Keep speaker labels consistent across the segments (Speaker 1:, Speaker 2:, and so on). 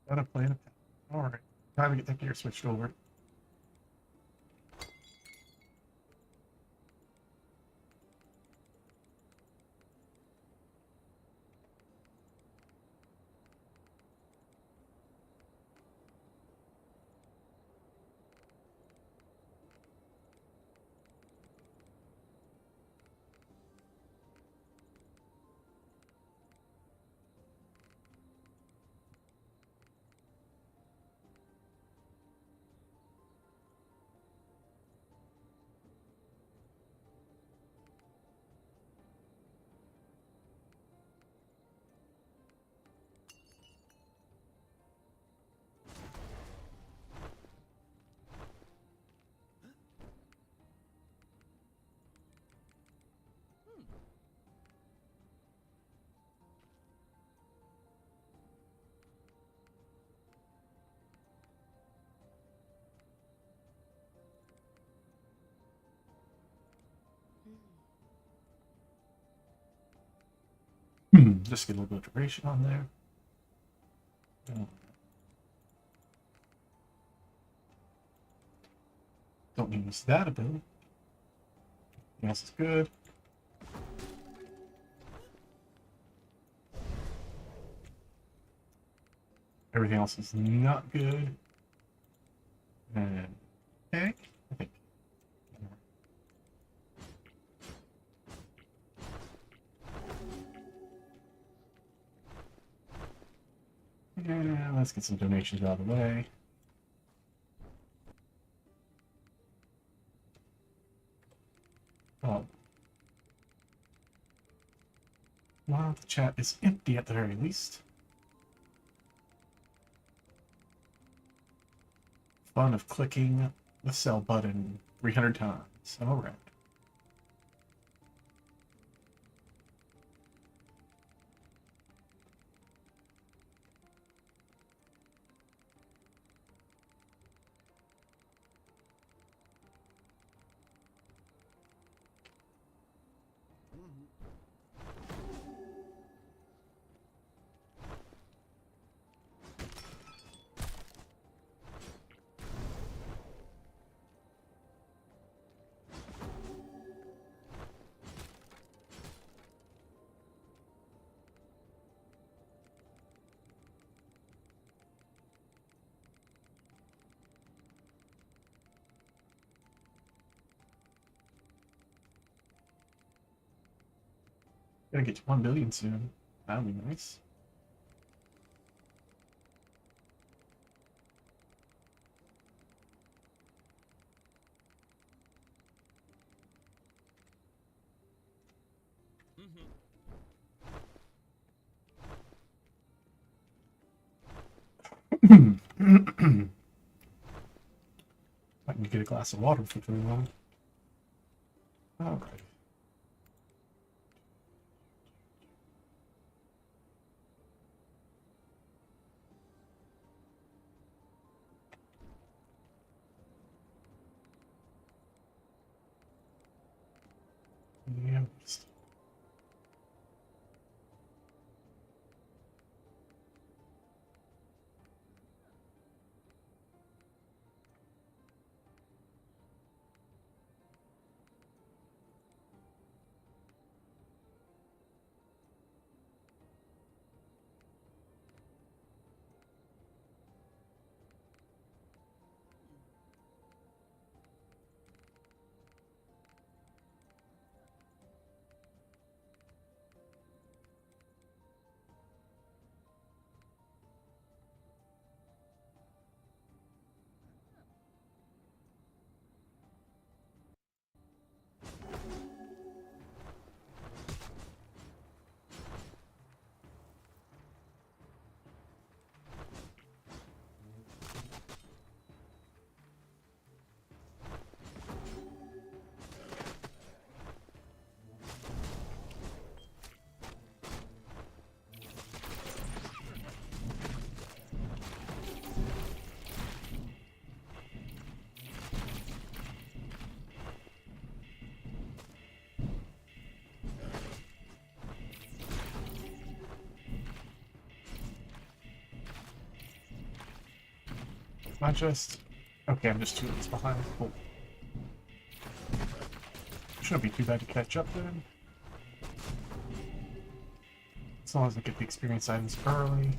Speaker 1: Gotta play the path. Alright. Time to get that gear switched over. Just get a little bit of duration on there. Don't need to use that ability. Everything else is good. Everything else is not good. And okay, I think. Yeah, let's get some donations out of the way. Oh. Well, the chat is empty at the very least. Fun of clicking the sell button 300 times. All right. Gotta get to 1 billion soon. That'll be nice. I can get a glass of water for too long. All right. Yeah. Not just... Okay, I'm just 2 weeks behind. Cool. Shouldn't be too bad to catch up then. As long as I get the experience items early.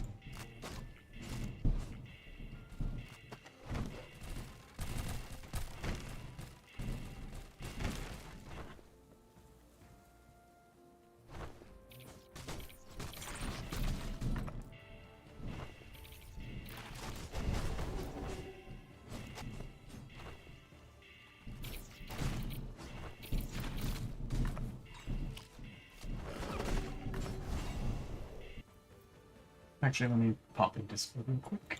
Speaker 1: Actually, let me pop in Discord real quick.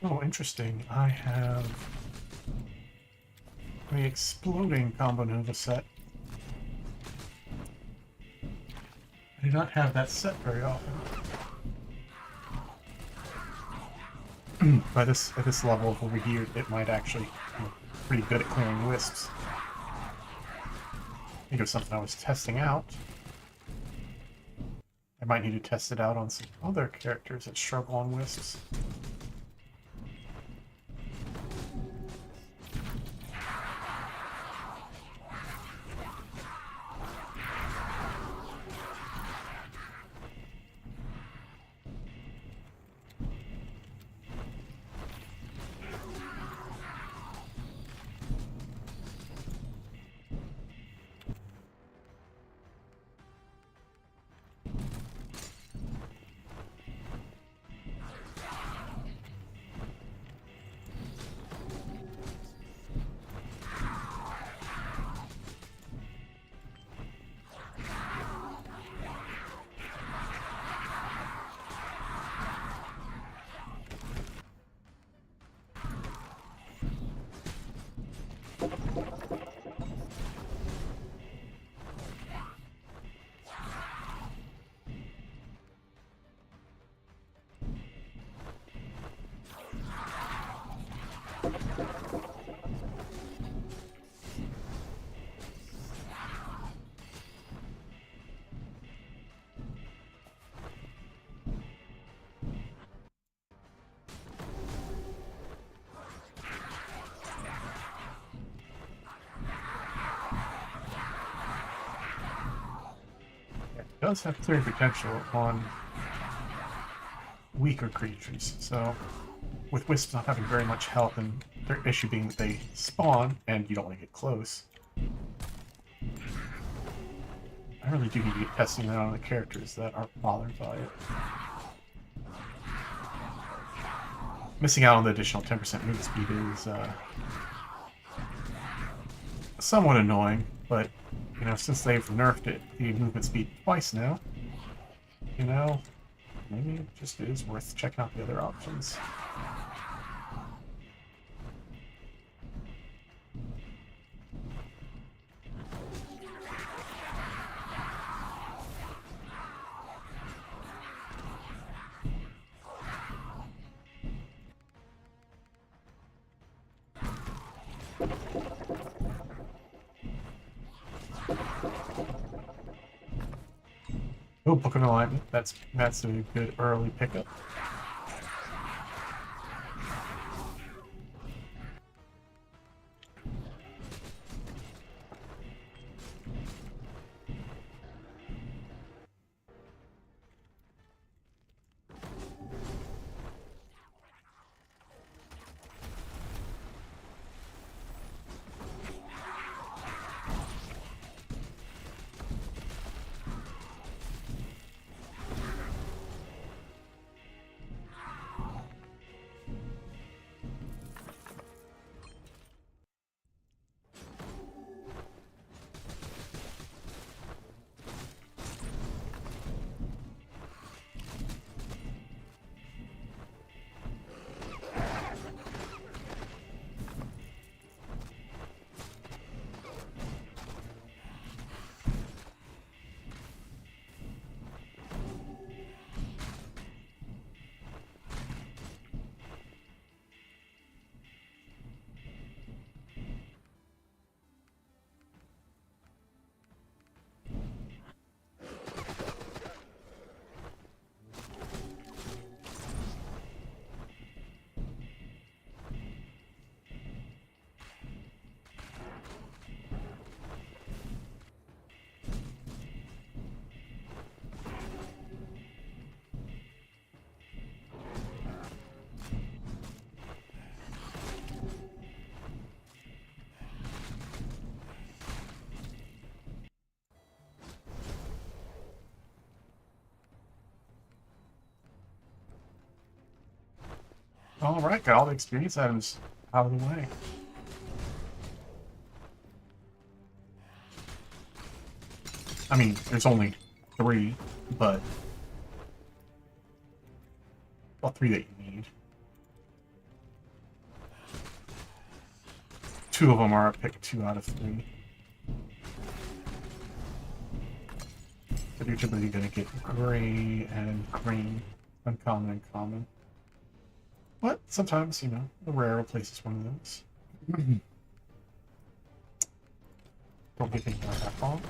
Speaker 1: Oh, interesting. I have the exploding combo Nova set. I do not have that set very often. At this level of over here, it might actually be pretty good at clearing wisps. I think it was something I was testing out. I might need to test it out on some other characters that struggle on wisps. It does have clear potential on weaker creatures, so with wisps not having very much health and their issue being that they spawn and you don't want to get close, I really do need to get testing that on the characters that aren't bothered by it. Missing out on the additional 10% move speed is somewhat annoying, but you know, since they've nerfed it, the movement speed twice now, you know, maybe it just is worth checking out the other options. Oh, Book of Alignment. That's a good early pickup. Alright, got all the experience items out of the way. I mean, there's only 3, but... well, 3 that you need. 2 of them are pick 2 out of 3. But you're typically going to get gray and green, uncommon and common. But sometimes, you know, the rare replaces one of those. Don't be thinking about that long.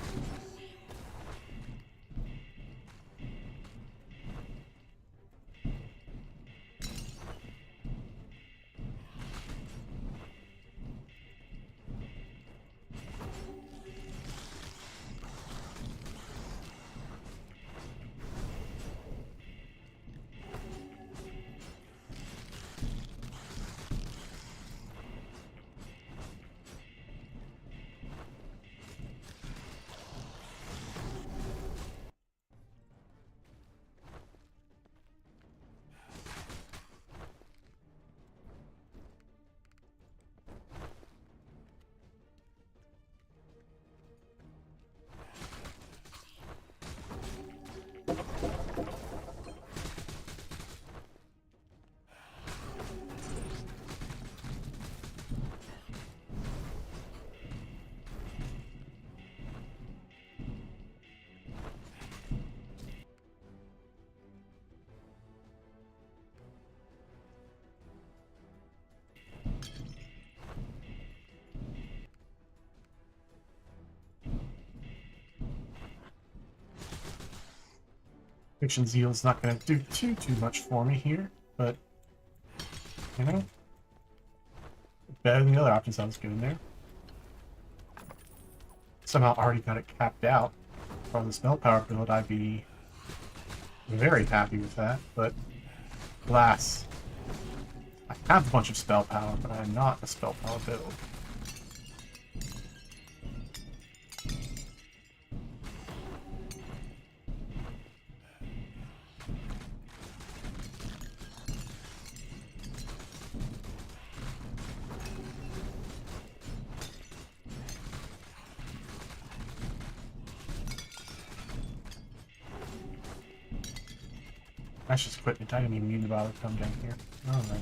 Speaker 1: Fiction Zeal is not going to do too much for me here, but, you know, better than the other options I was getting there. Somehow already got it capped out from the spell power build. I'd be very happy with that, but alas, I have a bunch of spell power, but I'm not a spell power build. That's just equipment. I didn't even need to bother to come down here. Alright.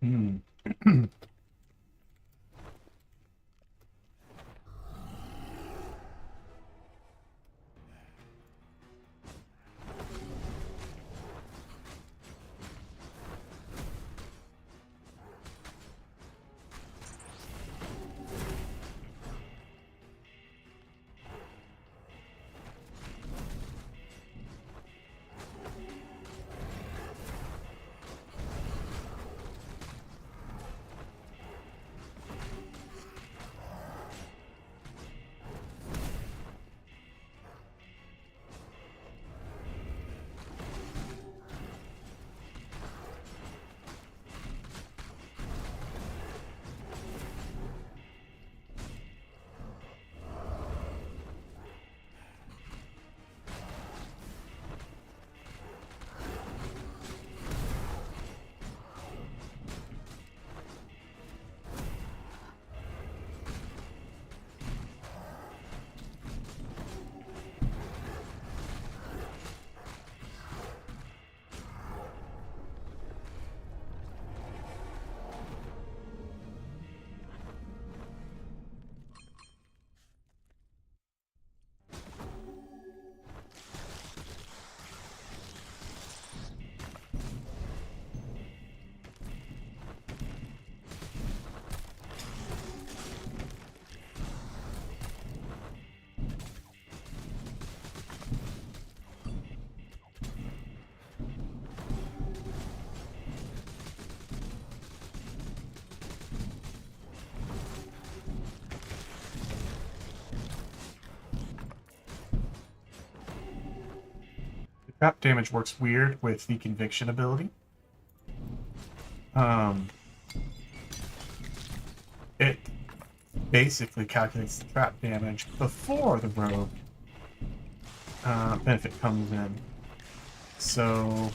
Speaker 1: Hmm. Trap damage works weird with the Conviction ability. It basically calculates the trap damage before the rogue benefit comes in. So,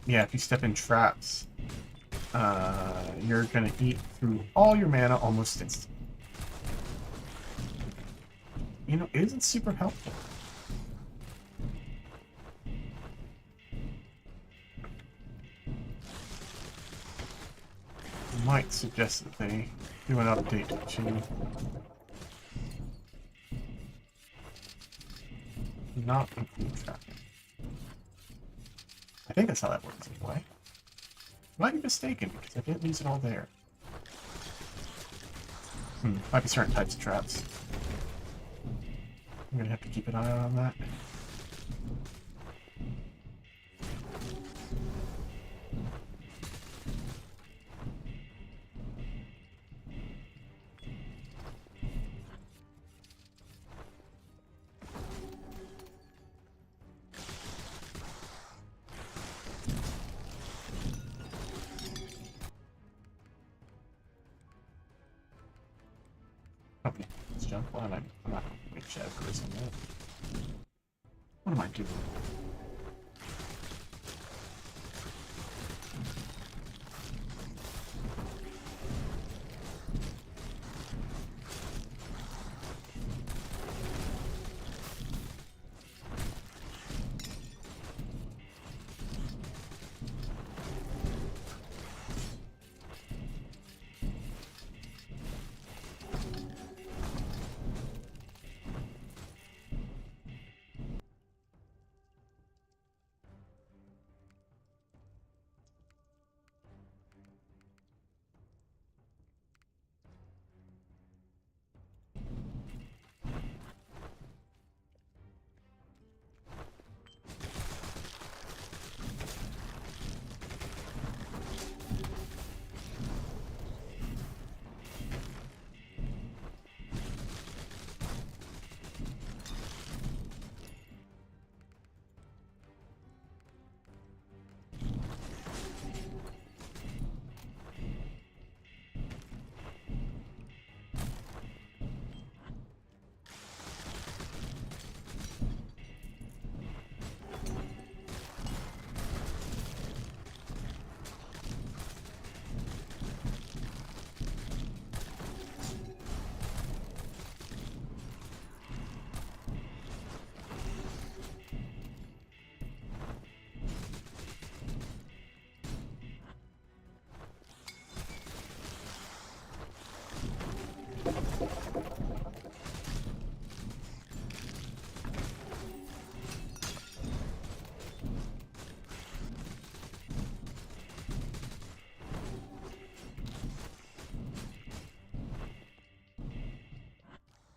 Speaker 1: yeah, if you step in traps, you're going to eat through all your mana almost instantly. You know, it isn't super helpful. I might suggest that they do an update to not include trapping. I think that's how that works anyway. I might be mistaken because I didn't lose it all there. Might be certain types of traps. I'm gonna have to keep an eye on that. Okay, let's jump. Why am I'm not gonna make shadow curse on that. What am I doing?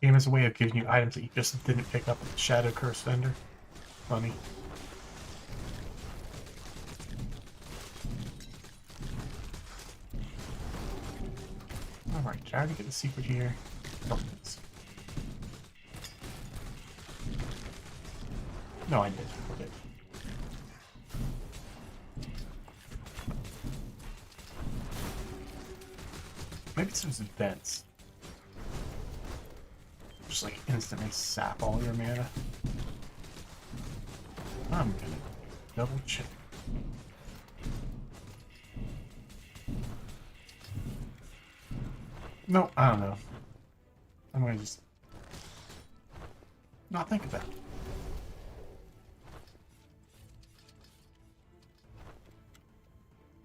Speaker 1: Game is a way of giving you items that you just didn't pick up with the Shadow Curse vendor. Funny. Alright, did I already get the secret here? No, I did. Okay. Maybe it's those events. Just like instantly sap all your mana. I'm gonna double check. No, I don't know. I'm gonna just not think about it.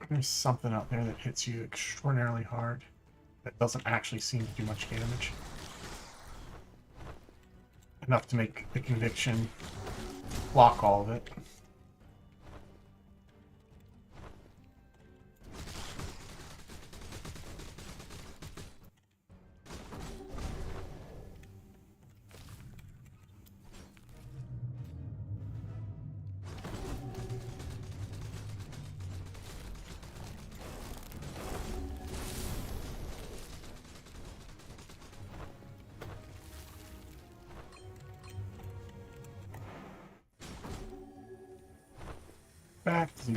Speaker 1: There's something out there that hits you extraordinarily hard that doesn't actually seem to do much damage. Enough to make the Conviction block all of it. back to 0.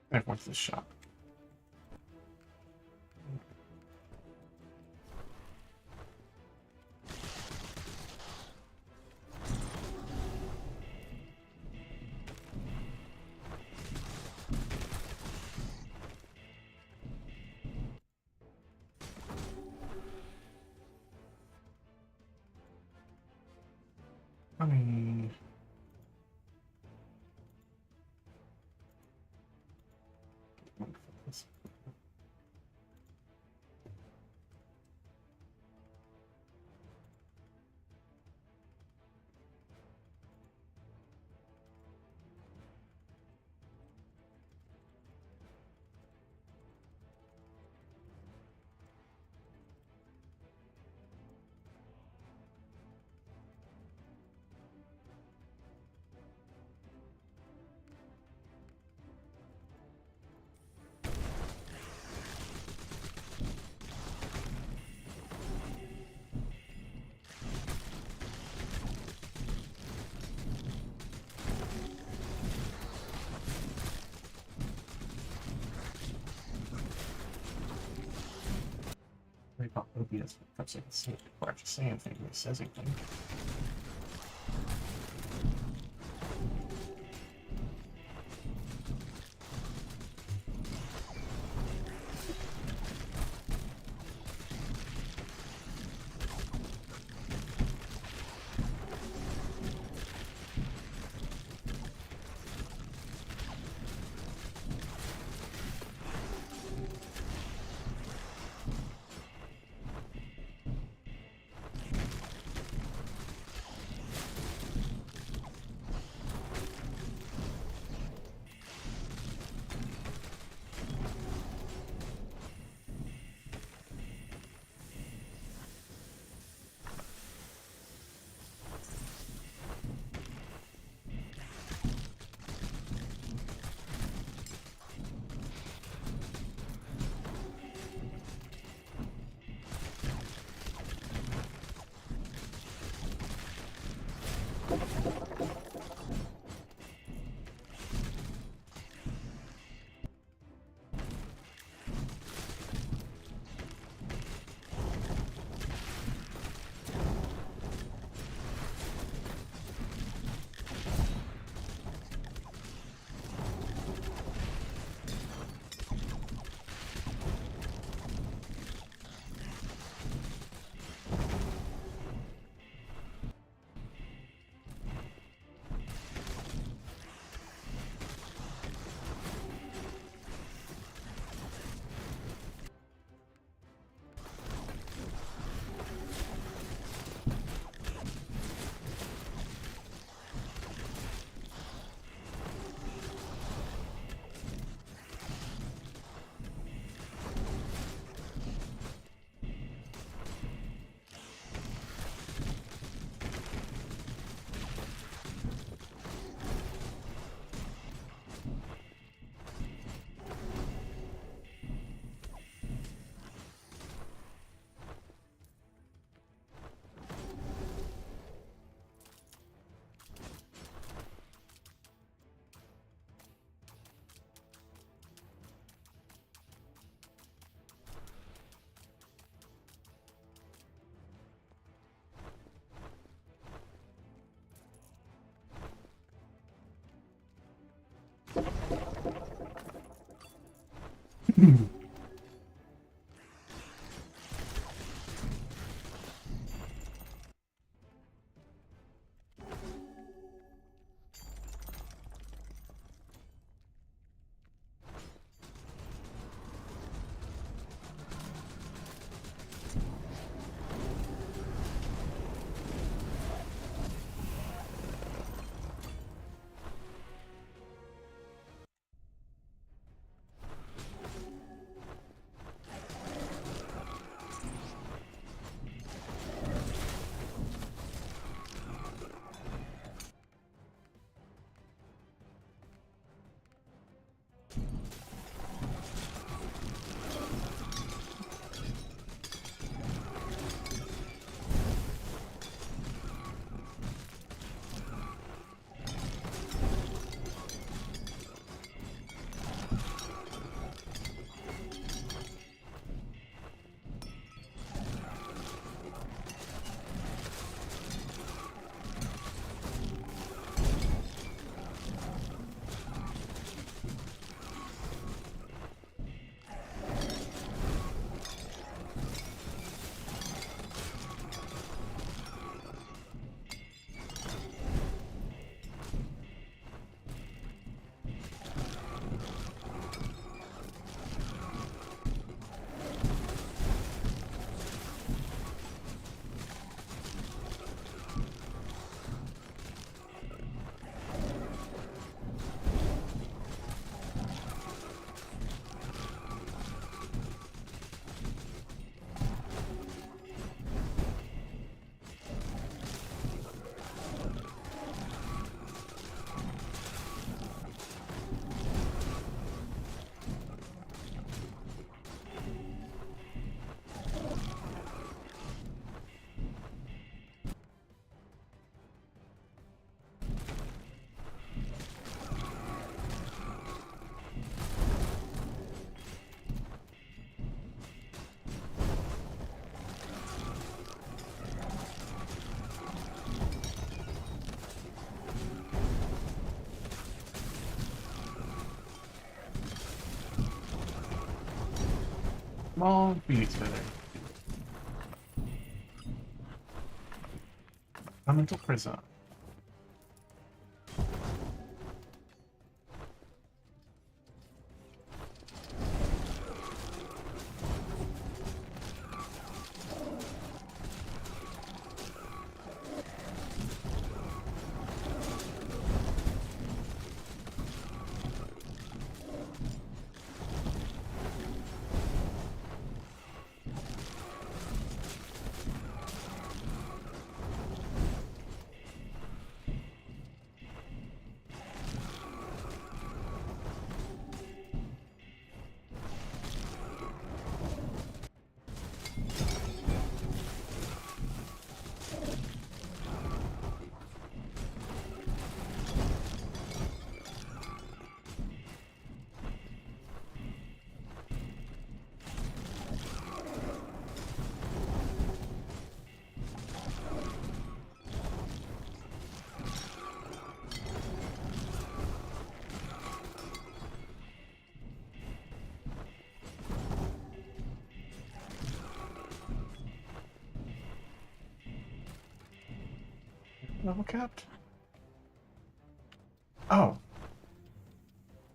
Speaker 1: Everyone's this shop. I mean, they got OBS. Perhaps I can see it before I actually say anything. It says anything. Small Phoenix feather. Elemental prism. Level capped? Oh.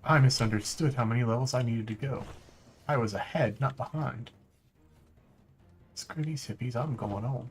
Speaker 1: I misunderstood how many levels I needed to go. I was ahead, not behind. Screw these hippies, I'm going home.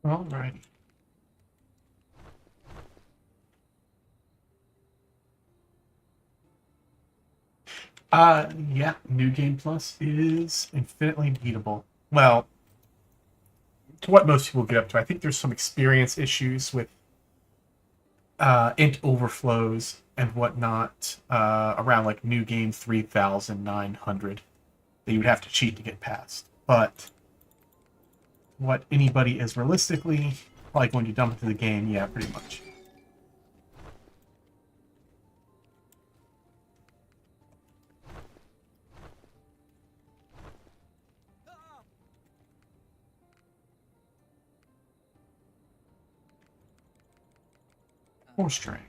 Speaker 1: Alrighty. Yeah, New Game Plus is infinitely beatable. Well, to what most people get up to. I think there's some experience issues with int overflows and whatnot around like New Game 3900 that you would have to cheat to get past. But what anybody is realistically probably going to dump into the game, yeah, pretty much. Or strength.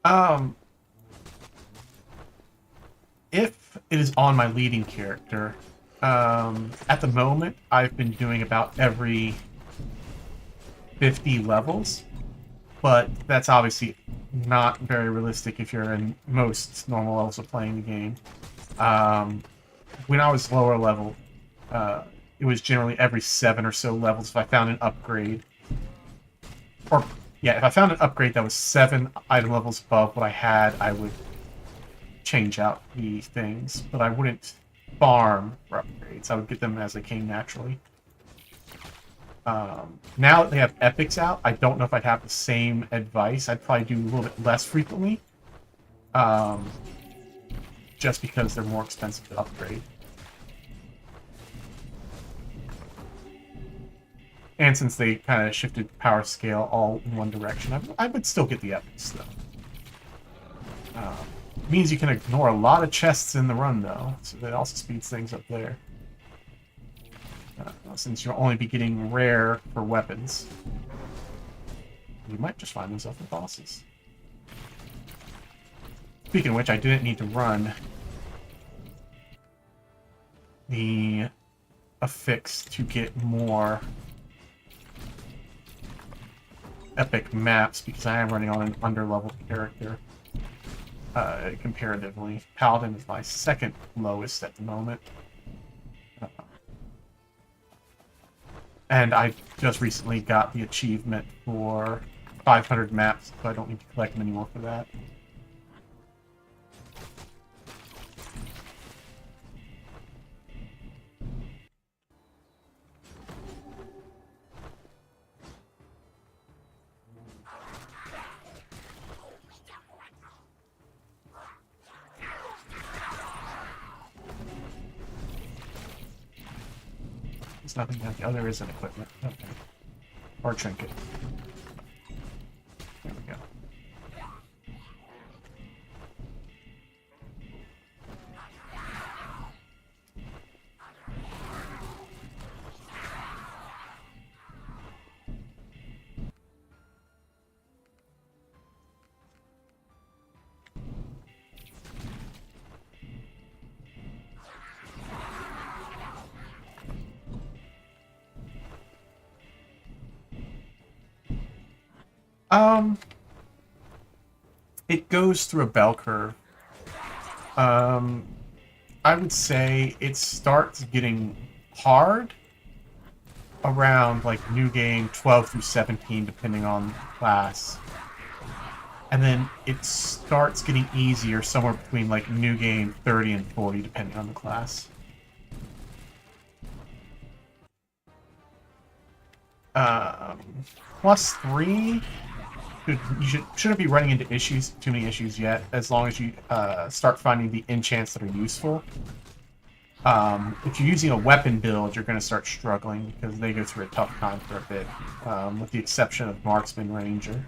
Speaker 1: Um, if it is on my leading character, at the moment, I've been doing about every 50 levels, but that's obviously not very realistic if you're in most normal levels of playing the game. When I was lower level, it was generally every 7 or so levels if I found an upgrade. Or, yeah, if I found an upgrade that was 7 item levels above what I had, I would change out the things, but I wouldn't farm for upgrades. I would get them as they came naturally. Now that they have epics out, I don't know if I'd have the same advice. I'd probably do a little bit less frequently, just because they're more expensive to upgrade. And since they kind of shifted power scale all in one direction, I would still get the epics, though. Means you can ignore a lot of chests in the run, though, so that also speeds things up there. Since you'll only be getting rare for weapons, you might just find yourself with bosses. Speaking of which, I didn't need to run the affix to get more epic maps because I am running on an underleveled character. Comparatively, Paladin is my second lowest at the moment. And I just recently got the achievement for 500 maps, so I don't need to collect them anymore for that. There's nothing like the other is an equipment. Okay. Or trinket. There we go. It goes through a bell curve. I would say it starts getting hard around like new game 12 through 17, depending on class. And then it starts getting easier somewhere between like new game 30 and 40, depending on the class. Plus 3. Shouldn't be running into too many issues yet, as long as you start finding the enchants that are useful. If you're using a weapon build, you're going to start struggling because they go through a tough time for a bit, with the exception of Marksman Ranger.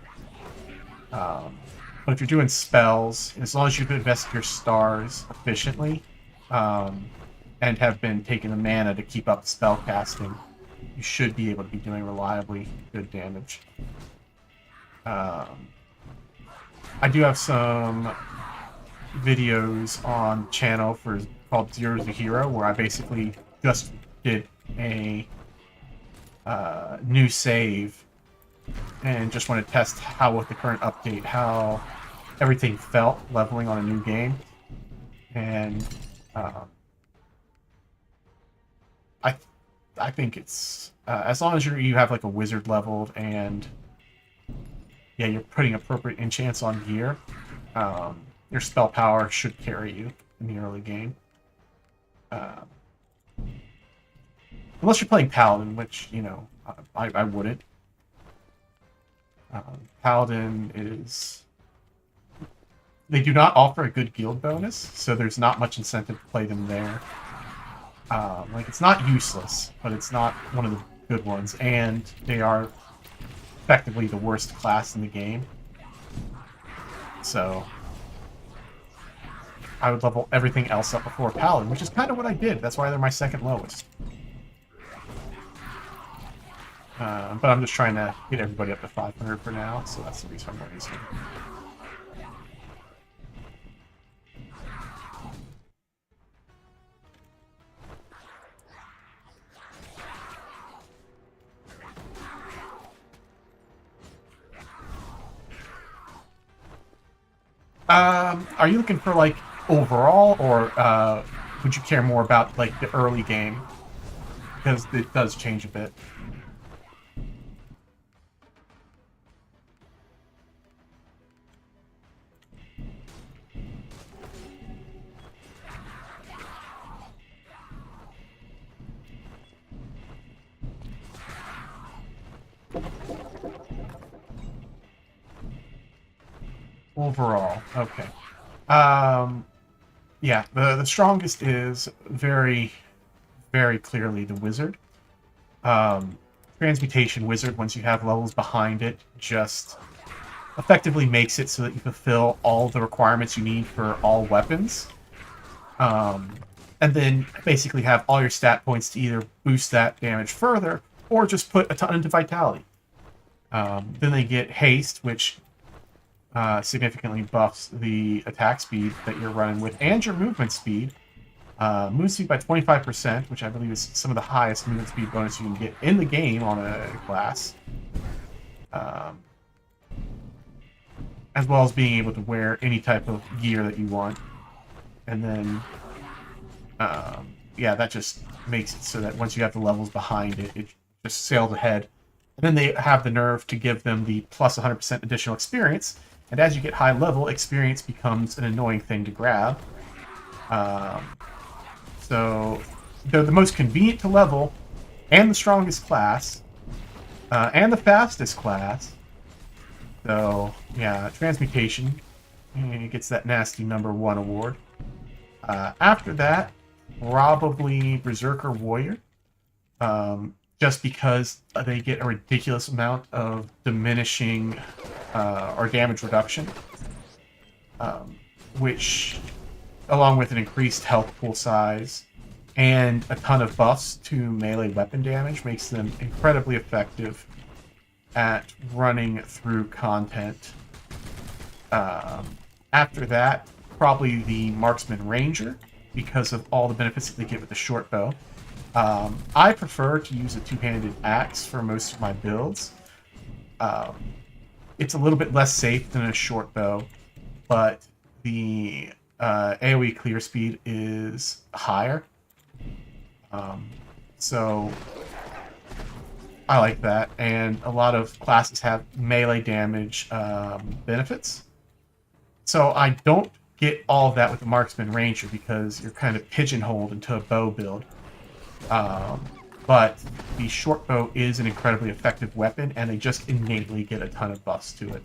Speaker 1: But if you're doing spells, as long as you can invest your stars efficiently, and have been taking the mana to keep up spell casting, you should be able to be doing reliably good damage. I do have some videos on the channel for called Zero to Hero, where I basically just did a new save and just want to test how with the current update how everything felt leveling on a new game. And I I think it's as long as you have like a wizard leveled and yeah, you're putting appropriate enchants on gear, your spell power should carry you in the early game. Unless you're playing Paladin, which, you know, I wouldn't. Paladin is... They do not offer a good guild bonus, so there's not much incentive to play them there. Like, it's not useless, but it's not one of the good ones, and they are effectively the worst class in the game. So I would level everything else up before Paladin, which is kind of what I did. That's why they're my second lowest. But I'm just trying to get everybody up to 500 for now, so that's the reason I'm raising. Are you looking for, like, overall, or would you care more about, like, the early game? Because it does change a bit. Overall, okay. Yeah, the strongest is very, very clearly the wizard. Transmutation wizard, once you have levels behind it, just effectively makes it so that you fulfill all the requirements you need for all weapons. And then basically have all your stat points to either boost that damage further, or just put a ton into vitality. Then they get haste, which significantly buffs the attack speed that you're running with, and your movement speed. Movement speed by 25%, which I believe is some of the highest movement speed bonus you can get in the game on a class. As well as being able to wear any type of gear that you want. And then, yeah, that just makes it so that once you have the levels behind it, it just sails ahead. And then they have the nerve to give them the plus 100% additional experience. And as you get high level, experience becomes an annoying thing to grab. So they're the most convenient to level, and the strongest class, and the fastest class. So yeah, transmutation gets that nasty #1 award. After that, probably Berserker Warrior. Just because they get a ridiculous amount of diminishing or damage reduction, which, along with an increased health pool size and a ton of buffs to melee weapon damage, makes them incredibly effective at running through content. After that, probably the Marksman Ranger, because of all the benefits that they get with the short bow. I prefer to use a two-handed axe for most of my builds. It's a little bit less safe than a short bow, but the AoE clear speed is higher. So I like that, and a lot of classes have melee damage benefits. So I don't get all of that with the Marksman Ranger because you're kind of pigeonholed into a bow build. But the short bow is an incredibly effective weapon, and they just innately get a ton of buffs to it.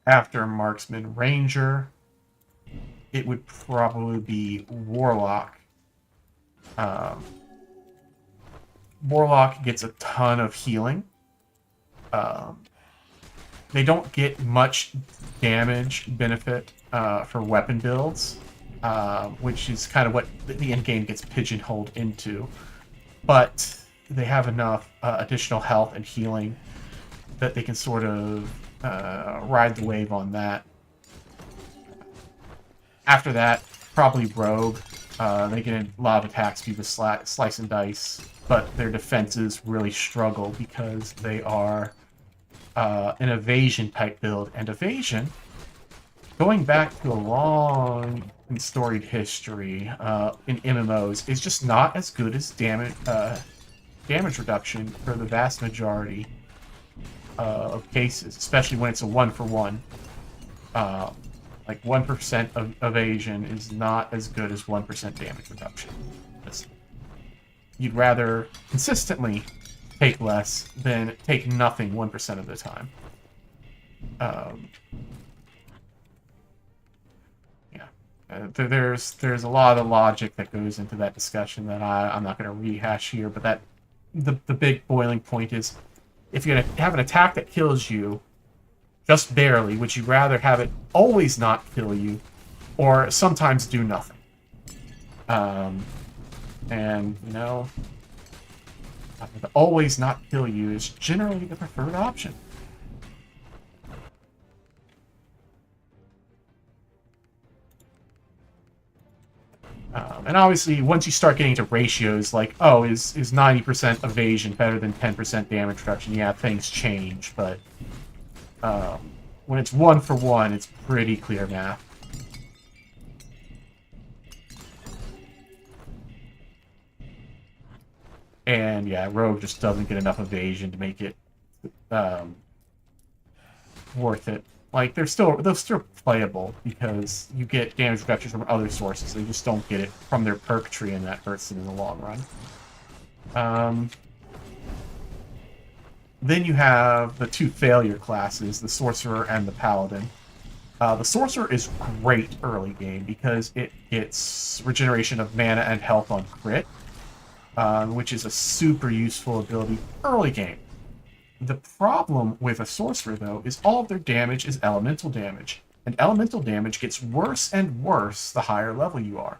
Speaker 1: After Marksman Ranger, it would probably be Warlock. Warlock gets a ton of healing. They don't get much damage benefit for weapon builds. Which is kind of what the end game gets pigeonholed into. But they have enough additional health and healing that they can sort of ride the wave on that. After that, probably Rogue. They get a lot of attacks due to slice and dice, but their defenses really struggle because they are an evasion type build. And evasion, going back to a long and storied history in MMOs, is just not as good as damage reduction for the vast majority of cases, especially when it's a one-for-one. Like 1% of evasion is not as good as 1% damage reduction. You'd rather consistently take less than take nothing 1% of the time. There's a lot of logic that goes into that discussion that I'm not going to rehash here, but the big boiling point is, if you're going to have an attack that kills you just barely, would you rather have it always not kill you, or sometimes do nothing? And, you know, the always not kill you is generally the preferred option. And obviously, once you start getting to ratios like, oh, is 90% evasion better than 10% damage reduction? Yeah, things change, but when it's 1-for-1, it's pretty clear math. And yeah, Rogue just doesn't get enough evasion to make it worth it. Like, they're still playable because you get damage reductions from other sources. They just don't get it from their perk tree, and that hurts them in the long run. Then you have the two failure classes, the Sorcerer and the Paladin. The Sorcerer is great early game because it gets regeneration of mana and health on crit, which is a super useful ability early game. The problem with a Sorcerer, though, is all of their damage is elemental damage, and elemental damage gets worse and worse the higher level you are.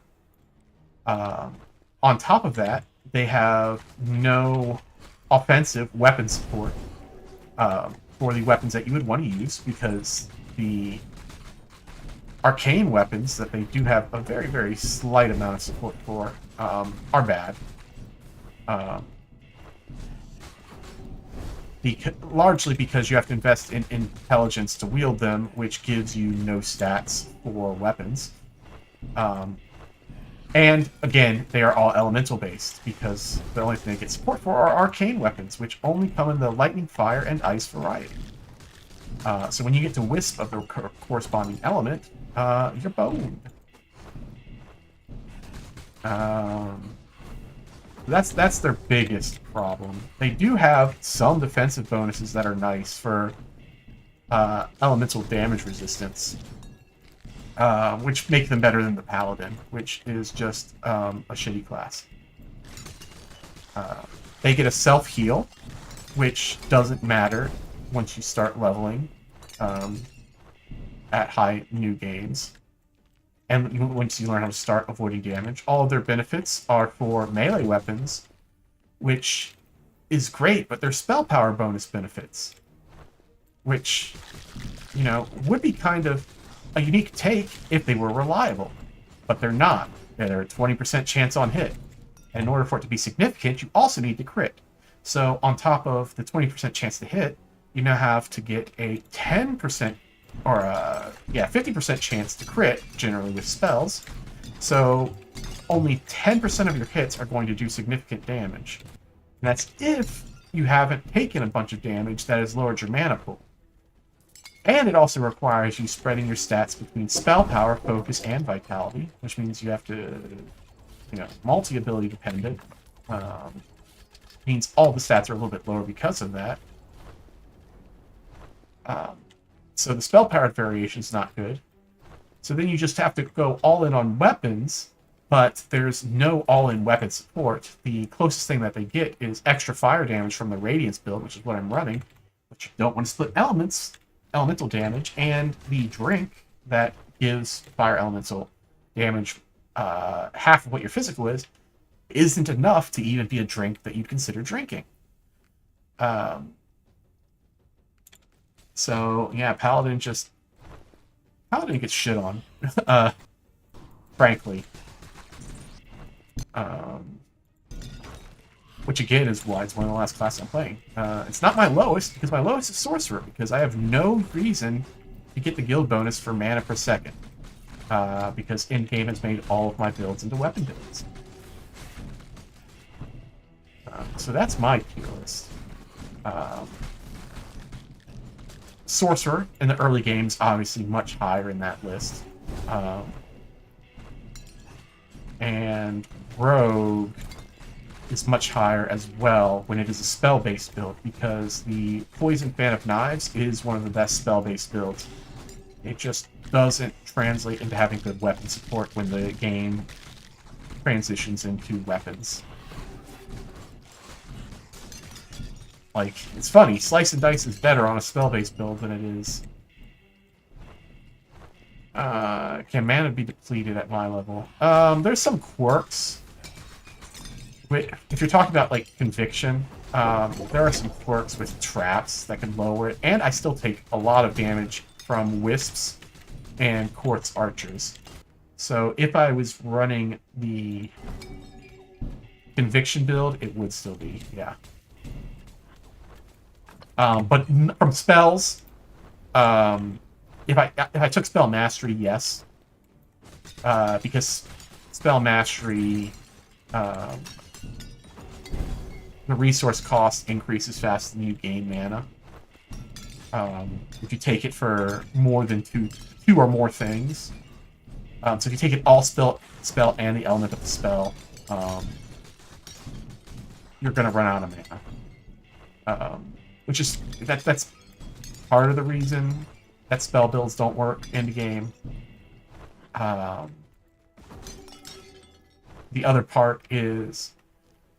Speaker 1: On top of that, they have no offensive weapon support for the weapons that you would want to use, because the arcane weapons that they do have a very, very slight amount of support for are bad. Largely because you have to invest in intelligence to wield them, which gives you no stats for weapons. And, again, they are all elemental-based, because the only thing they get support for are arcane weapons, which only come in the lightning, fire, and ice variety. So when you get to Wisp of the corresponding element, you're boned. That's their biggest problem. They do have some defensive bonuses that are nice for elemental damage resistance, which make them better than the Paladin, which is just a shitty class. They get a self-heal, which doesn't matter once you start leveling at high new games. And once you learn how to start avoiding damage, all of their benefits are for melee weapons, which is great, but they're spell power bonus benefits, which, you know, would be kind of a unique take if they were reliable, but they're not. They're a 20% chance on hit, and in order for it to be significant, you also need to crit. So on top of the 20% chance to hit, you now have to get a 10% or 50% chance to crit, generally with spells. So only 10% of your hits are going to do significant damage. And that's if you haven't taken a bunch of damage that has lowered your mana pool. And it also requires you spreading your stats between spell power, focus, and vitality, which means you have to, you know, multi-ability dependent. Means all the stats are a little bit lower because of that. So the spell-powered variation is not good. So then you just have to go all-in on weapons, but there's no all-in weapon support. The closest thing that they get is extra fire damage from the Radiance build, which is what I'm running. But you don't want to split elemental damage, and the drink that gives fire elemental damage half of what your physical is, isn't enough to even be a drink that you'd consider drinking. So, yeah, Paladin gets shit on. frankly. Which again is why it's one of the last classes I'm playing. It's not my lowest, because my lowest is Sorcerer, because I have no reason to get the guild bonus for mana per second. Because in-game has made all of my builds into weapon builds. So that's my tier list. Sorcerer in the early games, obviously much higher in that list. And Rogue is much higher as well when it is a spell-based build, because the Poison Fan of Knives is one of the best spell-based builds. It just doesn't translate into having good weapon support when the game transitions into weapons. Like, it's funny, Slice and Dice is better on a spell-based build than it is... can mana be depleted at my level? There's some quirks. If you're talking about, like, Conviction, there are some quirks with traps that can lower it, and I still take a lot of damage from Wisps and Quartz Archers. So if I was running the Conviction build, it would still be, yeah. But from spells, if I took Spell Mastery, yes. Because Spell Mastery, the resource cost increases faster than you gain mana. If you take it for more than two or more things. So if you take it all spell and the element of the spell, you're going to run out of mana. Which is that's part of the reason that spell builds don't work in the game. The other part is,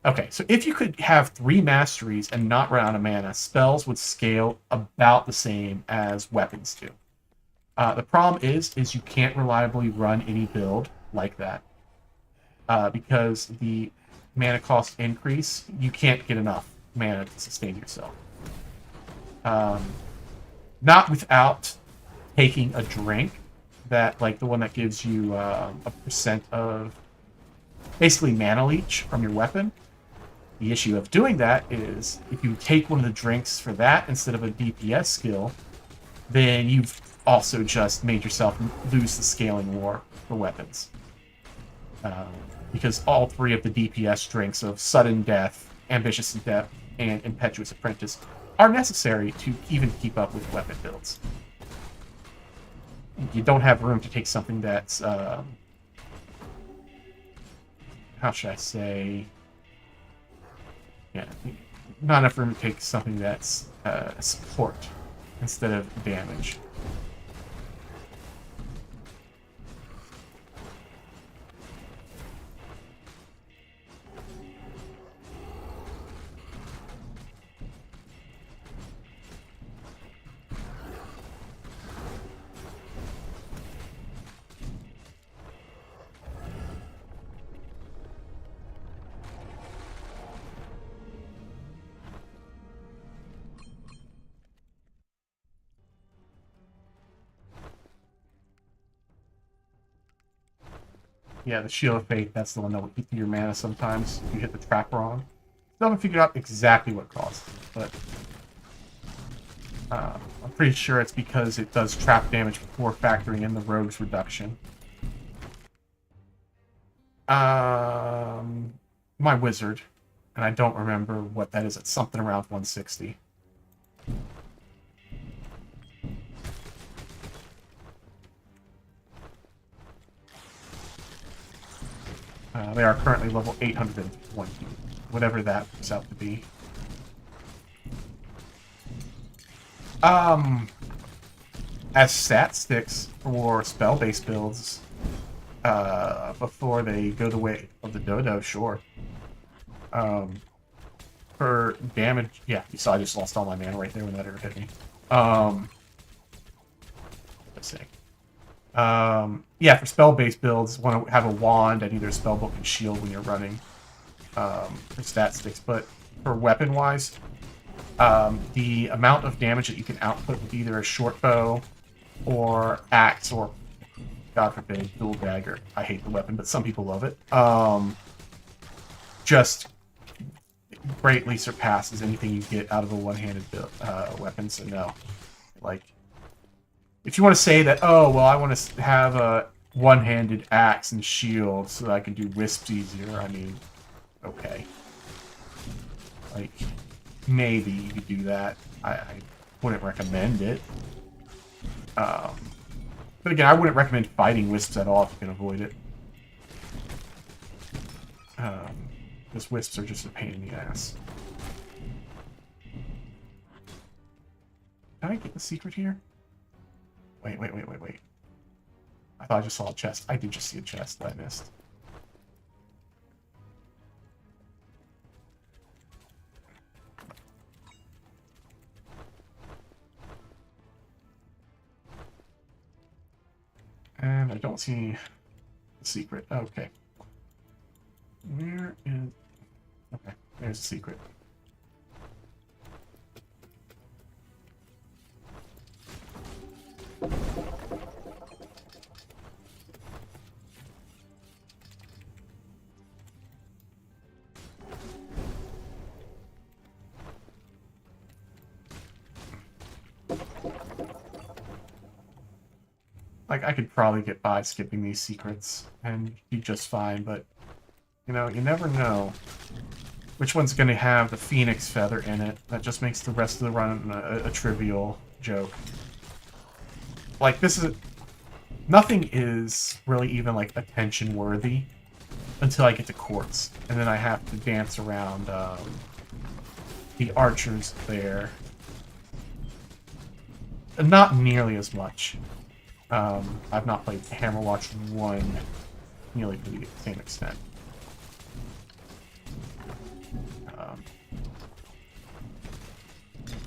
Speaker 1: okay, so if you could have 3 masteries and not run out of mana, spells would scale about the same as weapons do. The problem is you can't reliably run any build like that. Because the mana cost increase, you can't get enough mana to sustain yourself. Not without taking a drink, that, like the one that gives you a percent of basically mana leech from your weapon. The issue of doing that is if you take one of the drinks for that instead of a DPS skill, then you've also just made yourself lose the scaling war for weapons. Because all 3 of the DPS drinks of Sudden Death, Ambitious Adept, and Impetuous Apprentice are necessary to even keep up with weapon builds. You don't have room to take something that's, how should I say, yeah, not enough room to take something that's support instead of damage. Yeah, the Shield of Fate, that's the one that will eat through your mana sometimes if you hit the trap wrong. Still haven't figured out exactly what caused it, but I'm pretty sure it's because it does trap damage before factoring in the rogue's reduction. My wizard, and I don't remember what that is. It's something around 160. They are currently level 820, whatever that works out to be. As stat sticks for spell-based builds, before they go the way of the dodo, sure. For damage, yeah, you saw I just lost all my mana right there when that ever hit me. Let's see. Yeah, for spell-based builds, want to have a wand and either a spellbook and shield when you're running for stat sticks. But for weapon-wise, the amount of damage that you can output with either a short bow or axe or God forbid, dual dagger. I hate the weapon, but some people love it. Just greatly surpasses anything you get out of a one-handed weapon. So no, like, if you want to say that, oh well, I want to have a one-handed axe and shield so that I can do wisps easier. I mean, okay, like maybe you could do that. I wouldn't recommend it. But again, I wouldn't recommend fighting wisps at all if you can avoid it. Because wisps are just a pain in the ass. Did I get the secret here? Wait. I thought I just saw a chest. I did just see a chest that I missed. And I don't see the secret. Okay. Where is... Okay, there's the secret. Like, I could probably get by skipping these secrets and be just fine, but, you know, you never know which one's going to have the phoenix feather in it. That just makes the rest of the run a trivial joke. Like, this is... Nothing is really even, like, attention-worthy until I get to quartz. And then I have to dance around the archers there. And not nearly as much. I've not played Hammerwatch 1 nearly to the same extent.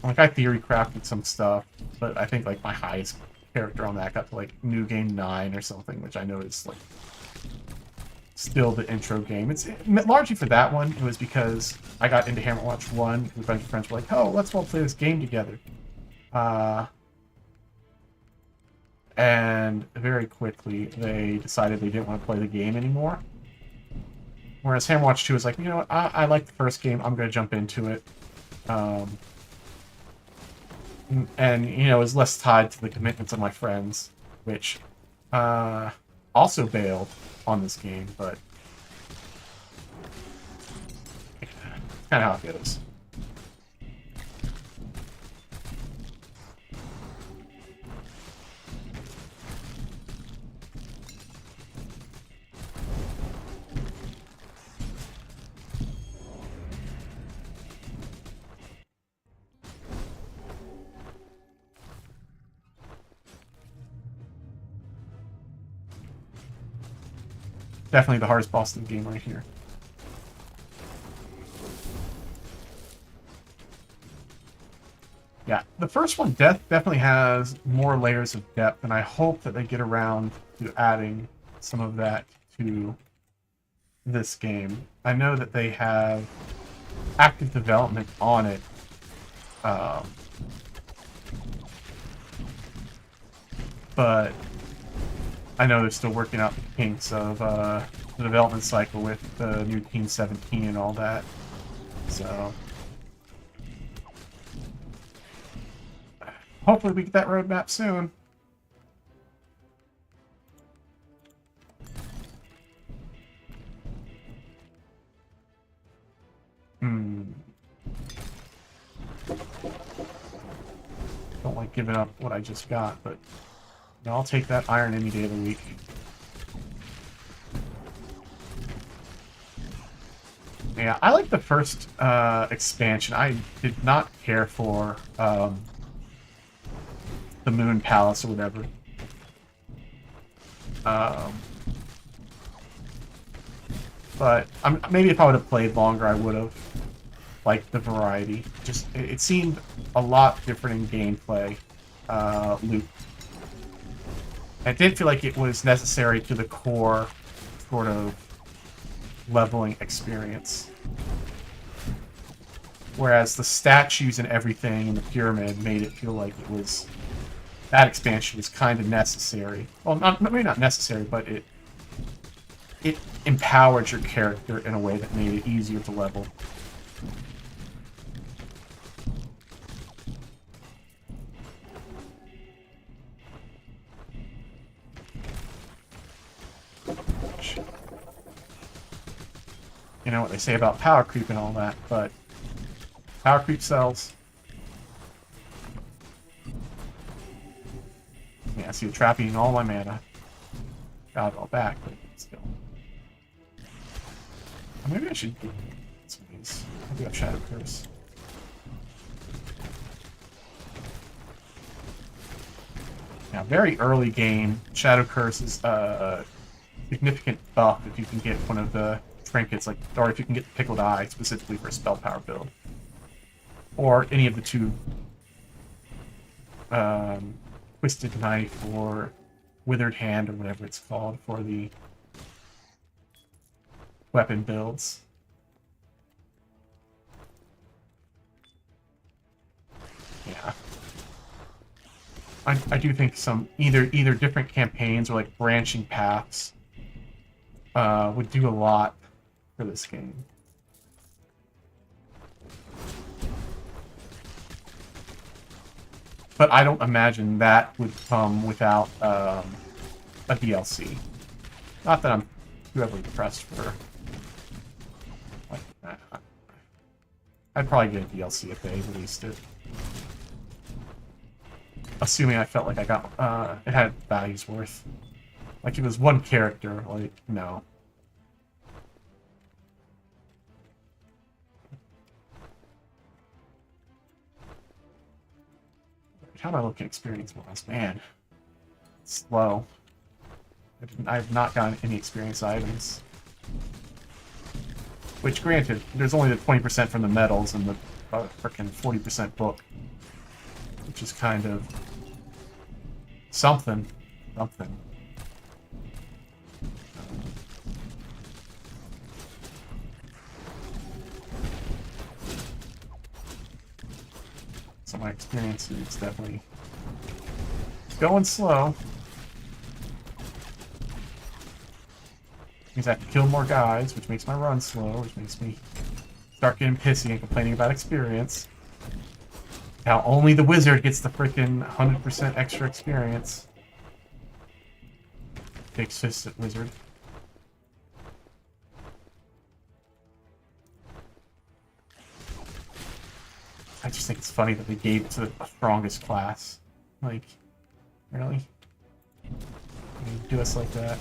Speaker 1: Like, I theory crafted some stuff, but I think, like, my highest character on that got to, like, New Game 9 or something, which I know is, like, still the intro game. It's largely for that one. It was because I got into Hammerwatch 1, and a bunch of friends were like, oh, let's all play this game together. And very quickly, they decided they didn't want to play the game anymore. Whereas Hammerwatch 2 was like, you know what, I like the first game, I'm going to jump into it. And, you know, is less tied to the commitments of my friends, which also bailed on this game, but kind of how it goes. Definitely the hardest boss in the game right here. Yeah, the first one definitely has more layers of depth, and I hope that they get around to adding some of that to this game. I know that they have active development on it. But I know they're still working out the kinks of the development cycle with the new Team 17 and all that. So hopefully we get that roadmap soon. Don't like giving up what I just got, but you know, I'll take that iron any day of the week. Yeah, I like the first expansion. I did not care for the Moon Palace or whatever. But maybe if I would have played longer, I would have liked the variety. Just it seemed a lot different in gameplay loop. It didn't feel like it was necessary to the core sort of leveling experience. Whereas the statues and everything in the pyramid made it feel like it was that expansion is kind of necessary. Well, maybe not necessary, but it empowered your character in a way that made it easier to level. You know what they say about power creep and all that, but power creep sells. Yeah, see, trapping all my mana. Got it all back, but still. Maybe I should get some of these. Maybe I'll Shadow Curse. Now, very early game, Shadow Curse is a significant buff if you can get one of the trinkets, like, or if you can get the Pickled Eye specifically for a spell power build, or any of the two Twisted Knife or Withered Hand or whatever it's called for the weapon builds. Yeah. I do think some either different campaigns or like branching paths would do a lot for this game. But I don't imagine that would come without a DLC. Not that I'm too heavily pressed for. Like, I'd probably get a DLC if they released it. Assuming I felt like I got it had value's worth. Like if it was one character, like no. How do I look at experience wise? Man, it's slow. I've not gotten any experience items. Which, granted, there's only the 20% from the medals and the frickin' 40% book. Which is kind of something. Something. So my experience is definitely going slow. Means I have to kill more guys, which makes my run slow, which makes me start getting pissy and complaining about experience. How only the wizard gets the freaking 100% extra experience. Big fisted wizard. I just think it's funny that they gave it to the strongest class. Like, really? You do us like that?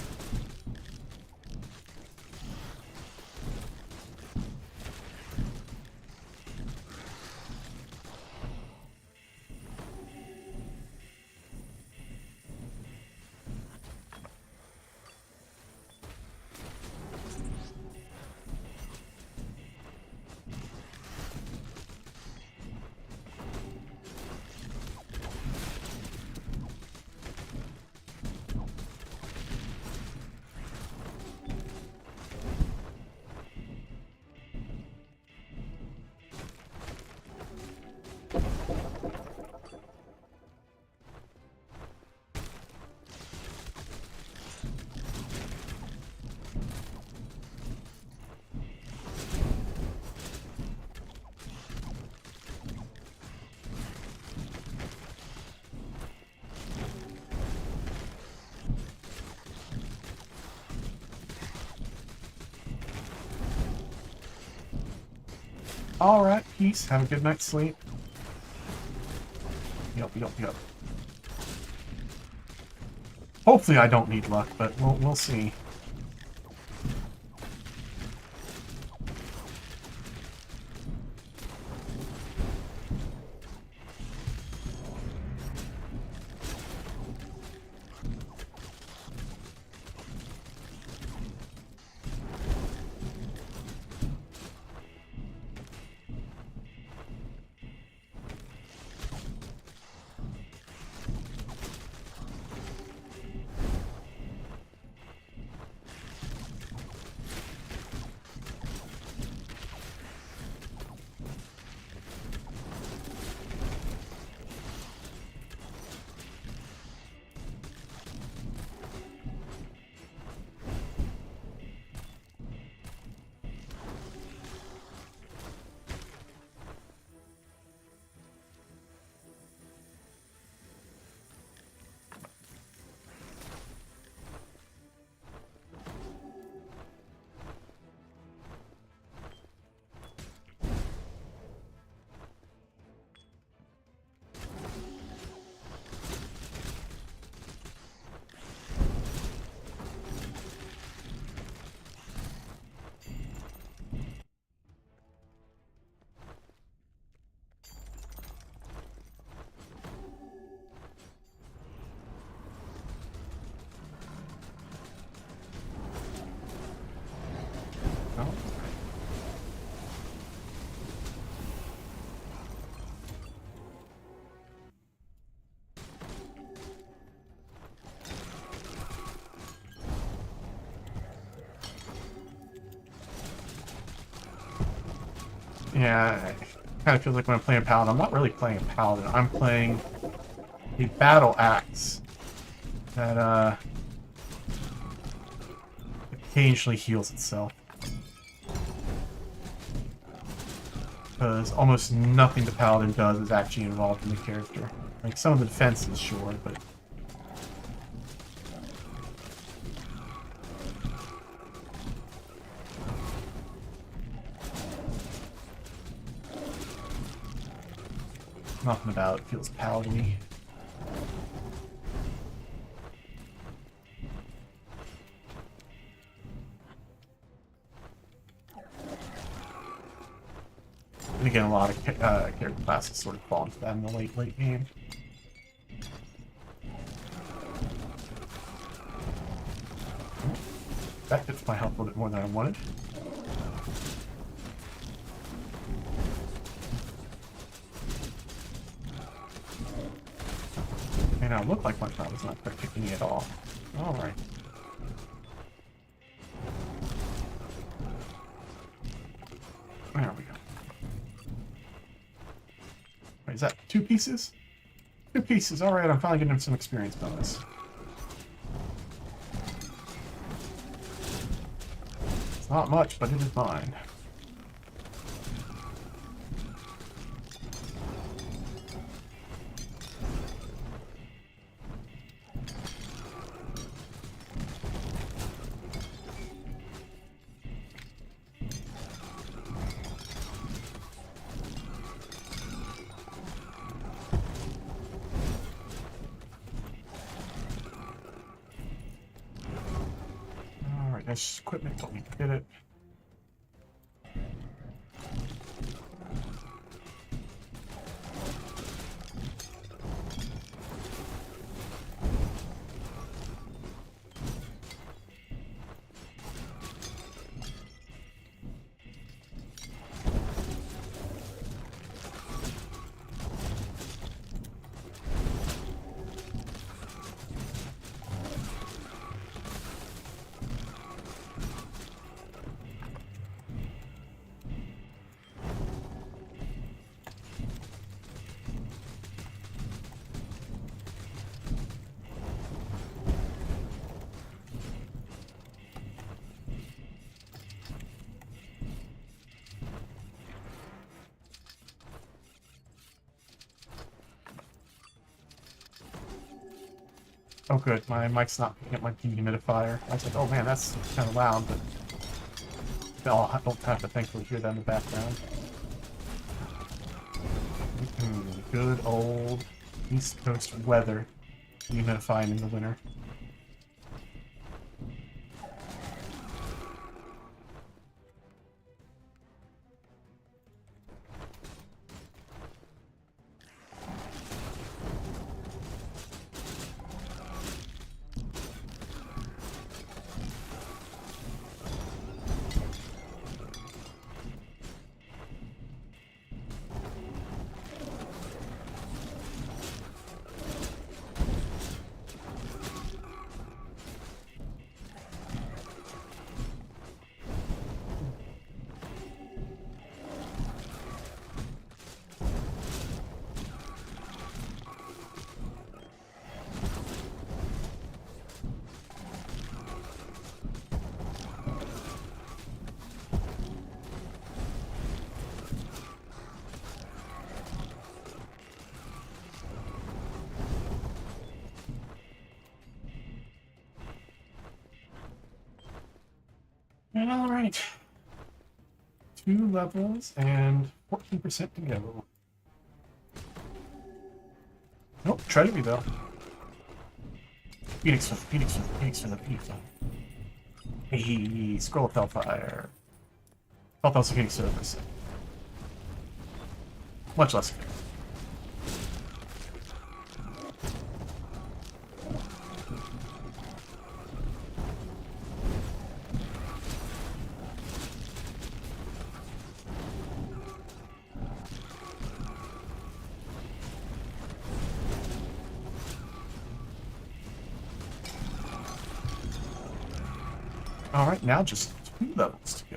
Speaker 1: Alright, peace. Have a good night's sleep. Yup. Hopefully I don't need luck, but we'll see. Yeah, it kind of feels like when I'm playing Paladin, I'm not really playing a Paladin. I'm playing a battle axe that occasionally heals itself. Because almost nothing the Paladin does is actually involved in the character. Like, some of the defense is sure, but... nothing about it feels Paladin-y. And again, a lot of character classes sort of fall into that in the late game. That fits my health a little bit more than I wanted. May not look like my shot was not quite kicking me at all. Alright. There we go. Wait, is that 2 pieces? 2 pieces. Alright, I'm finally getting some experience bonus. It's not much, but it is mine. There's equipment, but we did it. Oh good, my mic's not picking up my dehumidifier. I was like, oh man, that's kind of loud, but I don't have to thankfully hear that in the background. Good old East Coast weather, dehumidifying in the winter. Alright. 2 levels and 14% to go. Nope, Treasury though. Phoenix for the Phoenix for the Phoenix for the Phoenix. Hey, Scroll of Hellfire. Health also Phoenix Service. Much less fair. Alright, now just 2 levels to go.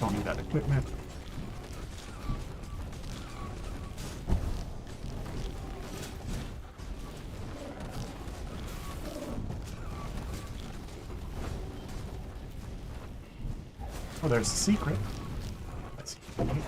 Speaker 1: Don't need that equipment. Oh, there's a secret. That's neat.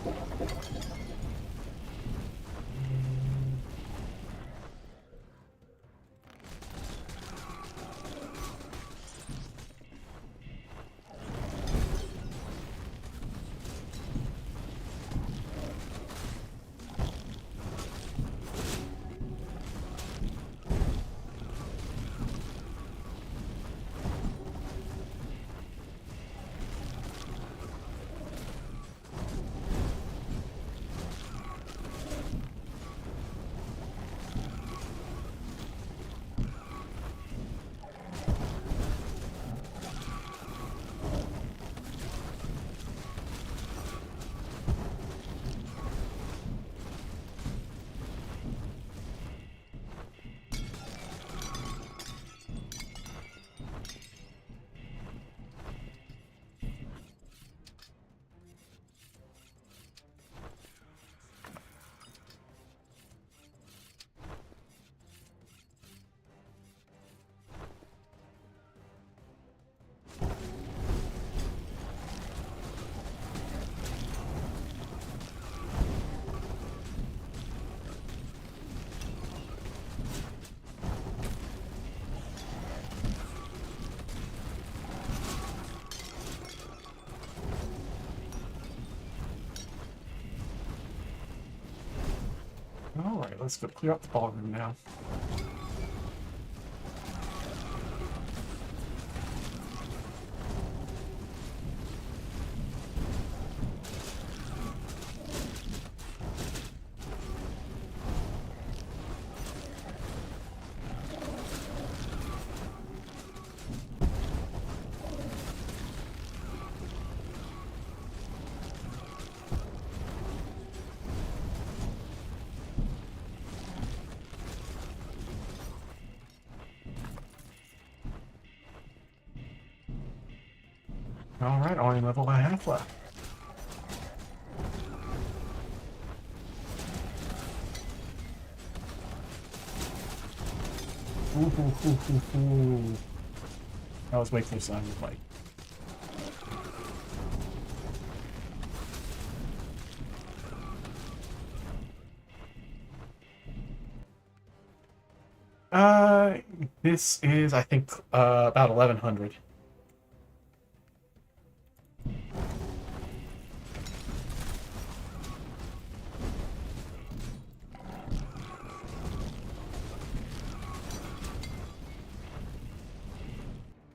Speaker 1: Alright, let's go clear up the ballroom now. Alright, only level and a half left. Ooh. That was way closer than I would like. This is, I think, about 1100.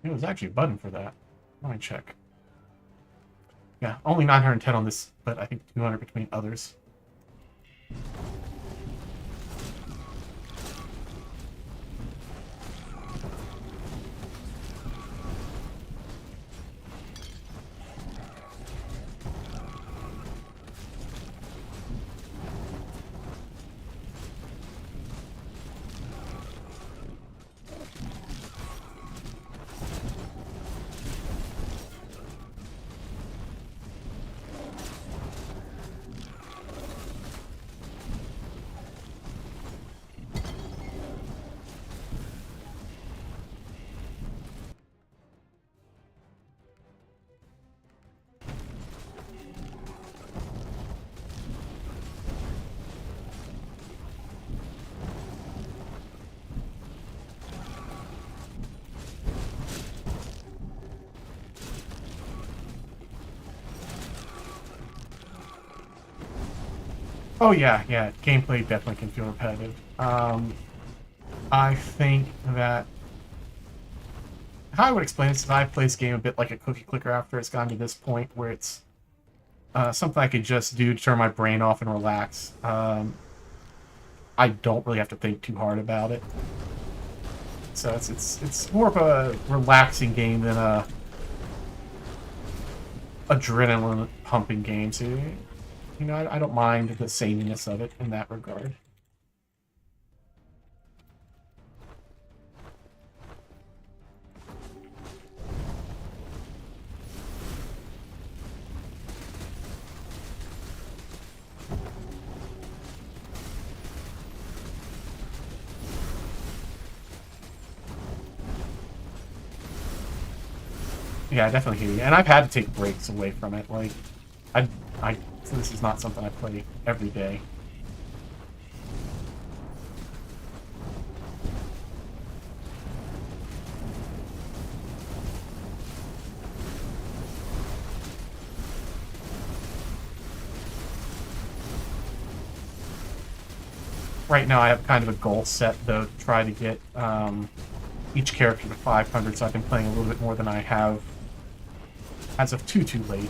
Speaker 1: There was actually a button for that. Let me check. Yeah, only 910 on this, but I think 200 between others. Oh yeah, gameplay definitely can feel repetitive. I think that how I would explain this is I play this game a bit like a cookie clicker after it's gotten to this point where it's something I could just do to turn my brain off and relax. I don't really have to think too hard about it. So it's more of a relaxing game than a adrenaline pumping game. So, you know, I don't mind the sameness of it in that regard. Yeah, I definitely hear you. And I've had to take breaks away from it. Like, so this is not something I play every day. Right now I have kind of a goal set, though, to try to get each character to 500, so I've been playing a little bit more than I have as of too late.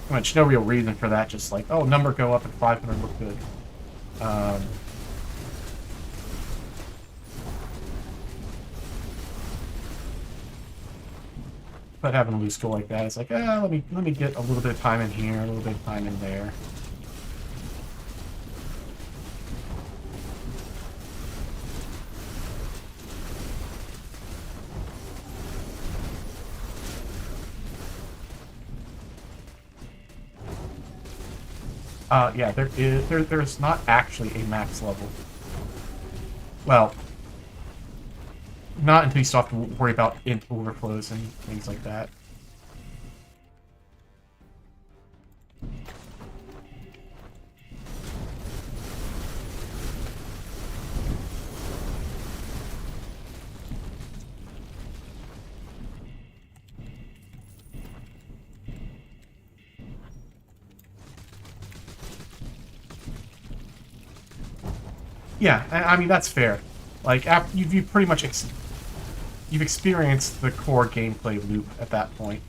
Speaker 1: Which, no real reason for that, just like, oh, number go up and 500 look good. But having a loose goal like that, it's like, let me get a little bit of time in here, a little bit of time in there. Yeah, there's not actually a max level. Well, not until you start to worry about int overflows and things like that. Yeah, I mean, that's fair. Like, you've pretty much you've experienced the core gameplay loop at that point.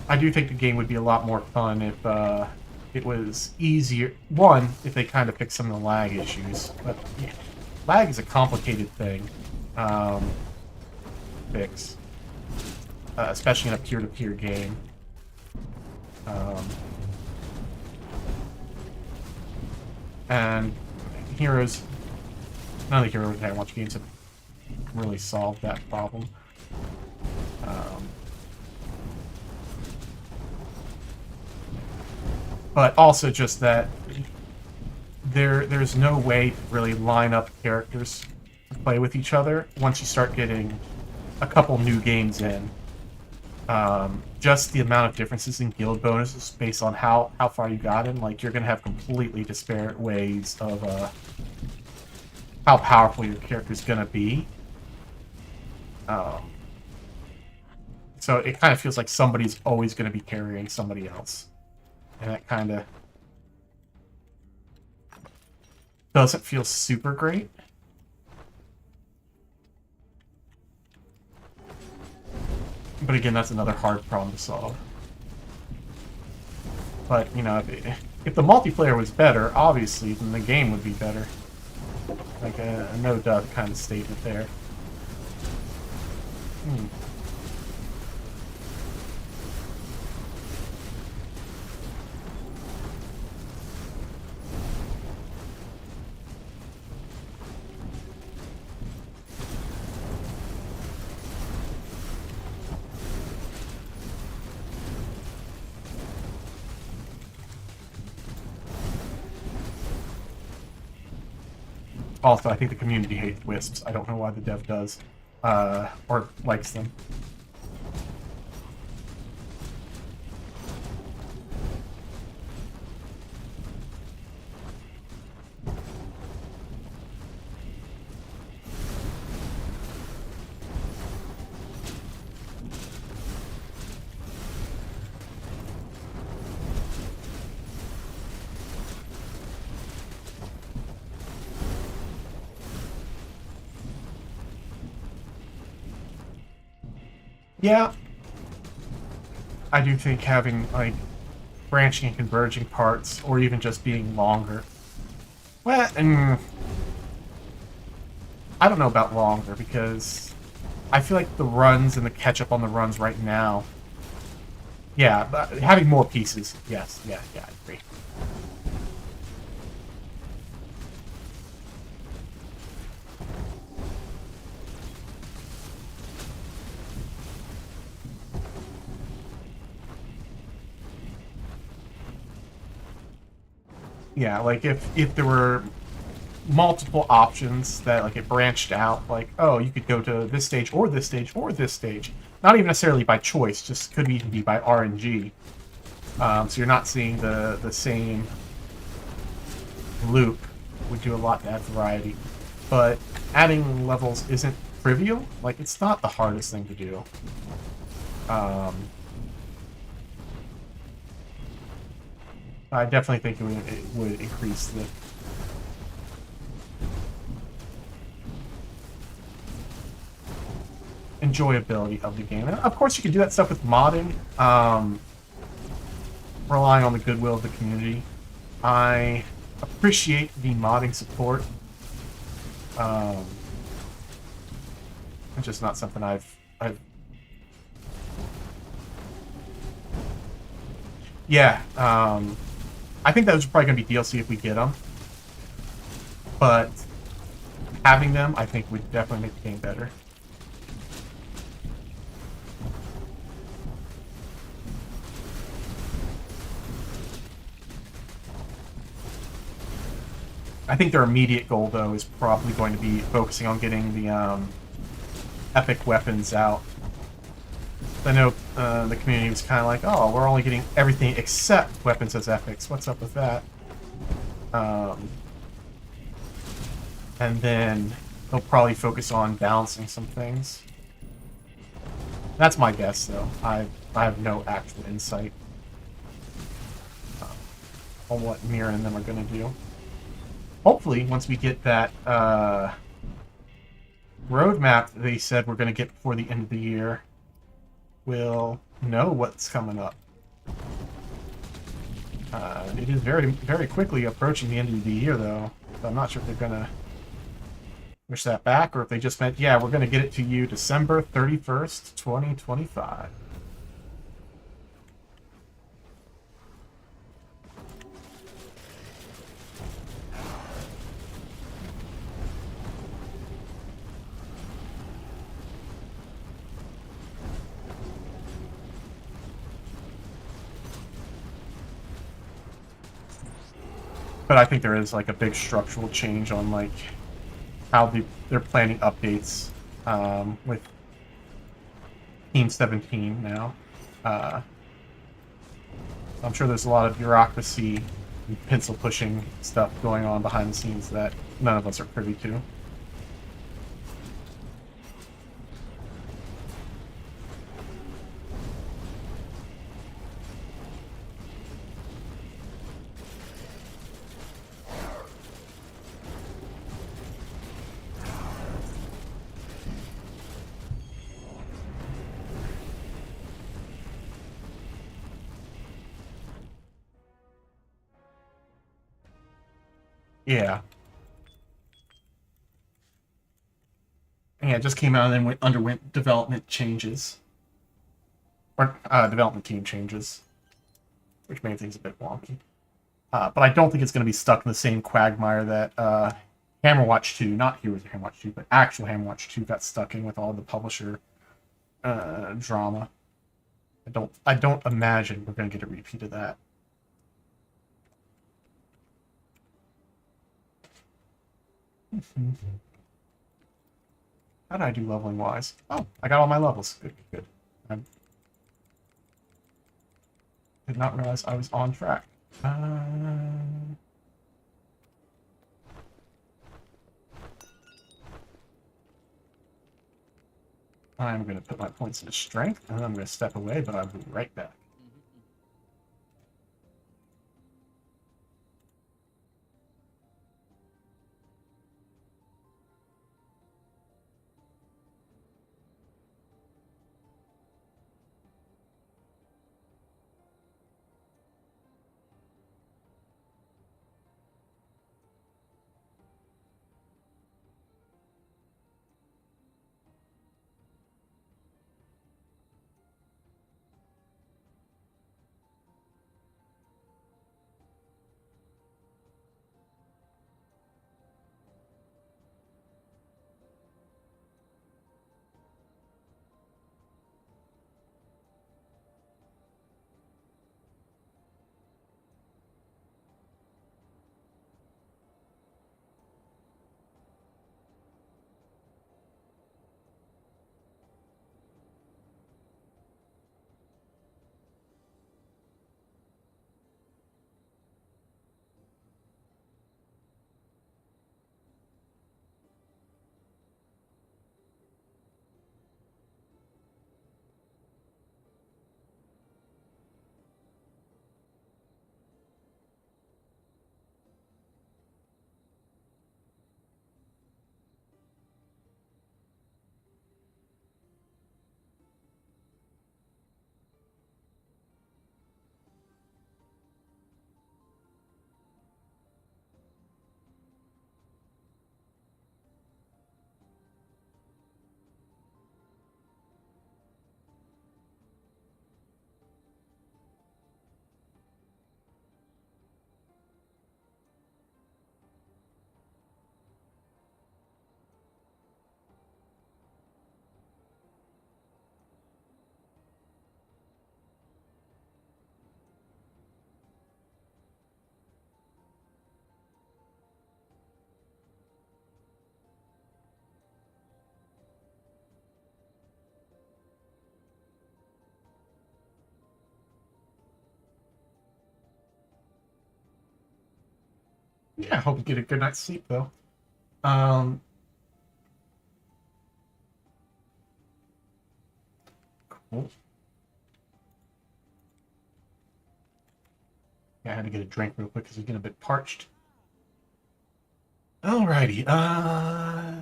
Speaker 1: I do think the game would be a lot more fun if it was easier. One, if they kind of fixed some of the lag issues. But yeah, lag is a complicated thing. Fix. Especially in a peer-to-peer game. And none of the Heroes of Hammerwatch games have really solved that problem. But also just that there's no way to really line up characters to play with each other once you start getting a couple new games in. Just the amount of differences in guild bonuses based on how far you got in, like, you're going to have completely disparate ways of how powerful your character's going to be. So it kind of feels like somebody's always going to be carrying somebody else. And that kind of doesn't feel super great. But again, that's another hard problem to solve. But, you know, if the multiplayer was better, obviously, then the game would be better. Like a no-duh kind of statement there. Also, I think the community hates wisps. I don't know why the dev does. Or likes them. Yeah. I do think having, like, branching and converging parts, or even just being longer. Well, I don't know about longer, because I feel like the runs and the catch-up on the runs right now... Yeah, but having more pieces. Yes, yeah, I agree. Yeah, like if there were multiple options that like it branched out, like, oh, you could go to this stage or this stage or this stage. Not even necessarily by choice, just could even be by RNG. So you're not seeing the same loop. Would do a lot to add variety. But adding levels isn't trivial. Like, it's not the hardest thing to do. I definitely think it would increase the enjoyability of the game. And of course, you can do that stuff with modding, relying on the goodwill of the community. I appreciate the modding support. It's just not something I've. Yeah, I think that was probably going to be DLC if we get them, but having them, I think, would definitely make the game better. I think their immediate goal, though, is probably going to be focusing on getting the epic weapons out. I know the community was kind of like, oh, we're only getting everything except weapons as epics. What's up with that? And then they'll probably focus on balancing some things. That's my guess, though. I have no actual insight on what Mira and them are going to do. Hopefully, once we get that roadmap they said we're going to get before the end of the year, we'll know what's coming up. It is very, very quickly approaching the end of the year, though. So I'm not sure if they're going to push that back, or if they just meant, yeah, we're going to get it to you December 31st, 2025. But I think there is like a big structural change on like how they're planning updates with Team 17 now. I'm sure there's a lot of bureaucracy and pencil pushing stuff going on behind the scenes that none of us are privy to. Yeah. Yeah, it just came out and then underwent development changes. Or development team changes, which made things a bit wonky. But I don't think it's going to be stuck in the same quagmire that Hammerwatch 2, not Heroes of Hammerwatch 2, but actual Hammerwatch 2 got stuck in with all the publisher drama. I don't imagine we're going to get a repeat of that. How did I do leveling wise? Oh, I got all my levels. Good, good. I did not realize I was on track. I'm going to put my points into strength, and then I'm going to step away, but I'll be right back. Yeah, I hope you get a good night's sleep, though. Um, cool. Yeah, I had to get a drink real quick because I'm getting a bit parched. Alrighty,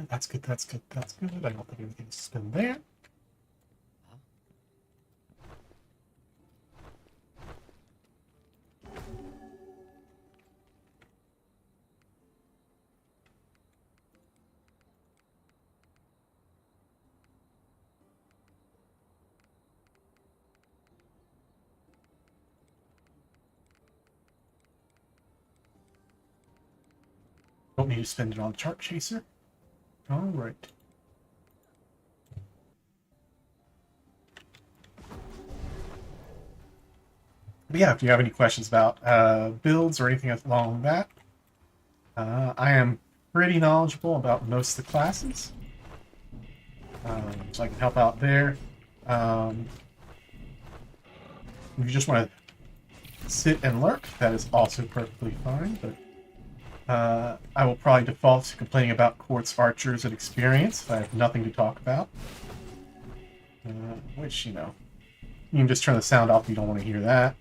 Speaker 1: that's good, that's good, that's good. I don't think anything's spin there. Don't need to spend it on Chart Chaser. Alright. But yeah, if you have any questions about builds or anything along that, I am pretty knowledgeable about most of the classes. So I can help out there. If you just want to sit and lurk, that is also perfectly fine, but I will probably default to complaining about Quartz Archers and experience if I have nothing to talk about. Which, you know, you can just turn the sound off if you don't want to hear that.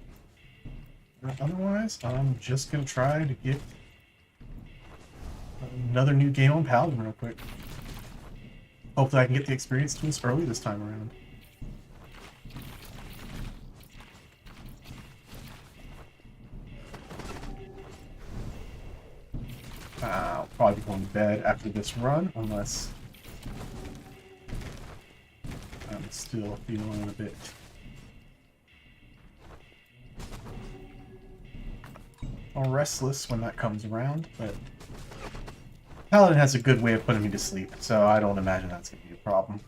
Speaker 1: Otherwise, I'm just going to try to get another new game on Paladin real quick. Hopefully I can get the experience tools early this time around. I'll probably be going to bed after this run, unless I'm still feeling a bit restless when that comes around, but Paladin has a good way of putting me to sleep, so I don't imagine that's going to be a problem.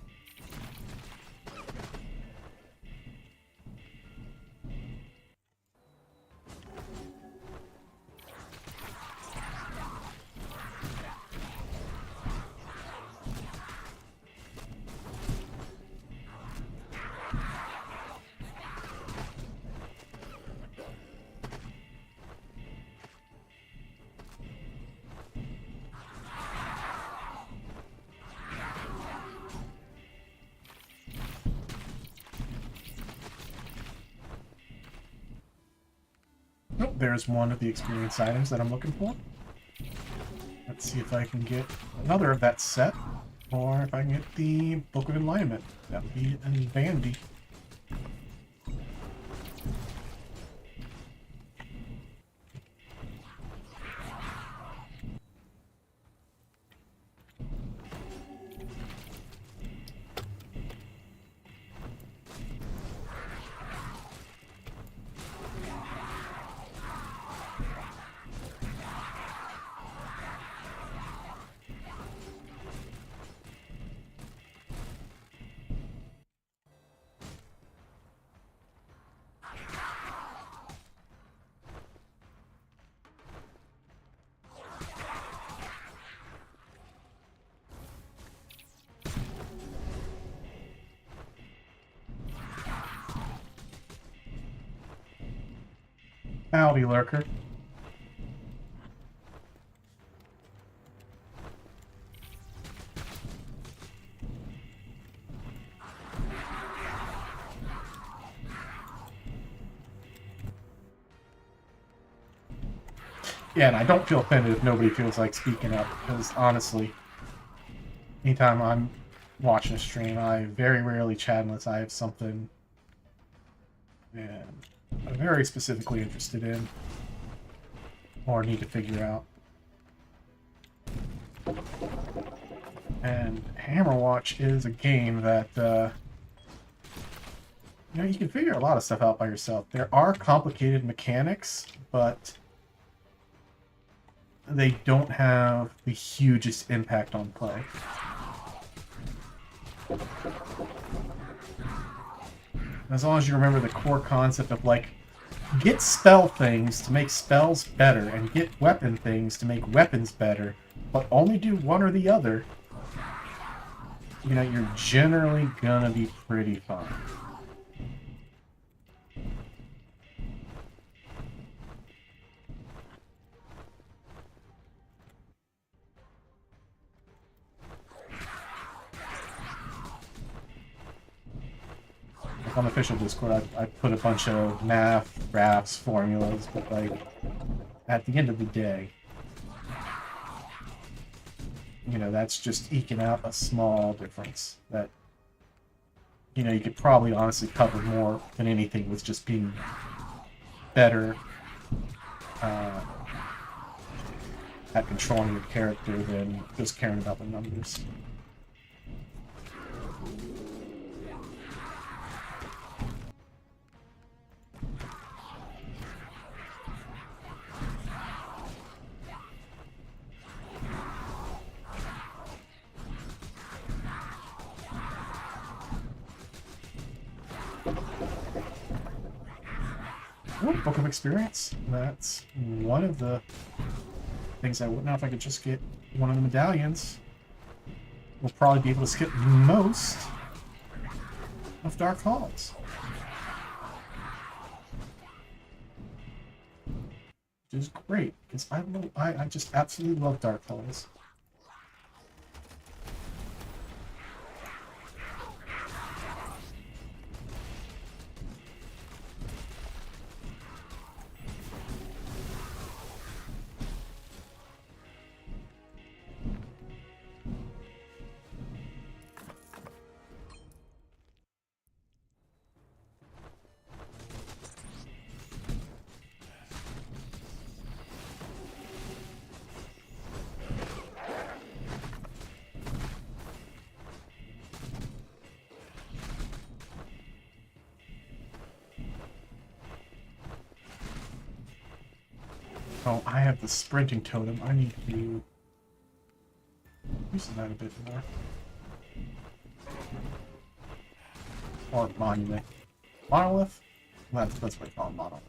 Speaker 1: Oh, there's one of the experience items that I'm looking for. Let's see if I can get another of that set, or if I can get the Book of Enlightenment. That would be an dandy. Howdy, lurker. Yeah, and I don't feel offended if nobody feels like speaking up, because honestly, anytime I'm watching a stream, I very rarely chat unless I have something and I'm very specifically interested in or need to figure out. And Hammerwatch is a game that, you know, you can figure a lot of stuff out by yourself. There are complicated mechanics, but they don't have the hugest impact on play. As long as you remember the core concept of, like, get spell things to make spells better, and get weapon things to make weapons better, but only do one or the other, you know, you're generally gonna be pretty fine. On the official Discord, I put a bunch of math, graphs, formulas, but like at the end of the day, you know, that's just eking out a small difference that, you know, you could probably honestly cover more than anything with just being better at controlling your character than just caring about the numbers. Ooh, Book of Experience. That's one of the things I wouldn't know if I could just get one of the medallions. We'll probably be able to skip most of Dark Halls. Which is great, because I just absolutely love Dark Halls. Oh, I have the sprinting totem. I need to be using that a bit more. Or monument. Monolith? That's what I call it, monolith.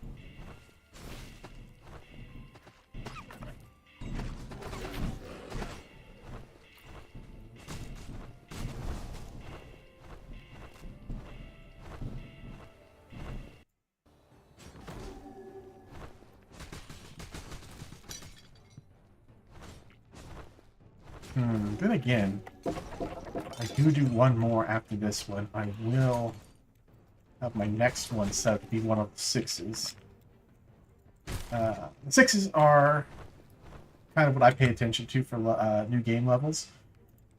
Speaker 1: Then again, I do one more after this one. I will have my next one set to be one of the 6s. The 6s are kind of what I pay attention to for new game levels,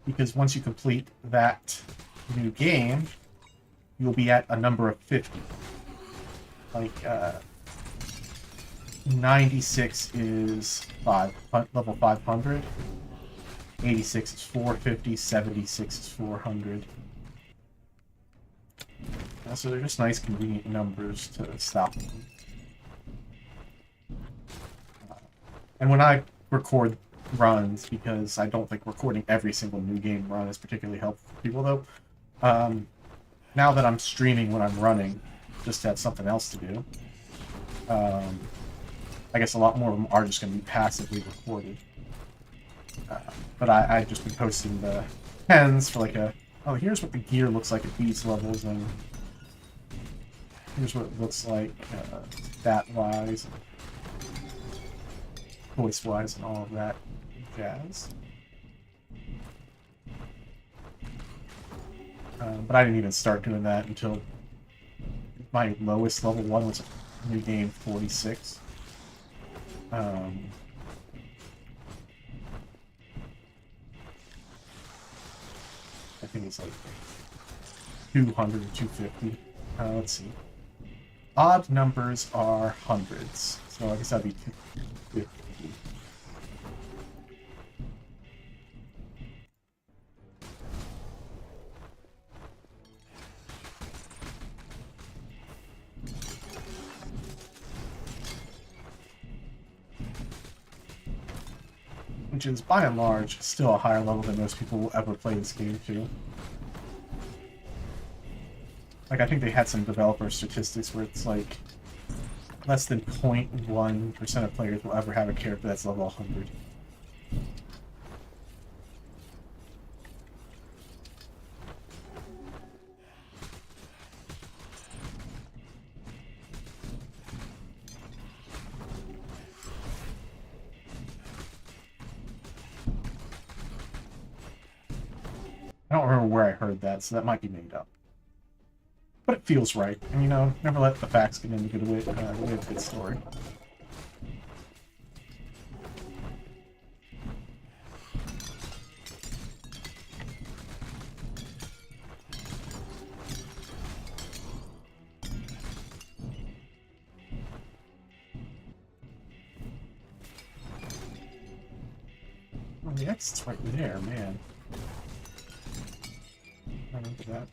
Speaker 1: because once you complete that new game, you'll be at a number of 50. Like, 96 is level 500. 86 is 450, 76 is 400. So they're just nice, convenient numbers to stop them. And when I record runs, because I don't think recording every single new game run is particularly helpful for people, though, now that I'm streaming when I'm running, just to have something else to do, I guess a lot more of them are just going to be passively recorded. But I've just been posting the 10s for like oh, here's what the gear looks like at these levels, and here's what it looks like stat-wise, voice-wise, and all of that jazz. But I didn't even start doing that until my lowest level one was new game 46. I think it's like 200 or 250. Let's see. Odd numbers are hundreds, so I guess that'd be 250. Which is, by and large, still a higher level than most people will ever play this game to. Like, I think they had some developer statistics where it's like less than 0.1% of players will ever have a character that's level 100. I don't remember where I heard that, so that might be made up. But it feels right. And, you know, never let the facts get in the way of a good story. Oh, the exit's right there, man. I remember that.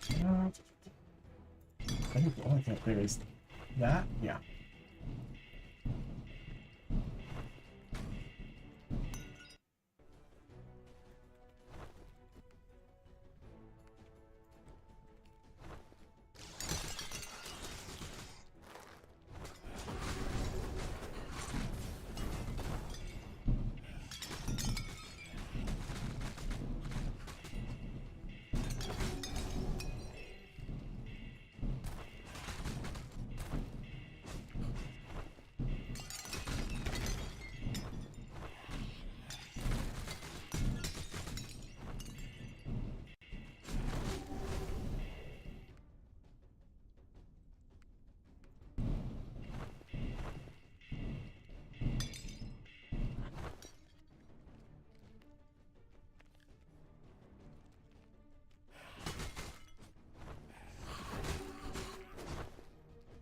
Speaker 1: I think the only thing up there is that? Yeah.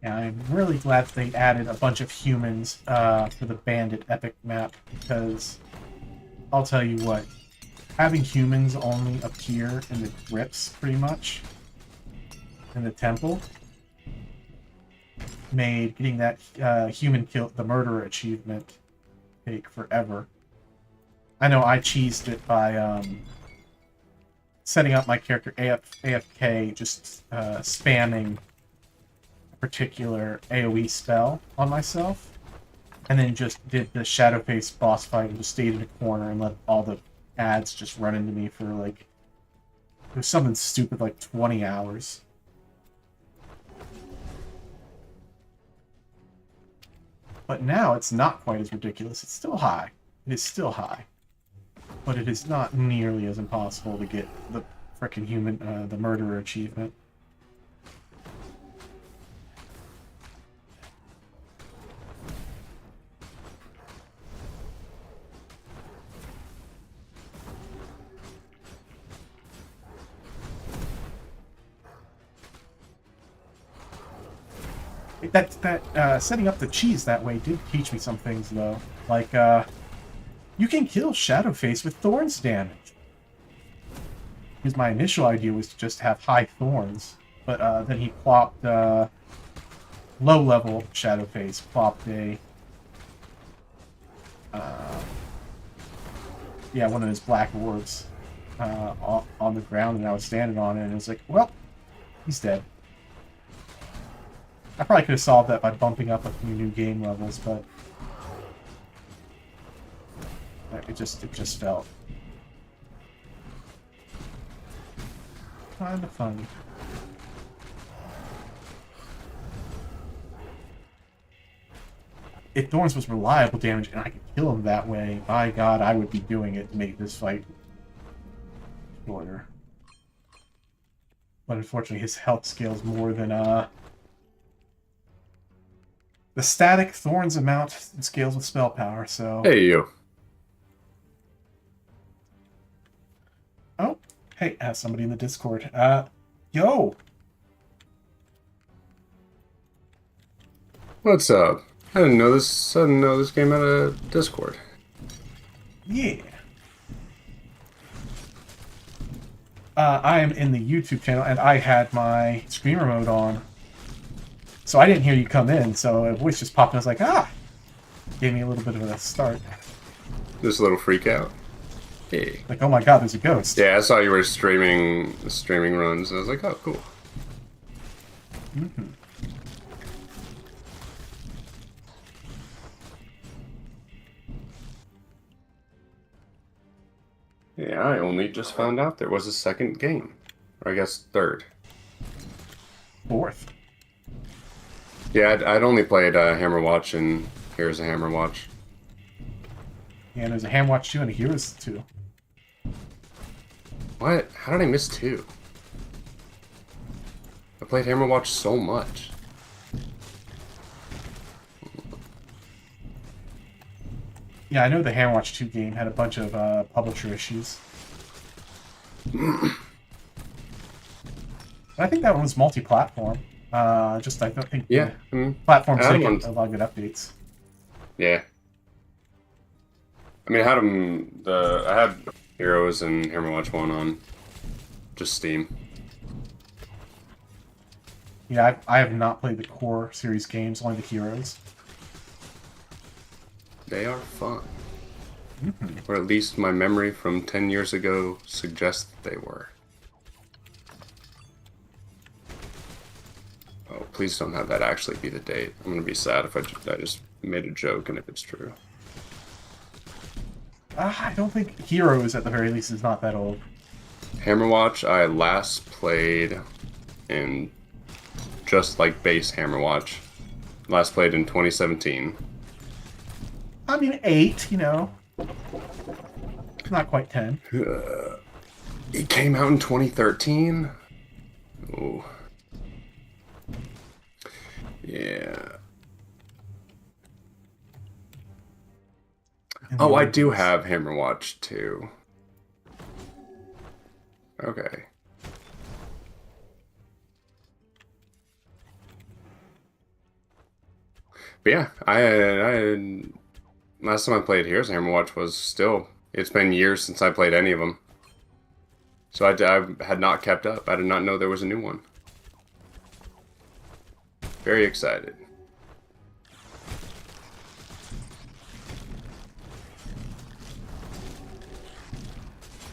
Speaker 1: And I'm really glad that they added a bunch of humans for the Bandit Epic map, because I'll tell you what, having humans only appear in the crypts, pretty much, in the temple, made getting that human kill, the murderer achievement, take forever. I know I cheesed it by setting up my character AFK, just spamming particular AoE spell on myself, and then just did the Shadowface boss fight and just stayed in a corner and let all the ads just run into me for like, it was something stupid like 20 hours. But now it's not quite as ridiculous. It's still high. It is still high. But it is not nearly as impossible to get the frickin' human, the murderer achievement. That setting up the cheese that way did teach me some things, though. Like, you can kill Shadowface with Thorns damage. Because my initial idea was to just have high Thorns, but then he plopped, low-level Shadowface plopped a, yeah, one of his black orbs on the ground, and I was standing on it, and it was like, well, he's dead. I probably could have solved that by bumping up a few new game levels, but it just felt kind of funny. If Thorns was reliable damage and I could kill him that way, by God, I would be doing it to make this fight shorter. But unfortunately, his health scales more than the static Thorns amount scales with spell power, so...
Speaker 2: Hey, you.
Speaker 1: Oh, hey, somebody in the Discord. Yo!
Speaker 2: What's up? I didn't know this came out of Discord.
Speaker 1: Yeah. I am in the YouTube channel, and I had my screamer mode on. So I didn't hear you come in, so a voice just popped, and I was like, ah! Gave me a little bit of a start.
Speaker 2: Just a little freak out. Hey.
Speaker 1: Like, oh my god, there's a ghost.
Speaker 2: Yeah, I saw you were streaming runs, and I was like, oh, cool.
Speaker 1: Mm-hmm.
Speaker 2: Yeah, I only just found out there was a second game. Or I guess third.
Speaker 1: Fourth.
Speaker 2: Yeah, I'd only played Hammerwatch and Heroes of Hammerwatch.
Speaker 1: Yeah, and there's a Hammerwatch 2 and a Heroes 2.
Speaker 2: What? How did I miss 2? I played Hammerwatch so much.
Speaker 1: Yeah, I know the Hammerwatch 2 game had a bunch of publisher issues. But I think that one was multi-platform. Just I don't think
Speaker 2: Yeah,
Speaker 1: the platforms
Speaker 2: I had
Speaker 1: didn't get
Speaker 2: them
Speaker 1: a lot of good updates.
Speaker 2: yeah. I mean, I had them. I had Heroes and Hammerwatch 1 on just Steam.
Speaker 1: Yeah, I have not played the core series games, only the Heroes.
Speaker 2: They are fun.
Speaker 1: Mm-hmm.
Speaker 2: Or at least my memory from 10 years ago suggests that they were. Oh, please don't have that actually be the date. I'm gonna be sad if I just made a joke and if it's true.
Speaker 1: I don't think Heroes, at the very least, is not that old.
Speaker 2: Hammerwatch, I last played in just like base Hammerwatch. Last played in 2017.
Speaker 1: I mean, 8, you know. Not quite 10.
Speaker 2: It came out in 2013? Oh. Yeah. Oh, I do have Hammerwatch 2. Okay. But yeah, last time I played Heroes of Hammerwatch was still, it's been years since I played any of them. So I had not kept up. I did not know there was a new one. Very excited.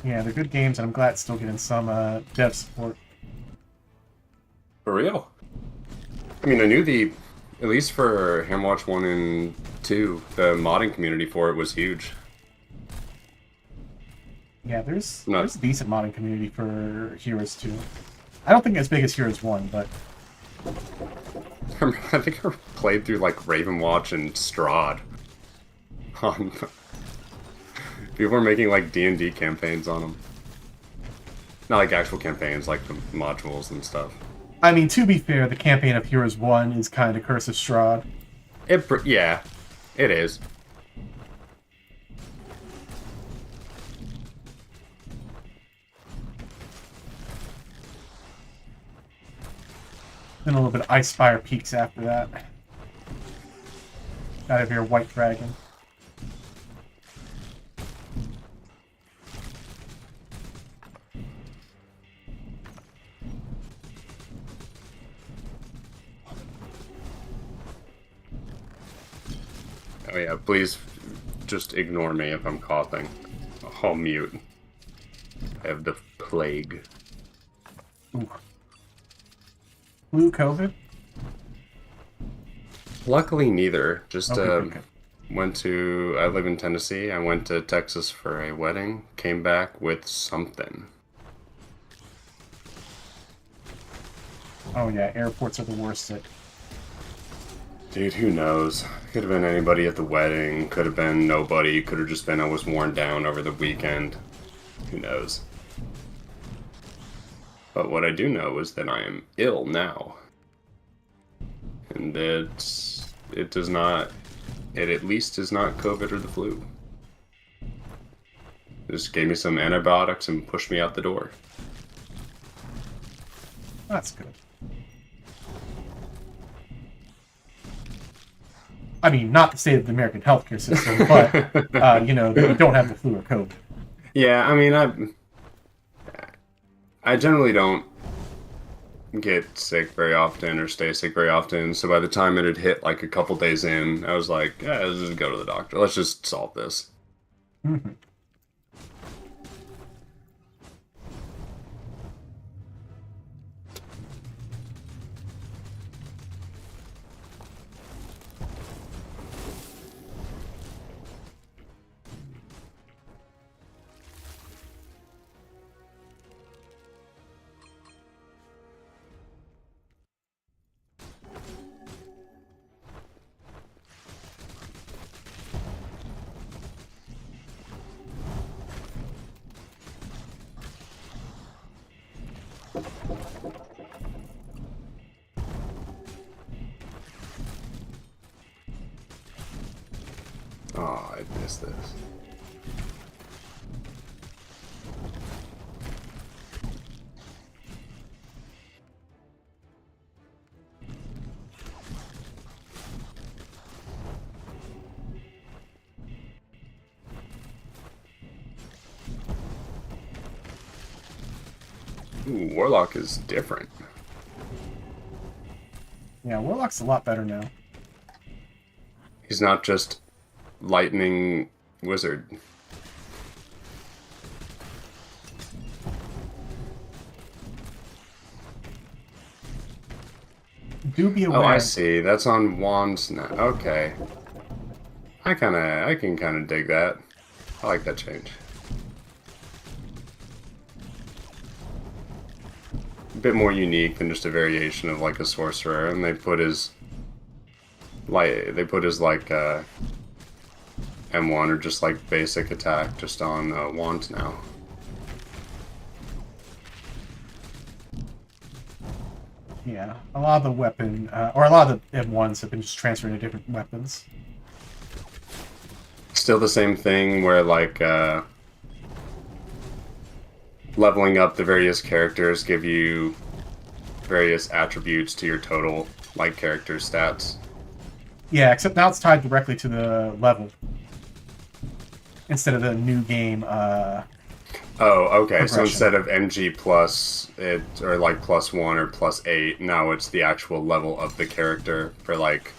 Speaker 1: Yeah, they're good games, and I'm glad it's still getting some dev support.
Speaker 2: For real? I mean, I knew at least for Hammerwatch 1 and 2, the modding community for it was huge.
Speaker 1: Yeah, there's a decent modding community for Heroes 2. I don't think as big as Heroes 1, but...
Speaker 2: I think I played through, like, Ravenwatch and Strahd. People were making, like, D&D campaigns on them. Not, like, actual campaigns, like the modules and stuff.
Speaker 1: I mean, to be fair, the campaign of Heroes 1 is kind of Curse of Strahd.
Speaker 2: Yeah, it is.
Speaker 1: Then a little bit of Icefire Peaks after that. Out of your White Dragon.
Speaker 2: Oh yeah, please just ignore me if I'm coughing. I'll mute. I have the plague.
Speaker 1: Ooh. Flu, COVID?
Speaker 2: Luckily, neither. Just
Speaker 1: Okay.
Speaker 2: I live in Tennessee. I went to Texas for a wedding. Came back with something.
Speaker 1: Oh yeah, airports are the worst at...
Speaker 2: Dude, who knows? Could have been anybody at the wedding. Could have been nobody. Could have just been I was worn down over the weekend. Who knows? But what I do know is that I am ill now. And it at least is not COVID or the flu. Just gave me some antibiotics and pushed me out the door.
Speaker 1: That's good. I mean, not the state of the American healthcare system, but, you know, you don't have the flu or COVID.
Speaker 2: Yeah, I mean, I generally don't get sick very often or stay sick very often, so by the time it had hit like a couple days in, I was like, yeah, let's just go to the doctor. Let's just solve this.
Speaker 1: Mm-hmm.
Speaker 2: Oh, I missed this. Ooh, Warlock is different.
Speaker 1: Yeah, Warlock's a lot better now.
Speaker 2: He's not just lightning wizard.
Speaker 1: Do be aware.
Speaker 2: Oh, I see. That's on wands now. Okay. I can kind of dig that. I like that change. A bit more unique than just a variation of like a sorcerer, and they put his M1 or just like basic attack just on wands now.
Speaker 1: Yeah, a lot of the weapon, or a lot of the M1s have been just transferred to different weapons.
Speaker 2: Still the same thing where like leveling up the various characters give you various attributes to your total like character stats.
Speaker 1: Yeah, except now it's tied directly to the level instead of the new game.
Speaker 2: Oh, okay. So instead of MG plus it or like +1 or +8, now it's the actual level of the character for like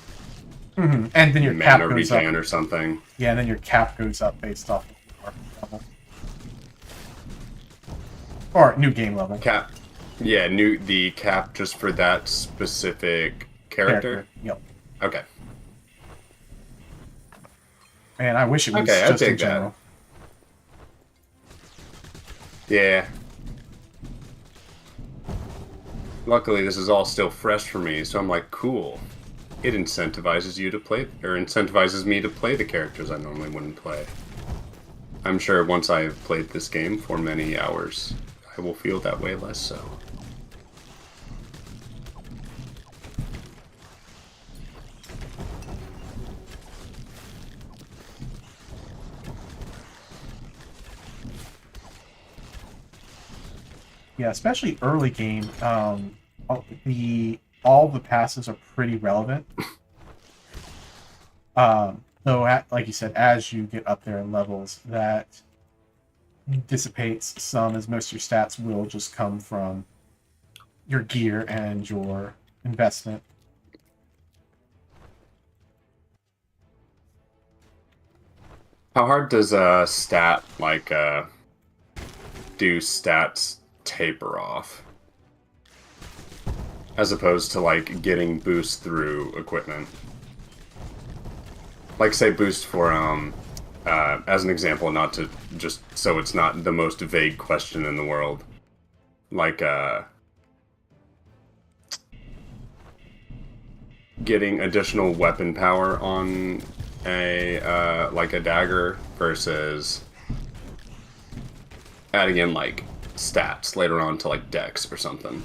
Speaker 1: And then your cap
Speaker 2: mana
Speaker 1: goes
Speaker 2: regen
Speaker 1: up.
Speaker 2: or something.
Speaker 1: Yeah, and then your cap goes up based off of your level. Or new game level.
Speaker 2: Cap. Yeah, the cap just for that specific character.
Speaker 1: Yep.
Speaker 2: Okay.
Speaker 1: And I wish it was
Speaker 2: Okay, I
Speaker 1: just in
Speaker 2: dig that.
Speaker 1: general.
Speaker 2: Yeah. Luckily, this is all still fresh for me, so I'm like, cool. It incentivizes you to play, or incentivizes me to play the characters I normally wouldn't play. I'm sure once I've played this game for many hours, I will feel that way less so.
Speaker 1: Yeah, especially early game. All the passes are pretty relevant. Though, like you said, as you get up there in levels, that dissipates some, as most of your stats will just come from your gear and your investment.
Speaker 2: How hard does a stat like do stats taper off? As opposed to like getting boost through equipment. Like say boost for as an example, not to just so it's not the most vague question in the world. Like getting additional weapon power on a like a dagger versus adding in like stats later on to like dex or something.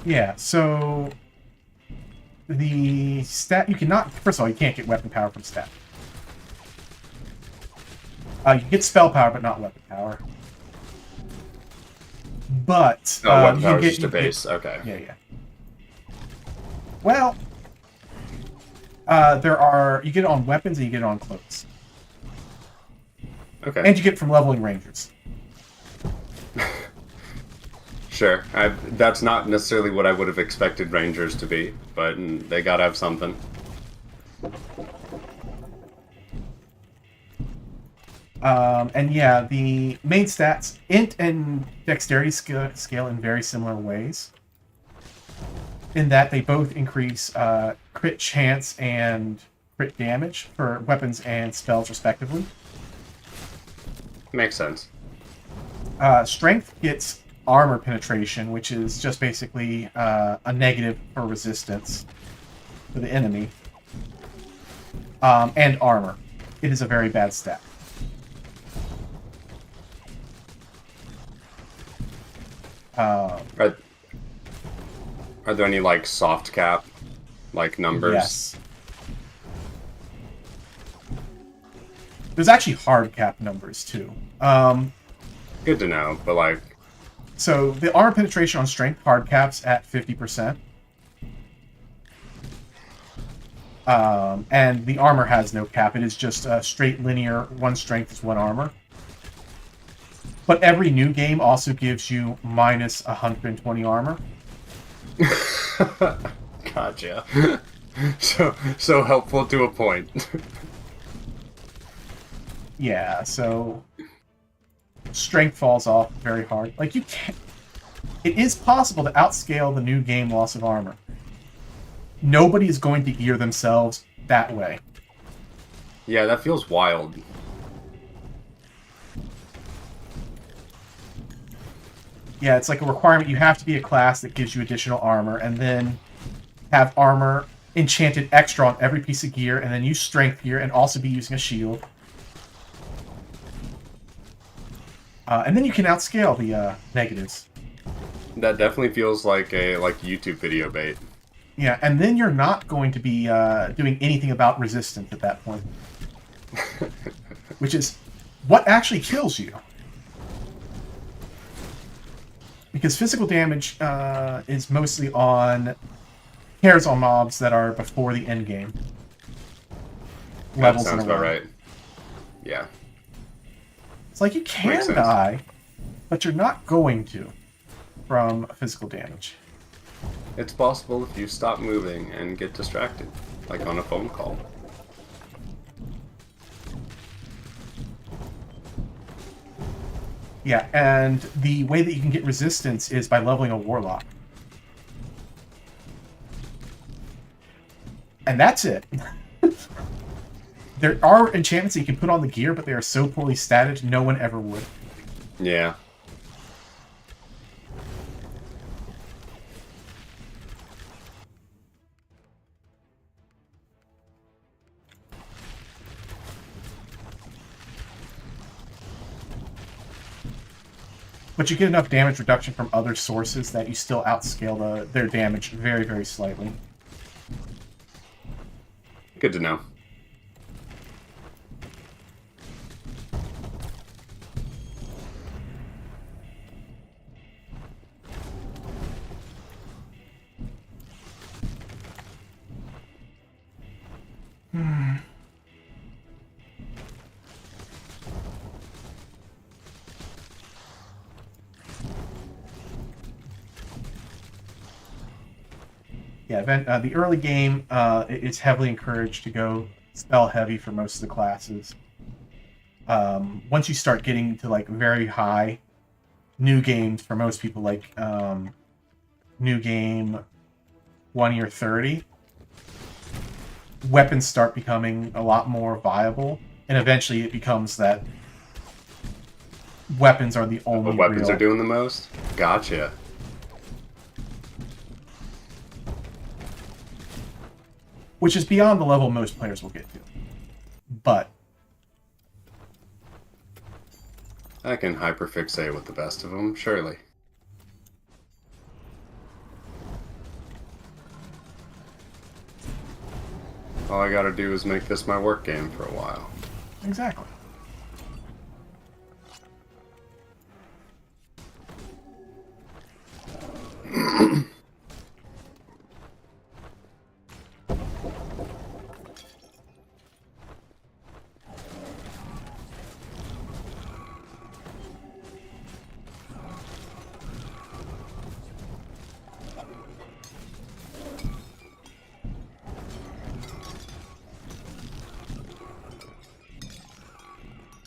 Speaker 1: Yeah, so the stat you cannot. First of all, you can't get weapon power from stat. You can get spell power, but not weapon power. But
Speaker 2: weapon
Speaker 1: you
Speaker 2: power
Speaker 1: can
Speaker 2: is just a base. Okay.
Speaker 1: Yeah. Well, you get it on weapons and you get it on cloaks.
Speaker 2: Okay.
Speaker 1: And you get it from leveling rangers.
Speaker 2: Sure. That's not necessarily what I would have expected rangers to be, but they gotta have something.
Speaker 1: And yeah, the main stats, int and dexterity scale in very similar ways. In that they both increase crit chance and crit damage for weapons and spells respectively.
Speaker 2: Makes sense.
Speaker 1: Strength gets armor penetration, which is just basically a negative for resistance for the enemy. And armor. It is a very bad stat.
Speaker 2: Are there any like soft cap Like numbers?
Speaker 1: Yes. There's actually hard cap numbers, too.
Speaker 2: Good to know, but like...
Speaker 1: So, the armor penetration on strength hard caps at 50%. And the armor has no cap. It is just a straight linear, one strength is one armor. But every new game also gives you minus 120 armor.
Speaker 2: Gotcha. So helpful to a point.
Speaker 1: Yeah, so strength falls off very hard. Like, you can't... It is possible to outscale the new game loss of armor. Nobody is going to gear themselves that way.
Speaker 2: Yeah, that feels wild.
Speaker 1: Yeah, it's like a requirement. You have to be a class that gives you additional armor, and then have armor enchanted extra on every piece of gear, and then use strength gear, and also be using a shield. And then you can outscale the negatives.
Speaker 2: That definitely feels like a YouTube video bait.
Speaker 1: Yeah, and then you're not going to be doing anything about resistance at that point. Which is what actually kills you. Because physical damage is mostly on pairs on mobs that are before the end game.
Speaker 2: That sounds about right. Yeah.
Speaker 1: It's like you can die, but you're not going to from physical damage.
Speaker 2: It's possible if you stop moving and get distracted, like on a phone call.
Speaker 1: Yeah, and the way that you can get resistance is by leveling a warlock. And that's it. There are enchantments that you can put on the gear, but they are so poorly statted, no one ever would.
Speaker 2: Yeah.
Speaker 1: But you get enough damage reduction from other sources that you still outscale their damage very, very slightly.
Speaker 2: Good to know.
Speaker 1: Yeah, the early game, it's heavily encouraged to go spell heavy for most of the classes. Once you start getting to like very high new games for most people, like new game 20 or 30, weapons start becoming a lot more viable, and eventually it becomes that weapons are the only
Speaker 2: weapons
Speaker 1: real...
Speaker 2: are doing the most? Gotcha.
Speaker 1: Which is beyond the level most players will get to. But
Speaker 2: I can hyperfixate with the best of them, surely. All I gotta do is make this my work game for a while.
Speaker 1: exactly.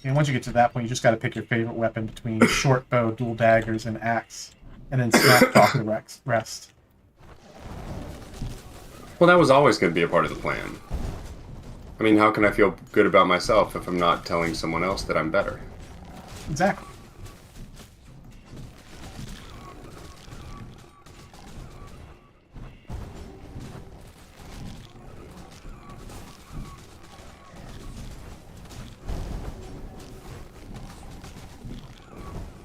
Speaker 1: And once you get to that point, you just got to pick your favorite weapon between short bow, dual daggers, and axe, and then smack talk the rest.
Speaker 2: Well, that was always going to be a part of the plan. I mean, how can I feel good about myself if I'm not telling someone else that I'm better?
Speaker 1: Exactly.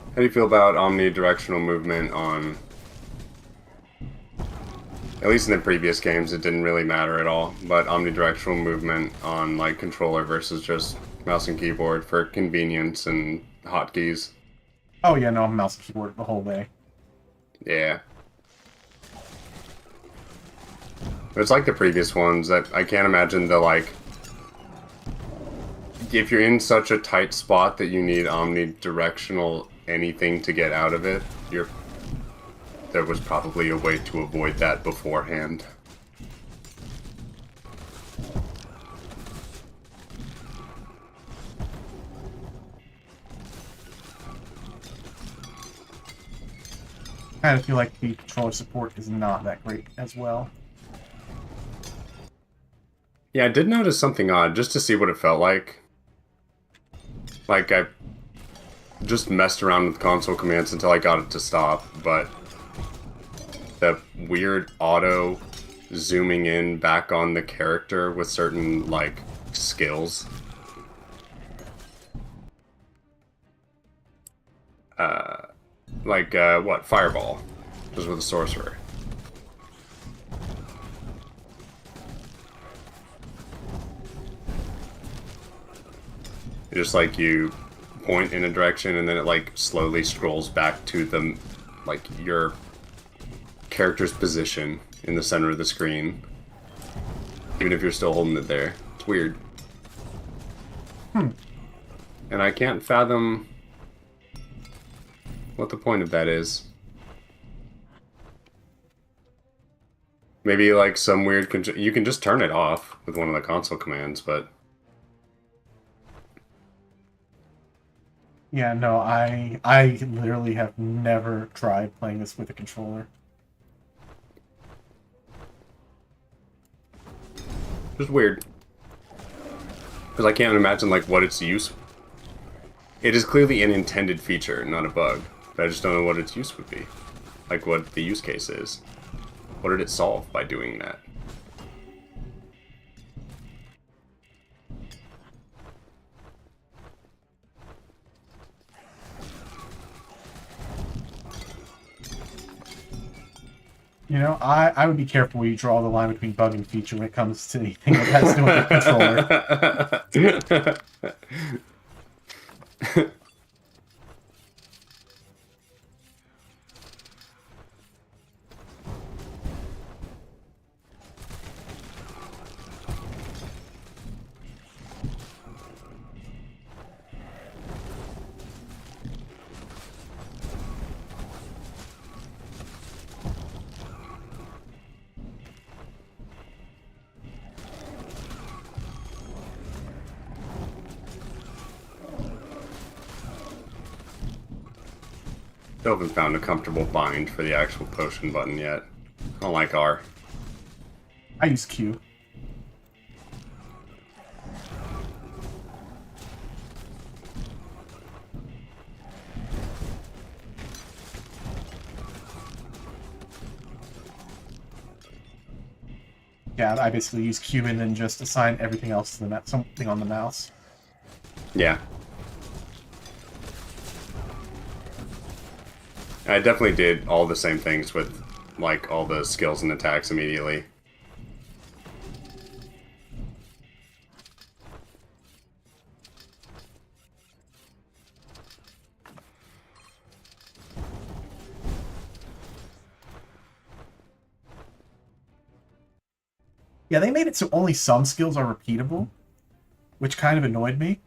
Speaker 2: How do you feel about omnidirectional movement on At least in the previous games, it didn't really matter at all. But omnidirectional movement on like controller versus just mouse and keyboard for convenience and hotkeys.
Speaker 1: Oh yeah, no, I'm mouse and keyboard the whole way.
Speaker 2: Yeah. It's like the previous ones that I can't imagine the like. If you're in such a tight spot that you need omnidirectional anything to get out of it, there was probably a way to avoid that beforehand.
Speaker 1: I kind of feel like the controller support is not that great as well.
Speaker 2: Yeah, I did notice something odd just to see what it felt like. Like, I just messed around with console commands until I got it to stop, but the weird auto zooming in back on the character with certain, like, skills. What? Fireball. Just with a sorcerer. Just like you point in a direction and then it like slowly scrolls back to the like your character's position in the center of the screen, even if you're still holding it there. It's weird. And I can't fathom what the point of that is. Maybe like some weird you can just turn it off with one of the console commands, but
Speaker 1: Yeah, no, I literally have never tried playing this with a controller.
Speaker 2: just weird. Because I can't imagine like what its use. It is clearly an intended feature, not a bug. But I just don't know what its use would be. Like what the use case is. What did it solve by doing that?
Speaker 1: You know, I would be careful where you draw the line between bug and feature when it comes to anything that has to do with the controller.
Speaker 2: Still haven't found a comfortable bind for the actual potion button yet. I don't like R.
Speaker 1: I use Q. Yeah, I basically use Q and then just assign everything else to the something on the mouse.
Speaker 2: Yeah. I definitely did all the same things with, like, all the skills and attacks immediately.
Speaker 1: Yeah, they made it so only some skills are repeatable, which kind of annoyed me.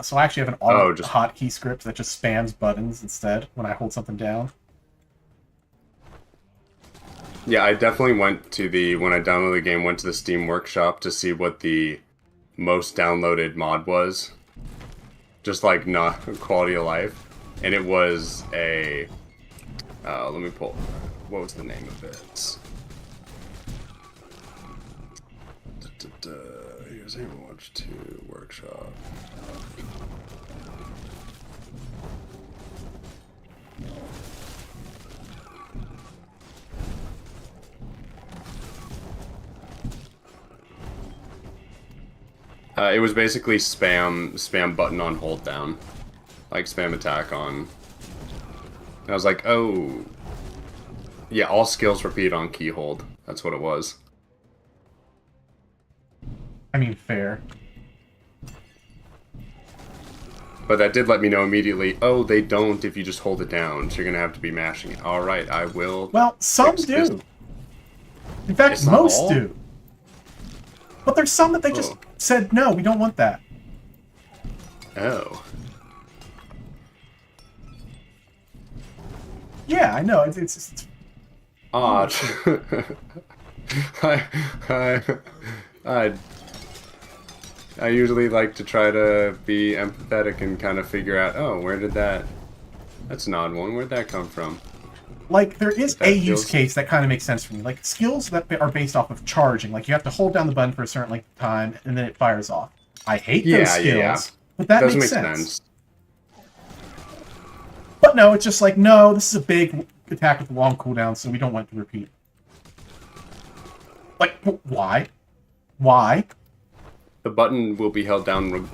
Speaker 1: So I actually have an auto hotkey script that just spams buttons instead when I hold something down.
Speaker 2: Yeah, I definitely went to when I downloaded the game, went to the Steam Workshop to see what the most downloaded mod was. Just like not quality of life. And it was a, let me pull, what was the name of it? Here's Hammerwatch II Workshop. It was basically spam button on hold down, like spam attack on. I was like, oh, Yeah, all skills repeat on keyhold. That's what it was.
Speaker 1: I mean, fair.
Speaker 2: But that did let me know immediately, oh, they don't if you just hold it down, so you're going to have to be mashing it. Alright, I will...
Speaker 1: Well, some
Speaker 2: fix
Speaker 1: do.
Speaker 2: this.
Speaker 1: In fact,
Speaker 2: It's not
Speaker 1: most
Speaker 2: all?
Speaker 1: do. But there's some that they just said, no, we don't want that.
Speaker 2: Oh.
Speaker 1: Yeah, I know. It's
Speaker 2: Odd. I, I, I usually like to try to be empathetic and kind of figure out, oh, where did that... That's an odd one. Where'd that come from?
Speaker 1: like, there is
Speaker 2: That
Speaker 1: a use
Speaker 2: feels-
Speaker 1: case that kind of makes sense for me. Like, skills that are based off of charging. Like, you have to hold down the button for a certain length of time, and then it fires off. I hate those skills, but that
Speaker 2: Doesn't
Speaker 1: makes
Speaker 2: make
Speaker 1: sense. But no, it's just like, no, this is a big attack with a long cooldown, so we don't want it to repeat. Like, why? Why?
Speaker 2: The button will be held down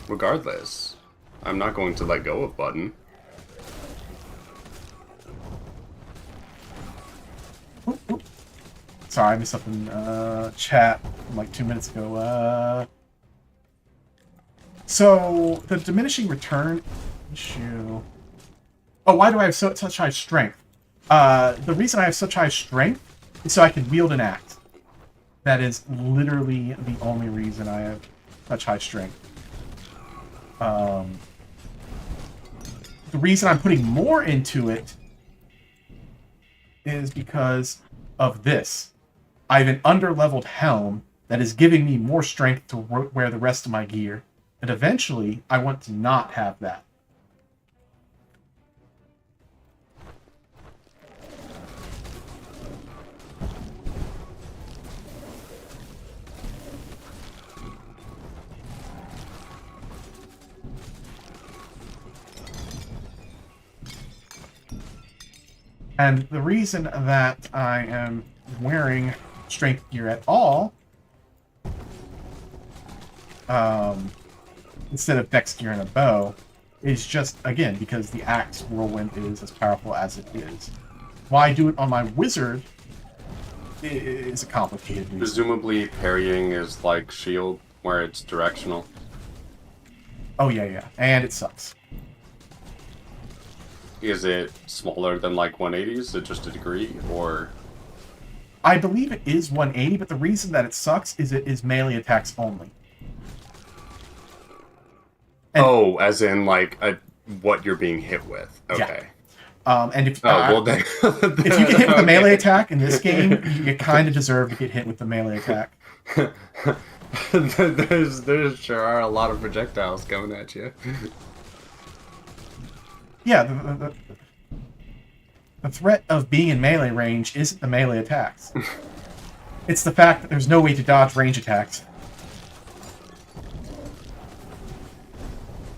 Speaker 2: regardless. I'm not going to let go of button.
Speaker 1: Oop, oop. Sorry, I missed something. Chat from like 2 minutes ago. So the diminishing return issue. Oh, why do I have such high strength? The reason I have such high strength is so I can wield an axe. That is literally the only reason I have such high strength. The reason I'm putting more into it is because of this. I have an underleveled helm that is giving me more strength to wear the rest of my gear. And eventually, I want to not have that. And the reason that I am wearing strength gear at all, instead of dex gear and a bow, is just, again, because the axe whirlwind is as powerful as it is. Why do it on my wizard is a complicated reason.
Speaker 2: Presumably parrying is like shield, where it's directional.
Speaker 1: Oh, yeah. And it sucks.
Speaker 2: Is it smaller than like 180? Is it just a degree, or...
Speaker 1: I believe it is 180, but the reason that it sucks is it is melee attacks only. And,
Speaker 2: as in like what you're being hit with. Okay.
Speaker 1: And if
Speaker 2: then,
Speaker 1: if you get hit with a melee attack in this game, you kind of deserve to get hit with the melee attack.
Speaker 2: There sure are a lot of projectiles coming at you.
Speaker 1: Yeah, the threat of being in melee range isn't the melee attacks. It's the fact that there's no way to dodge range attacks.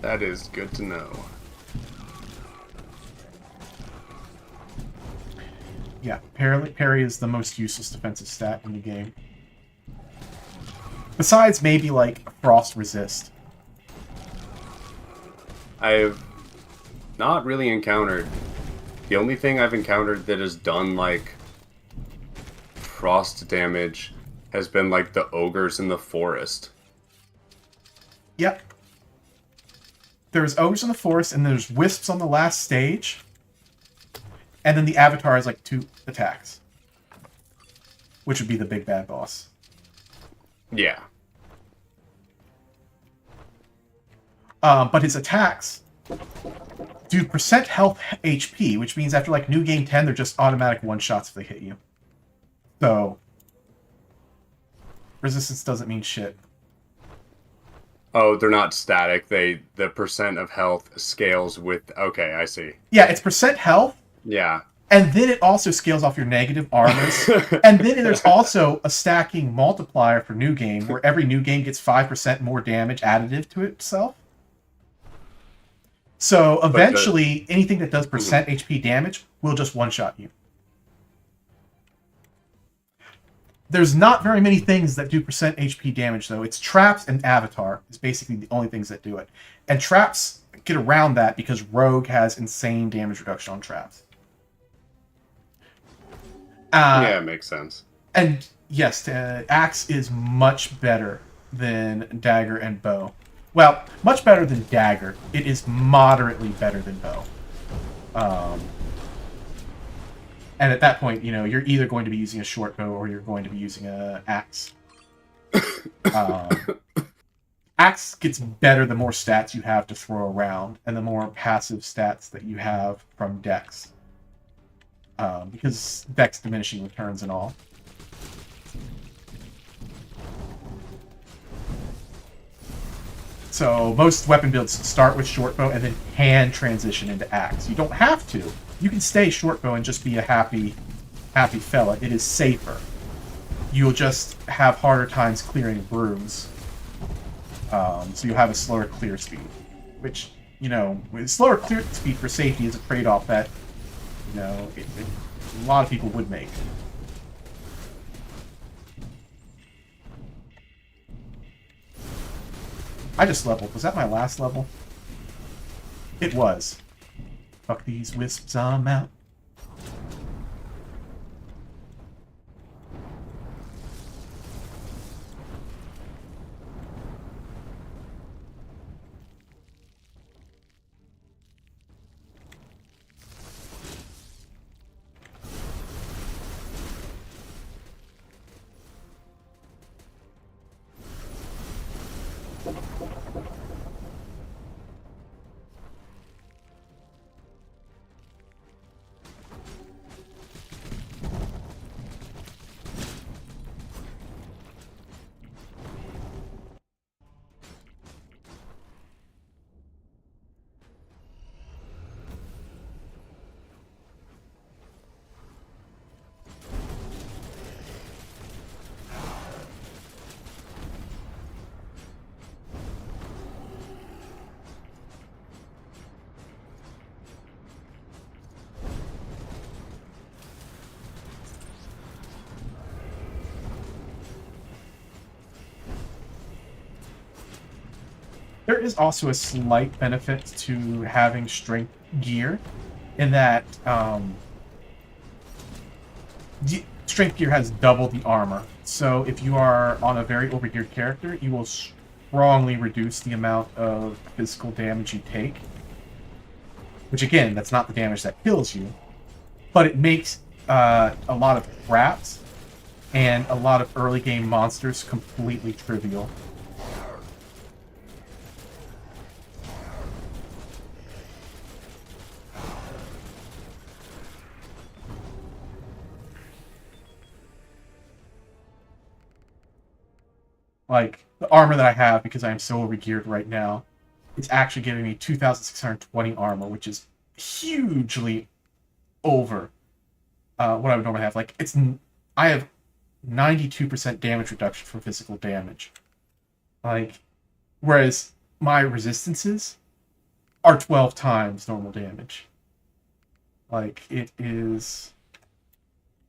Speaker 2: That is good to know.
Speaker 1: Yeah, parry is the most useless defensive stat in the game. Besides maybe, like, frost resist.
Speaker 2: I've not really encountered... The only thing I've encountered that has done, like, frost damage has been, like, the ogres in the forest.
Speaker 1: Yep. There's ogres in the forest, and there's wisps on the last stage. And then the avatar has, like, 2 attacks. Which would be the big bad boss.
Speaker 2: Yeah.
Speaker 1: But his attacks do percent health HP, which means after, like, New Game 10, they're just automatic one-shots if they hit you. So, resistance doesn't mean shit.
Speaker 2: Oh, they're not static. The percent of health scales with... Okay, I see.
Speaker 1: Yeah, it's percent health,
Speaker 2: Yeah.
Speaker 1: and then it also scales off your negative armors. And then there's also a stacking multiplier for New Game, where every New Game gets 5% more damage additive to itself. So eventually, anything that does percent HP damage will just one-shot you. There's not very many things that do percent HP damage, though. It's traps and avatar is basically the only things that do it. And traps get around that because Rogue has insane damage reduction on traps. Uh,
Speaker 2: Yeah, it makes sense.
Speaker 1: and yes, axe is much better than dagger and bow. Well, much better than dagger. It is moderately better than bow. Um, and at that point, you're either going to be using a short bow or you're going to be using a axe. Um, Axe gets better the more stats you have to throw around, and the more passive stats that you have from Dex, because Dex diminishing returns and all. So most weapon builds start with shortbow and then can transition into axe. You don't have to. You can stay shortbow and just be a happy fella. It is safer. You'll just have harder times clearing brooms. So you'll have a slower clear speed. Which, with slower clear speed for safety is a trade-off that, a lot of people would make. I just leveled. Was that my last level? It was. Fuck these wisps, I'm out. There is also a slight benefit to having strength gear, in that strength gear has double the armor. So if you are on a very overgeared character, you will strongly reduce the amount of physical damage you take. Which again, that's not the damage that kills you, but it makes a lot of traps and a lot of early game monsters completely trivial. Like, the armor that I have, because I am so overgeared right now, it's actually giving me 2,620 armor, which is hugely over what I would normally have. Like, I have 92% damage reduction for physical damage. Like, whereas my resistances are 12 times normal damage. Like, it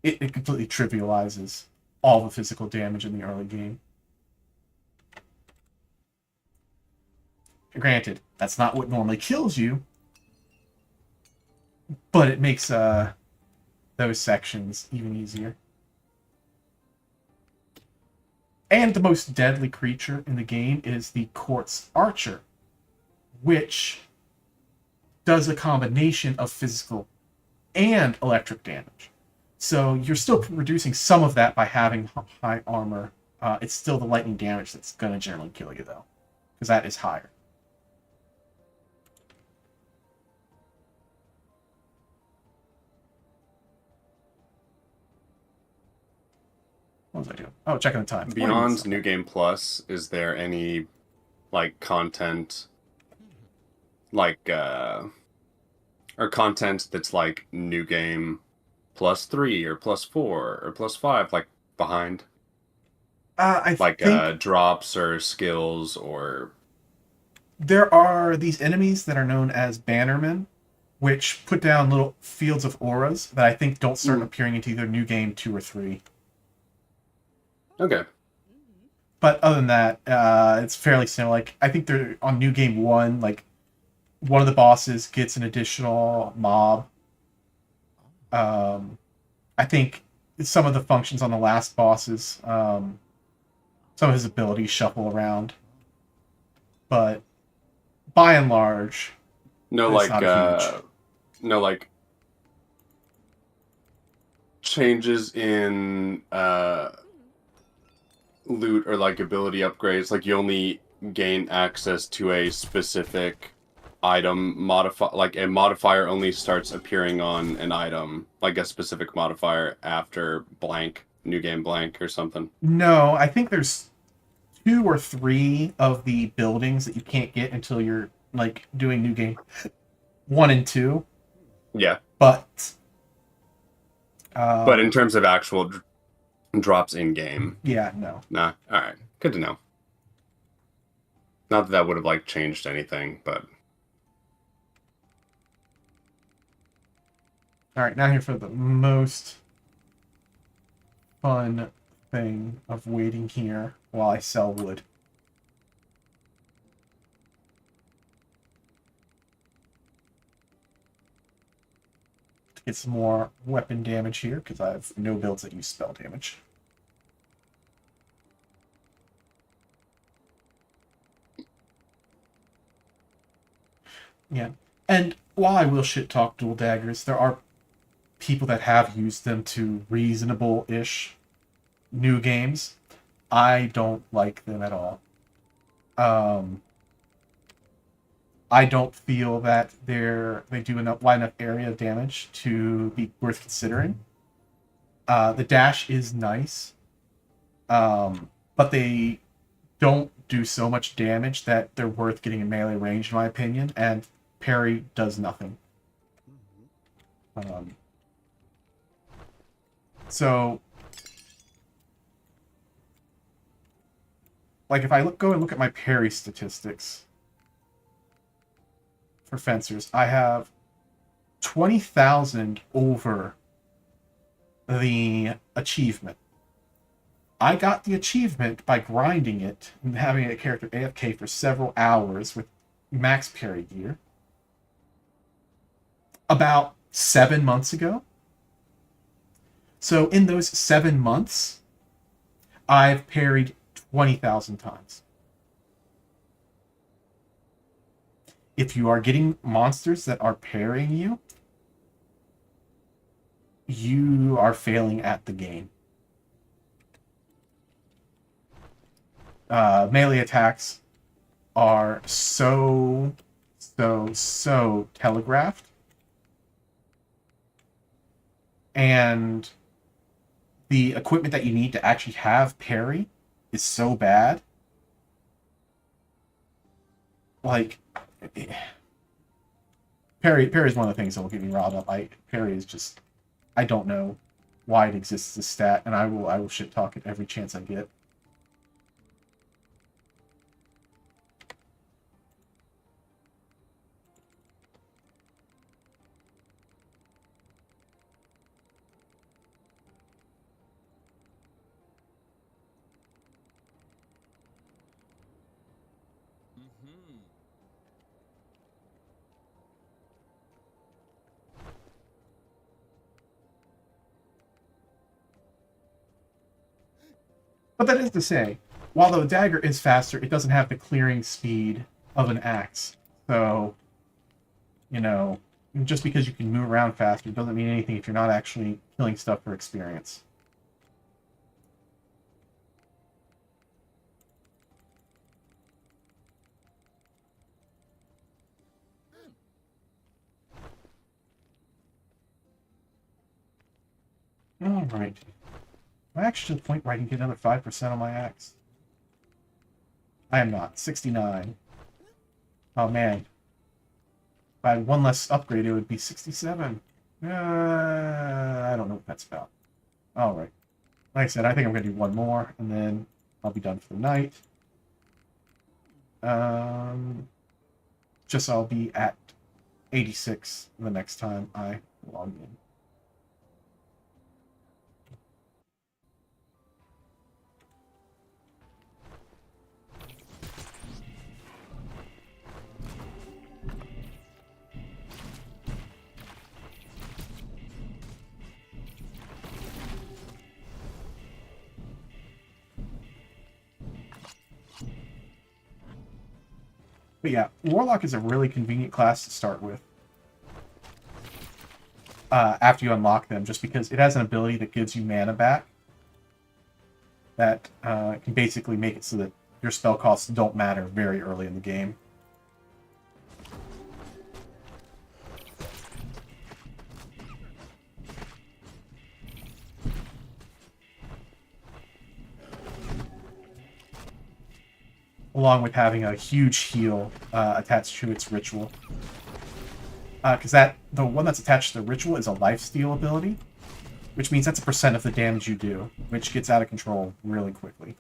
Speaker 1: completely trivializes all the physical damage in the early game. Granted, that's not what normally kills you, but it makes those sections even easier. And the most deadly creature in the game is the Quartz Archer, which does a combination of physical and electric damage. So you're still reducing some of that by having high armor. It's still the lightning damage that's going to generally kill you, though, because that is higher. What was I doing? Oh, checking the time.
Speaker 2: Beyond New Game Plus, is there any content or content that's like New Game +3 or +4 or +5 behind?
Speaker 1: I think
Speaker 2: drops or skills or
Speaker 1: there are these enemies that are known as Bannermen, which put down little fields of auras that I think don't start appearing into either New Game 2 or 3.
Speaker 2: Okay.
Speaker 1: But other than that, it's fairly similar. Like, I think they're on New Game 1, like, one of the bosses gets an additional mob. I think some of the functions on the last bosses, some of his abilities shuffle around, but by and large,
Speaker 2: No,
Speaker 1: it's
Speaker 2: like,
Speaker 1: not huge.
Speaker 2: no, like changes in loot or like ability upgrades. Like you only gain access to a specific item modify. Like a modifier only starts appearing on an item, like a specific modifier after blank, new game blank or something.
Speaker 1: No, I think there's 2 or 3 of the buildings that you can't get until you're like doing new game 1 and 2.
Speaker 2: Yeah,
Speaker 1: But
Speaker 2: but in terms of actual drops in game,
Speaker 1: yeah, no.
Speaker 2: nah. All right, good to know. Not that that would have like changed anything, but
Speaker 1: All right, now here for the most fun thing of waiting here while I sell wood. To get some more weapon damage here, because I have no builds that use spell damage. Yeah. And while I will shit talk dual daggers, there are people that have used them to reasonable-ish new games. I don't like them at all. Um, I don't feel that they do enough wide enough area damage to be worth considering. The dash is nice, but they don't do so much damage that they're worth getting in melee range, in my opinion. And parry does nothing. Um, so, like, if I go and look at my parry statistics for fencers, I have 20,000 over the achievement. I got the achievement by grinding it and having a character AFK for several hours with max parry gear about 7 months ago. So in those 7 months, I've parried 20,000 times. If you are getting monsters that are parrying you, you are failing at the game. Melee attacks are so telegraphed. And the equipment that you need to actually have parry is so bad. Like, parry is one of the things that will get me riled up. Parry is just, I don't know why it exists as a stat, and I will shit talk it every chance I get. But that is to say, while the dagger is faster, it doesn't have the clearing speed of an axe. So, you know, just because you can move around faster doesn't mean anything if you're not actually killing stuff for experience. Alright. I'm actually to the point where I can get another 5% on my axe. I am not. 69. Oh man. If I had one less upgrade, it would be 67. I don't know what that's about. Alright. Like I said, I think I'm going to do one more, and then I'll be done for the night. Just so I'll be at 86 the next time I log in. But yeah, Warlock is a really convenient class to start with. After you unlock them, just because it has an ability that gives you mana back. That can basically make it so that your spell costs don't matter very early in the game. Along with having a huge heal attached to its ritual. Because the one that's attached to the ritual is a lifesteal ability, which means that's a % of the damage you do, which gets out of control really quickly.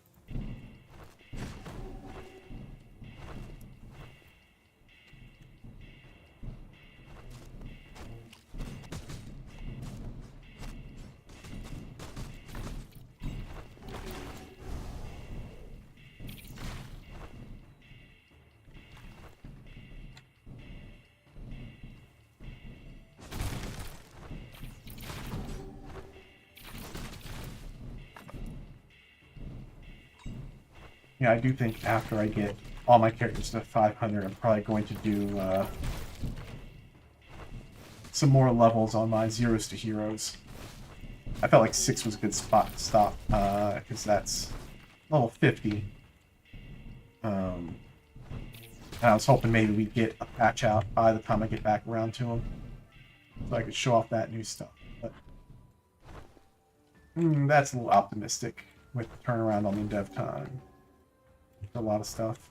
Speaker 1: Yeah, I do think after I get all my characters to 500, I'm probably going to do some more levels on my zeros to heroes. I felt like 6 was a good spot to stop, because that's level 50. And I was hoping maybe we'd get a patch out by the time I get back around to them, so I could show off that new stuff. But that's a little optimistic with the turnaround on the dev time. A lot of stuff.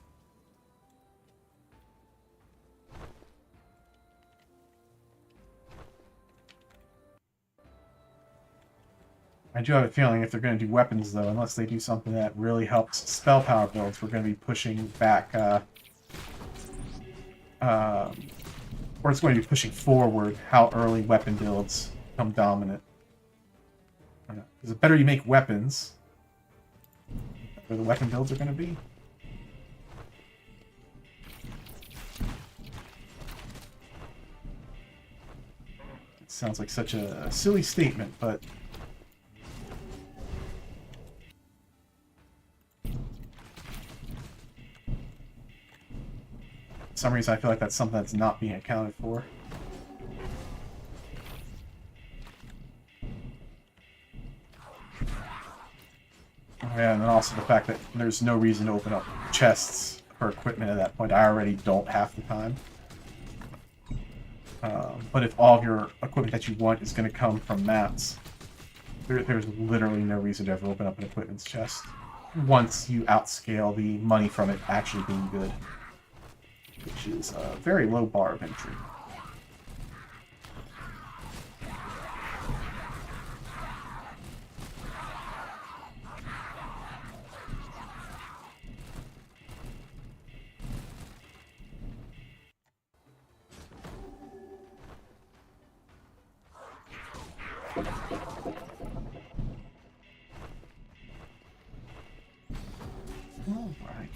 Speaker 1: I do have a feeling if they're going to do weapons, though, unless they do something that really helps spell power builds, we're going to be pushing back, or it's going to be pushing forward how early weapon builds become dominant. Because the better you make weapons, the better the weapon builds are going to be. Sounds like such a silly statement, but for some reason I feel like that's something that's not being accounted for. Oh yeah, and then also the fact that there's no reason to open up chests for equipment at that point. I already don't half the time. But if all of your equipment that you want is going to come from maps, there's literally no reason to ever open up an equipment's chest once you outscale the money from it actually being good, which is a very low bar of entry. Alright.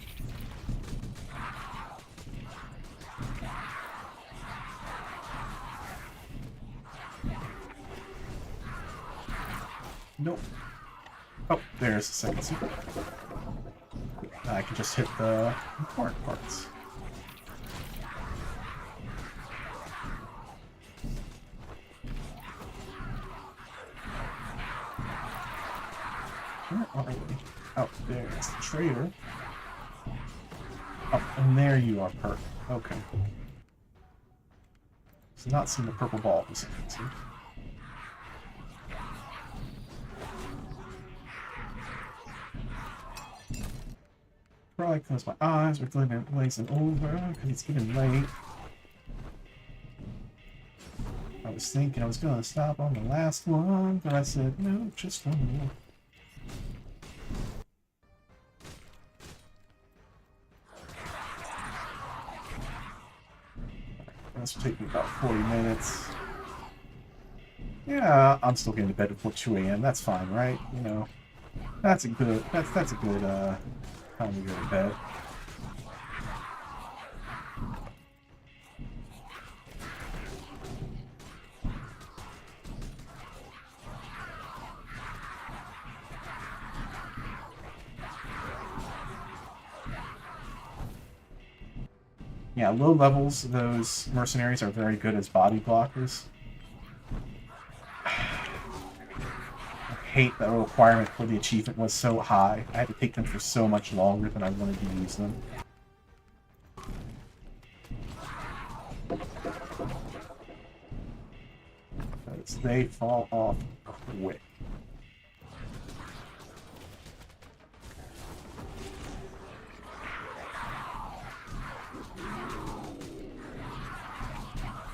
Speaker 1: Nope. Oh, there's the second secret. I can just hit the important parts. Where are we? Oh, there's the trader. Oh, and there you are, Perk. Okay. So not seeing the purple ball for some reason. Probably close my eyes, we're glazing over because it's getting late. I was thinking I was going to stop on the last one, but I said, no, just one more. This will take me about 40 minutes. Yeah, I'm still getting to bed before 2 a.m. That's fine, right? You know, that's a good time to go to bed. Yeah, low levels, those mercenaries are very good as body blockers. I hate that the requirement for the achievement was so high. I had to take them for so much longer than I wanted to use them. Because they fall off quick.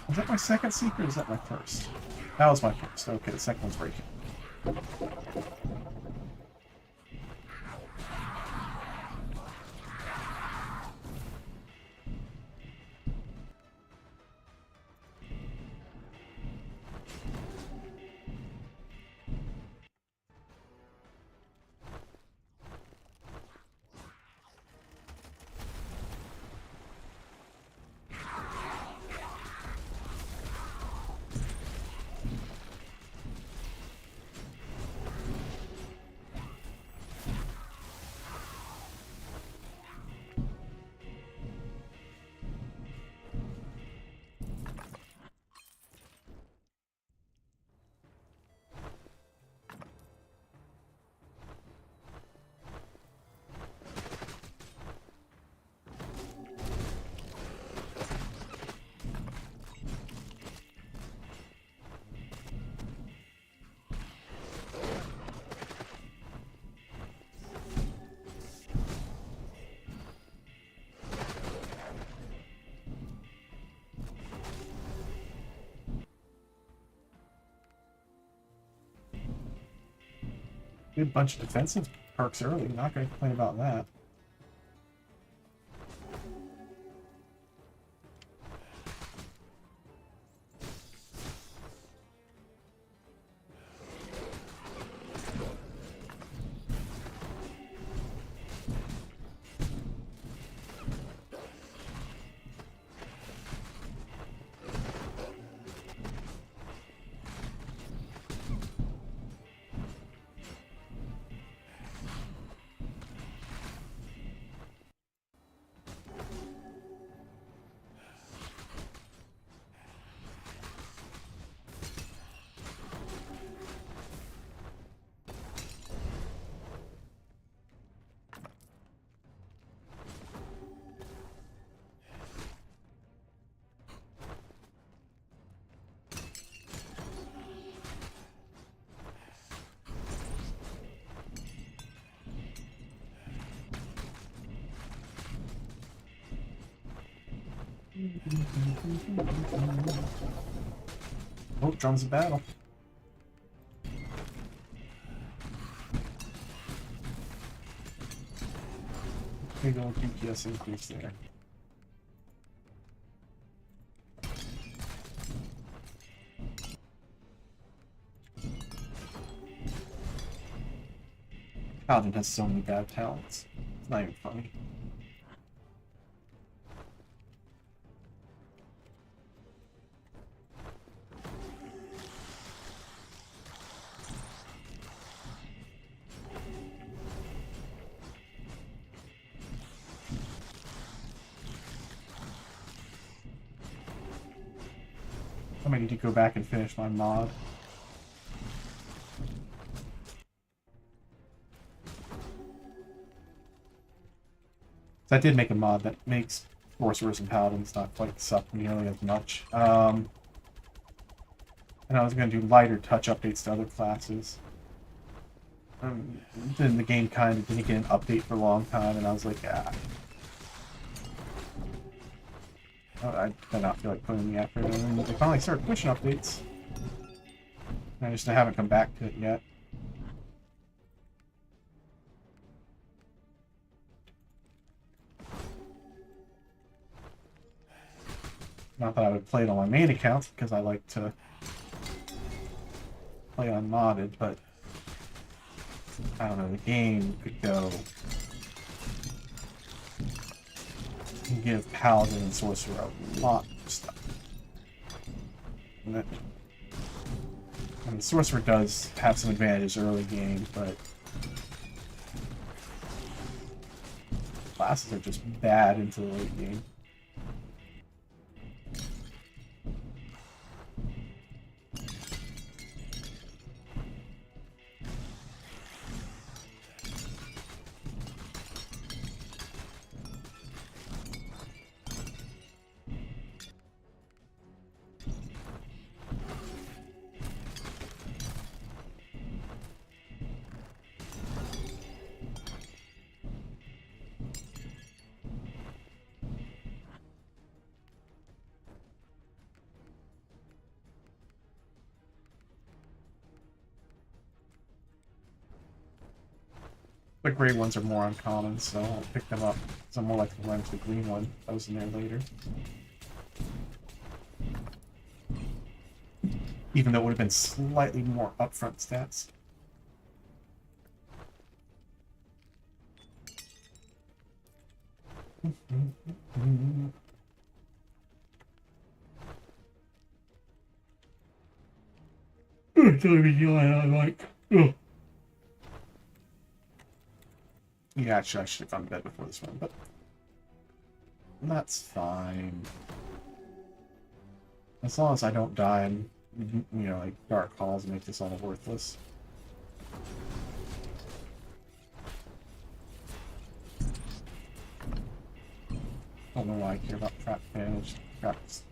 Speaker 1: Was that my second secret or is that my first? That was my first. Okay, the second one's right here. Good bunch of defensive perks early. Not going to complain about that. Oh, drums of battle. Big old DPS increase there. Paladin has so many bad talents. It's not even funny. I might need to go back and finish my mod. So I did make a mod that makes Sorcerers and Paladins not quite suck nearly as much. And I was going to do lighter touch updates to other classes. Then the game kind of didn't get an update for a long time, and I was like, ah. I did not feel like putting in the effort, and then they finally started pushing updates. I haven't come back to it yet. Not that I would play it on my main account, because I like to play unmodded, but I don't know, the game could go and give Paladin and Sorcerer a lot of stuff. And that, I mean, Sorcerer does have some advantage early game, but classes are just bad into the late game. The gray ones are more uncommon, so I'll pick them up. So I'm more likely to run into the green one that was in there later. Even though it would have been slightly more upfront stats. It's I like. Ugh. Yeah, actually, I should have gone to bed before this one, but that's fine. As long as I don't die and, you know, like, dark calls make this all worthless. I don't know why I care about trap damage. Traps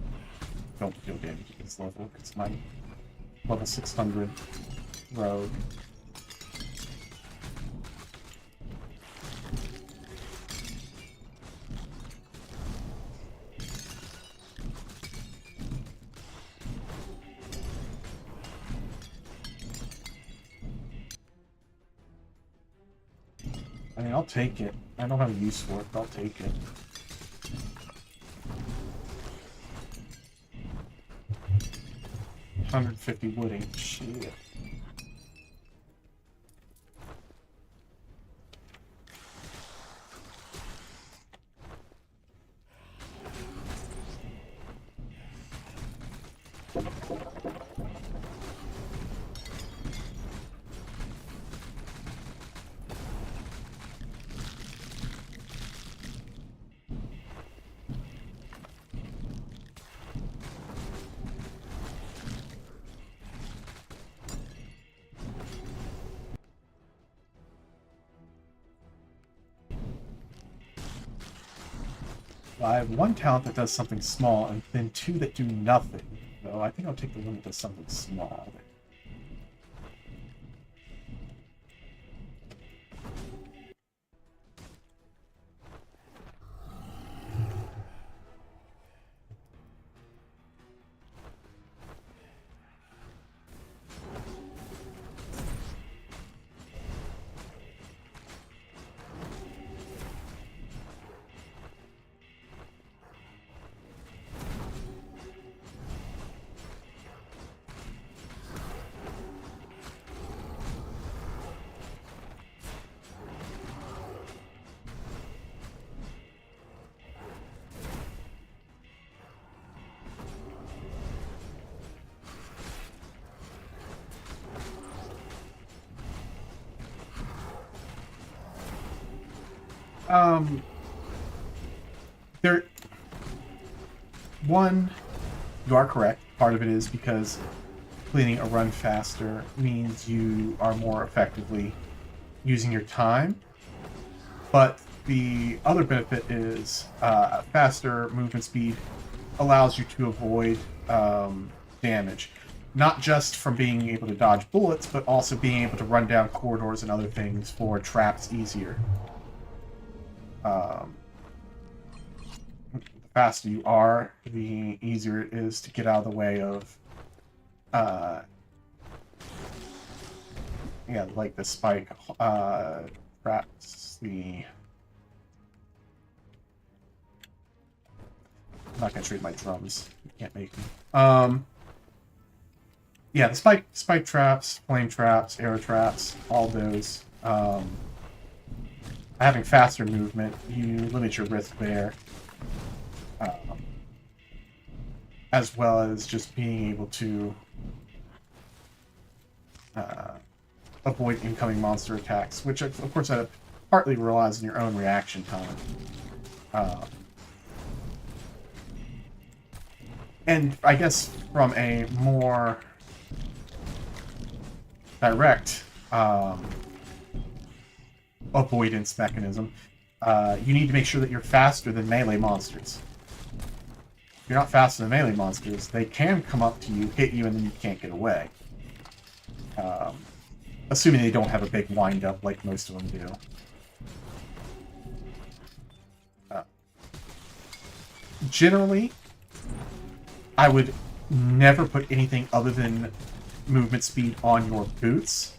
Speaker 1: don't deal damage at this level, because my level 600 rogue. I mean, I'll take it. I don't have a use for it, but I'll take it. $150 wooding. Shit. I have one talent that does something small, and then two that do nothing. So I think I'll take the one that does something small. There. One, you are correct. Part of it is because completing a run faster means you are more effectively using your time. But the other benefit is faster movement speed allows you to avoid damage. Not just from being able to dodge bullets, but also being able to run down corridors and other things for traps easier. The faster you are, the easier it is to get out of the way of, yeah, like the spike traps, I'm not gonna trade my drums. You can't make me. Yeah, the spike traps, flame traps, arrow traps, all those. Having faster movement, you limit your risk there. As well as just being able to avoid incoming monster attacks, which of course partly relies on your own reaction time. And I guess from a more direct avoidance mechanism, you need to make sure that you're faster than melee monsters. If you're not faster than melee monsters, they can come up to you, hit you, and then you can't get away. Assuming they don't have a big wind-up like most of them do. Generally, I would never put anything other than movement speed on your boots.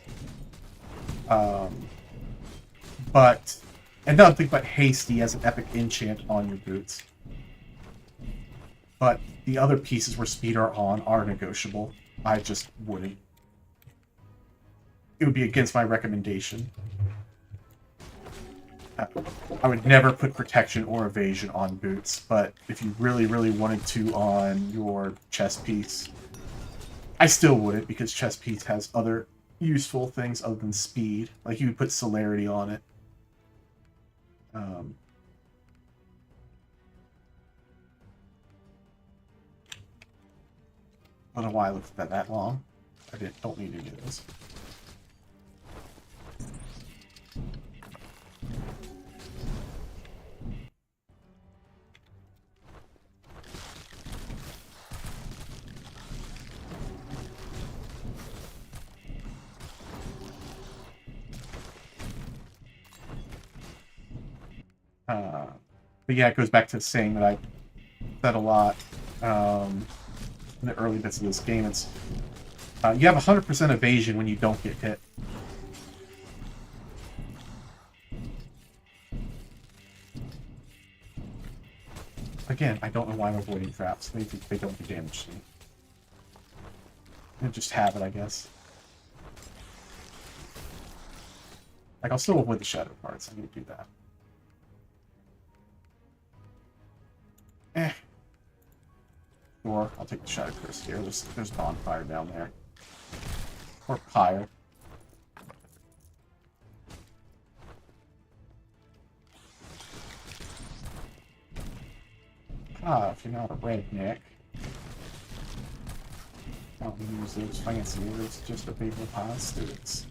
Speaker 1: But, and nothing but Hasty as an epic enchant on your boots. But the other pieces where speed are on are negotiable. I just wouldn't. It would be against my recommendation. I would never put protection or evasion on boots, but if you really, really wanted to on your chest piece, I still wouldn't, because chest piece has other useful things other than speed. Like, you would put celerity on it. I don't know why I looked at that long. Don't need any of those. But yeah, it goes back to saying that I said a lot in the early bits of this game. It's you have 100% evasion when you don't get hit. Again, I don't know why I'm avoiding traps. They don't do damage to me. I just have it, I guess. Like, I'll still avoid the shadow parts. I need to do that. Sure, I'll take the shadow curse here. There's bonfire down there. Or pyre. If you're not a redneck, don't use those fancy words just to people pie students.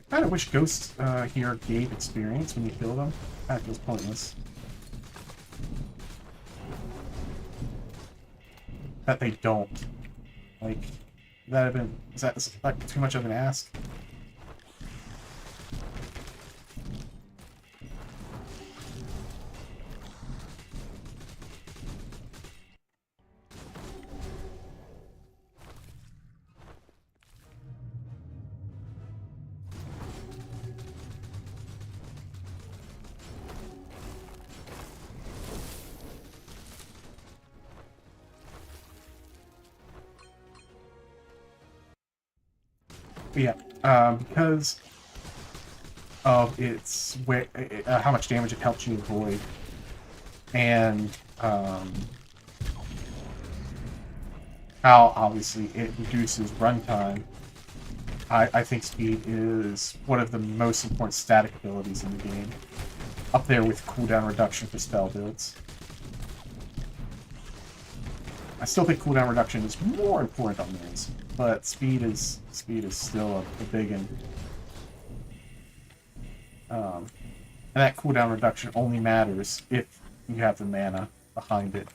Speaker 1: I kind of wish ghosts here gave experience when you kill them. That feels pointless. That they don't. Like, is that like too much of an ask? But yeah, because of its how much damage it helps you avoid, and how obviously it reduces runtime, I think speed is one of the most important static abilities in the game, up there with cooldown reduction for spell builds. I still think cooldown reduction is more important on those, but speed is still a big one. And that cooldown reduction only matters if you have the mana behind it.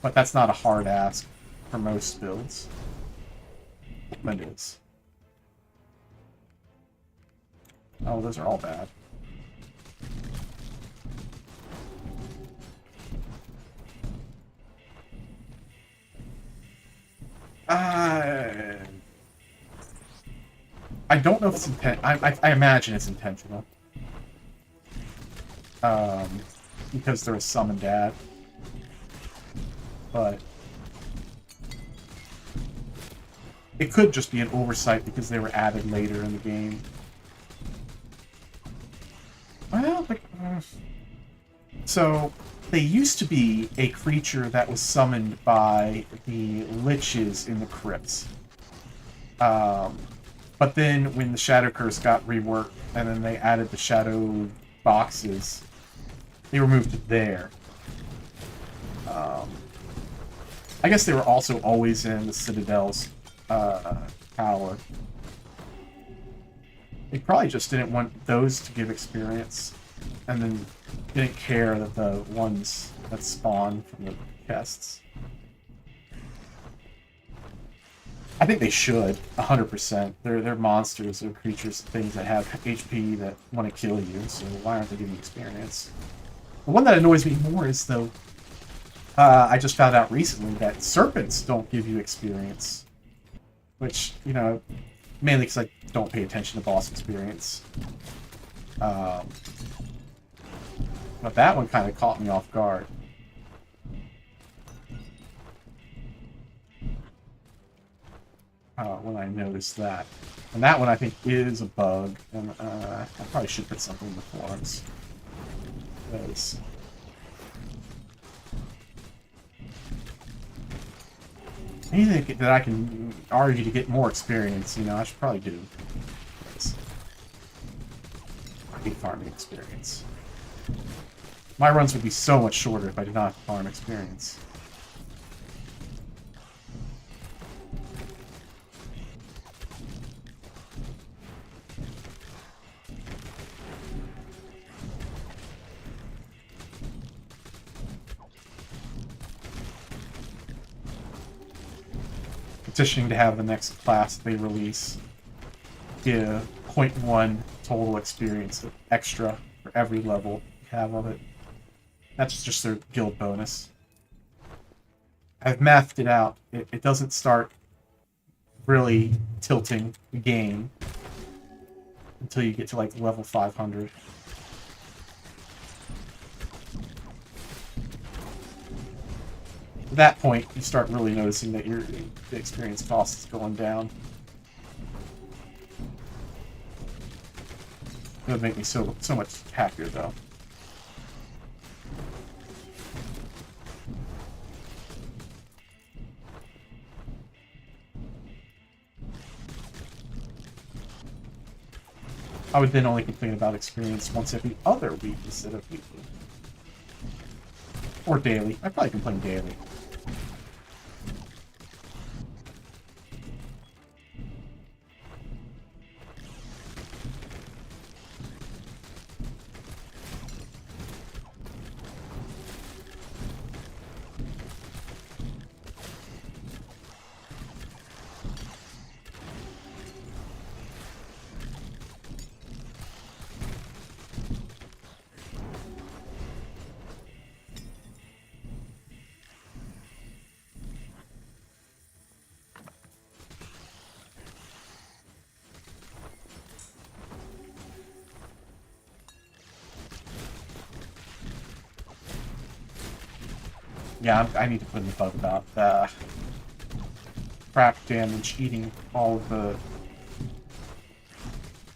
Speaker 1: But that's not a hard ask for most builds. But it is. Oh, those are all bad. I don't know if it's I imagine it's intentional. Because they're a summon dad. But it could just be an oversight because they were added later in the game. Well, so they used to be a creature that was summoned by the liches in the crypts. But then when the Shadow Curse got reworked and then they added the Shadow boxes, they removed it there. I guess they were also always in the Citadel's power. They probably just didn't want those to give experience, and then didn't care that the ones that spawn from the chests. I think they should, 100%. They're monsters, they're creatures, things that have HP that want to kill you, so why aren't they giving you experience? The one that annoys me more is, though, I just found out recently that serpents don't give you experience. Which, you know, mainly because I don't pay attention to boss experience. But that one kind of caught me off guard. When I noticed that. And that one I think is a bug, and I probably should put something in the forums. Because anything that I can argue to get more experience, you know, I should probably do. Because I hate farming experience. My runs would be so much shorter if I did not farm experience. Petitioning to have the next class they release give 0.1 total experience extra for every level you have of it. That's just their guild bonus. I've mathed it out. It doesn't start really tilting the game until you get to like level 500. At that point, you start really noticing that the experience cost is going down. It would make me so much happier, though. I would then only complain about experience once every other week instead of weekly. Or daily. I'd probably complain daily. Yeah, I need to put in the bug about crap damage eating all of the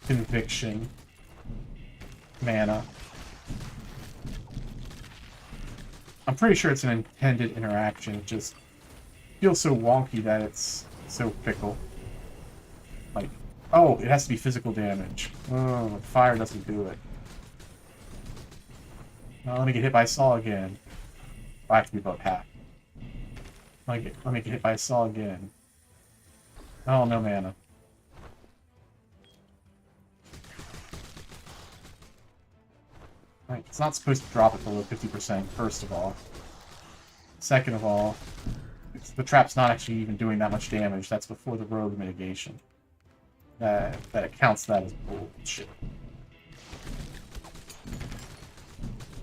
Speaker 1: conviction mana. I'm pretty sure it's an intended interaction. It just feels so wonky that it's so fickle. Like, oh, it has to be physical damage. Oh, fire doesn't do it. Oh, let me get hit by a saw again. I have to be about half. Let me get hit by a saw again. Oh, no mana. Right, it's not supposed to drop it below 50%, first of all. Second of all, the trap's not actually even doing that much damage. That's before the rogue mitigation. That counts that as bullshit.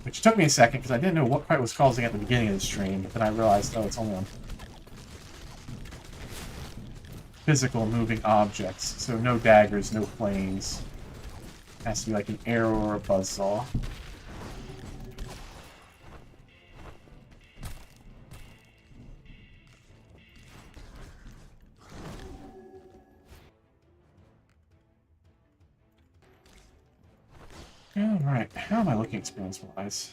Speaker 1: Which took me a second, because I didn't know what quite was causing at the beginning of the stream, but then I realized, oh, it's only on physical moving objects. So no daggers, no flames. It has to be like an arrow or a buzzsaw. Alright, how am I looking experience-wise?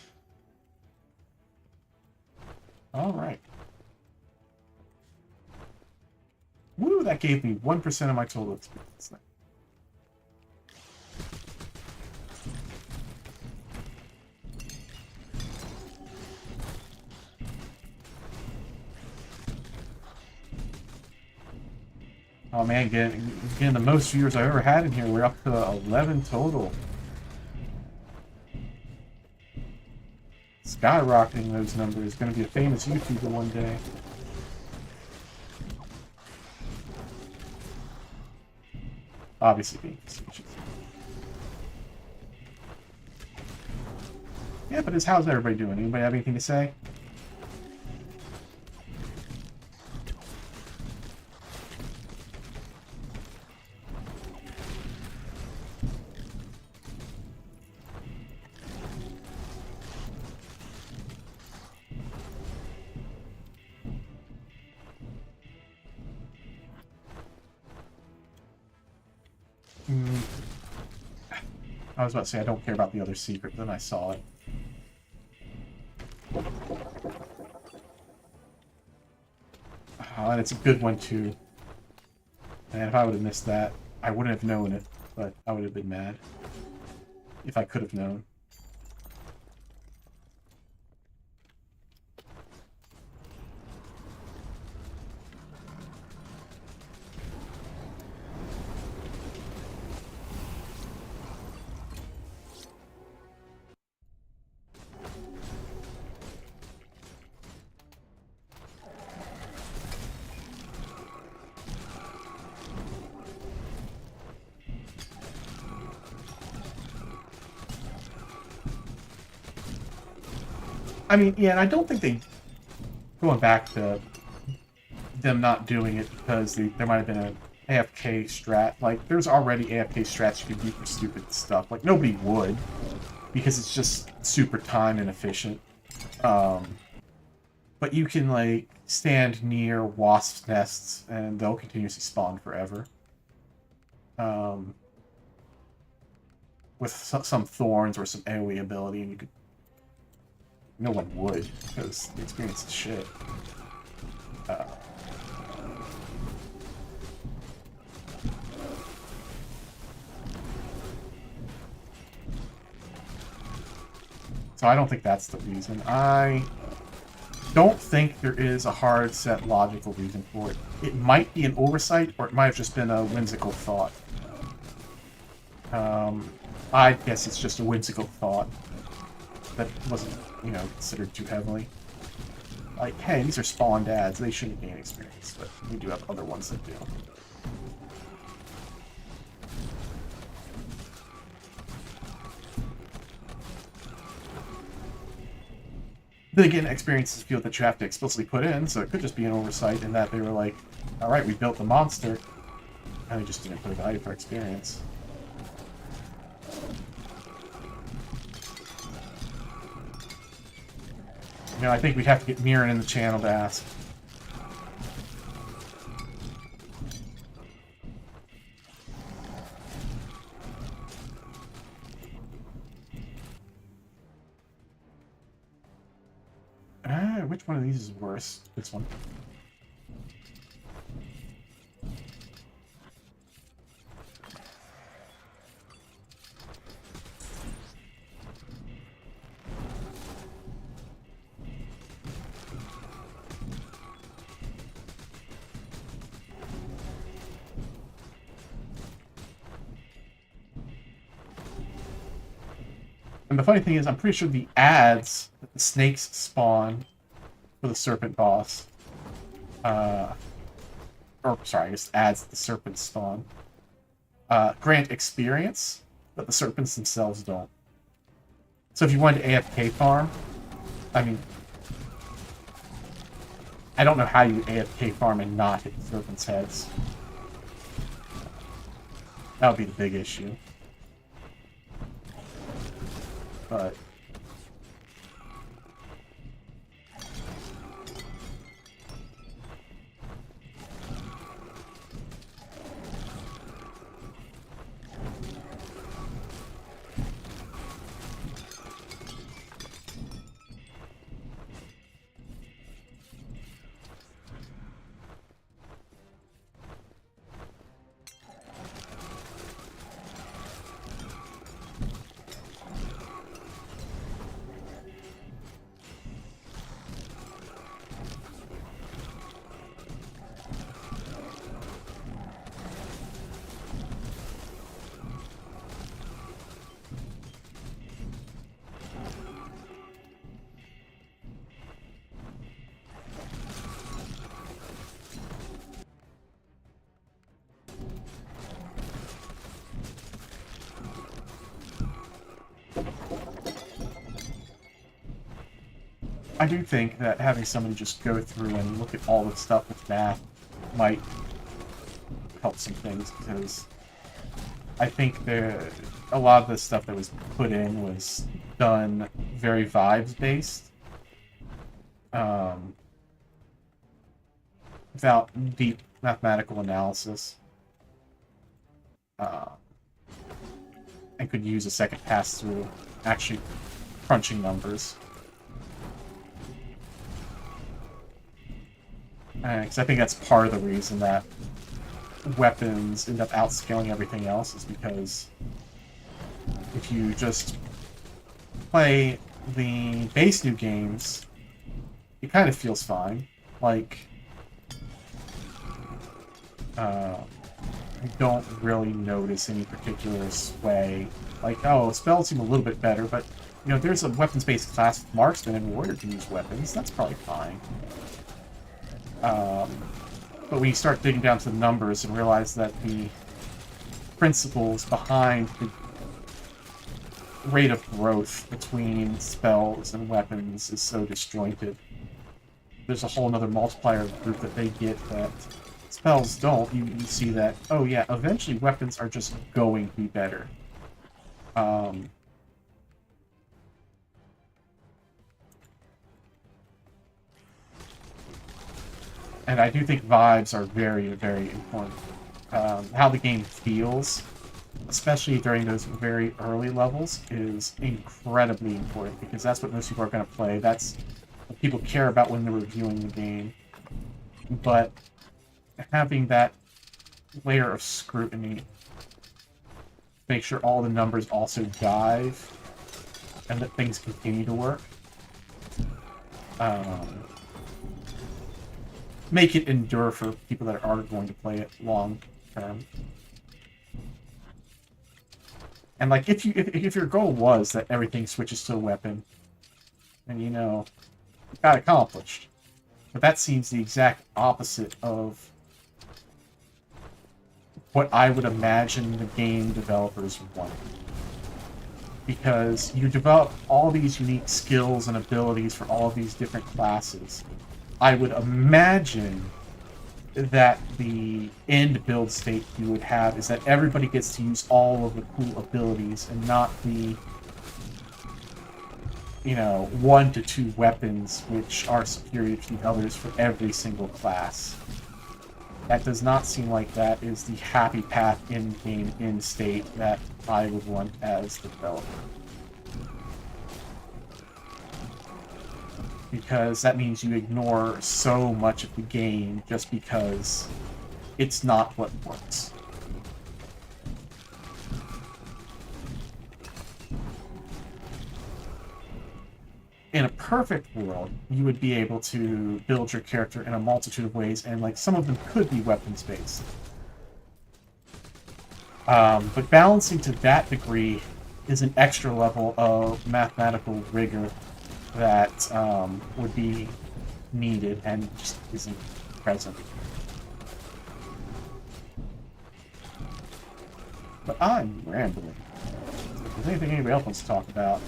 Speaker 1: Alright. Woo, that gave me 1% of my total experience. Oh man, getting the most viewers I've ever had in here. We're up to 11 total. Skyrocketing those numbers. Going to be a famous YouTuber one day. obviously being facetious. Yeah, but how's everybody doing? Anybody have anything to say? I was about to say I don't care about the other secret, then I saw it. Oh, and it's a good one too. And if I would have missed that, I wouldn't have known it, but I would have been mad. If I could have known. I mean, yeah, and I don't think they... Going back to them not doing it because there might have been an AFK strat. Like, there's already AFK strats you can do for stupid stuff. Like, nobody would, because it's just super time inefficient. But you can, like, stand near wasp nests, and they'll continuously spawn forever. With some thorns or some AoE ability, and you could... No one would, because the experience is shit. So I don't think that's the reason. I don't think there is a hard set logical reason for it. It might be an oversight, or it might have just been a whimsical thought. I guess it's just a whimsical thought that wasn't, you know, considered too heavily. Like, hey, these are spawned ads, they shouldn't gain experience, but we do have other ones that do. Then again, experience is a field that you have to explicitly put in, so it could just be an oversight in that they were like, alright, we built the monster, and they just didn't put a value for experience. You know, I think we'd have to get Mirren in the channel to ask. Which one of these is worse? This one. And the funny thing is, I'm pretty sure the ads that the snakes spawn for the serpent boss, or sorry, I guess ads that the serpents spawn, grant experience, but the serpents themselves don't. So if you wanted to AFK farm, I mean, I don't know how you AFK farm and not hit the serpents' heads. That would be the big issue. But I do think that having somebody just go through and look at all the stuff with math might help some things, because I think a lot of the stuff that was put in was done very vibes based, without deep mathematical analysis, uh, and could use a second pass through actually crunching numbers. Because I think that's part of the reason that weapons end up outscaling everything else, is because if you just play the base new games, it kind of feels fine. Like, you don't really notice any particular sway. Like, oh, spells seem a little bit better, but, you know, there's a weapons-based class with marksman and warrior can use weapons. That's probably fine. But when you start digging down to the numbers and realize that the principles behind the rate of growth between spells and weapons is so disjointed, there's a whole other multiplier group that they get that spells don't. You see that, oh yeah, eventually weapons are just going to be better. And I do think vibes are very, very important. How the game feels, especially during those very early levels, is incredibly important, because that's what most people are going to play. That's what people care about when they're reviewing the game. But having that layer of scrutiny, make sure all the numbers also jive, and that things continue to work, make it endure for people that are going to play it long term. And like, if your goal was that everything switches to a weapon, then you know, it got accomplished. But that seems the exact opposite of what I would imagine the game developers want. Because you develop all these unique skills and abilities for all of these different classes. I would imagine that the end build state you would have is that everybody gets to use all of the cool abilities and not the, you know, 1 to 2 weapons which are superior to the others for every single class. That does not seem like that is the happy path in-game end state that I would want as the developer. Because that means you ignore so much of the game just because it's not what works. In a perfect world, you would be able to build your character in a multitude of ways, and like some of them could be weapons-based. But balancing to that degree is an extra level of mathematical rigor that would be needed and just isn't present. But I'm rambling. If there's anything anybody else wants to talk about,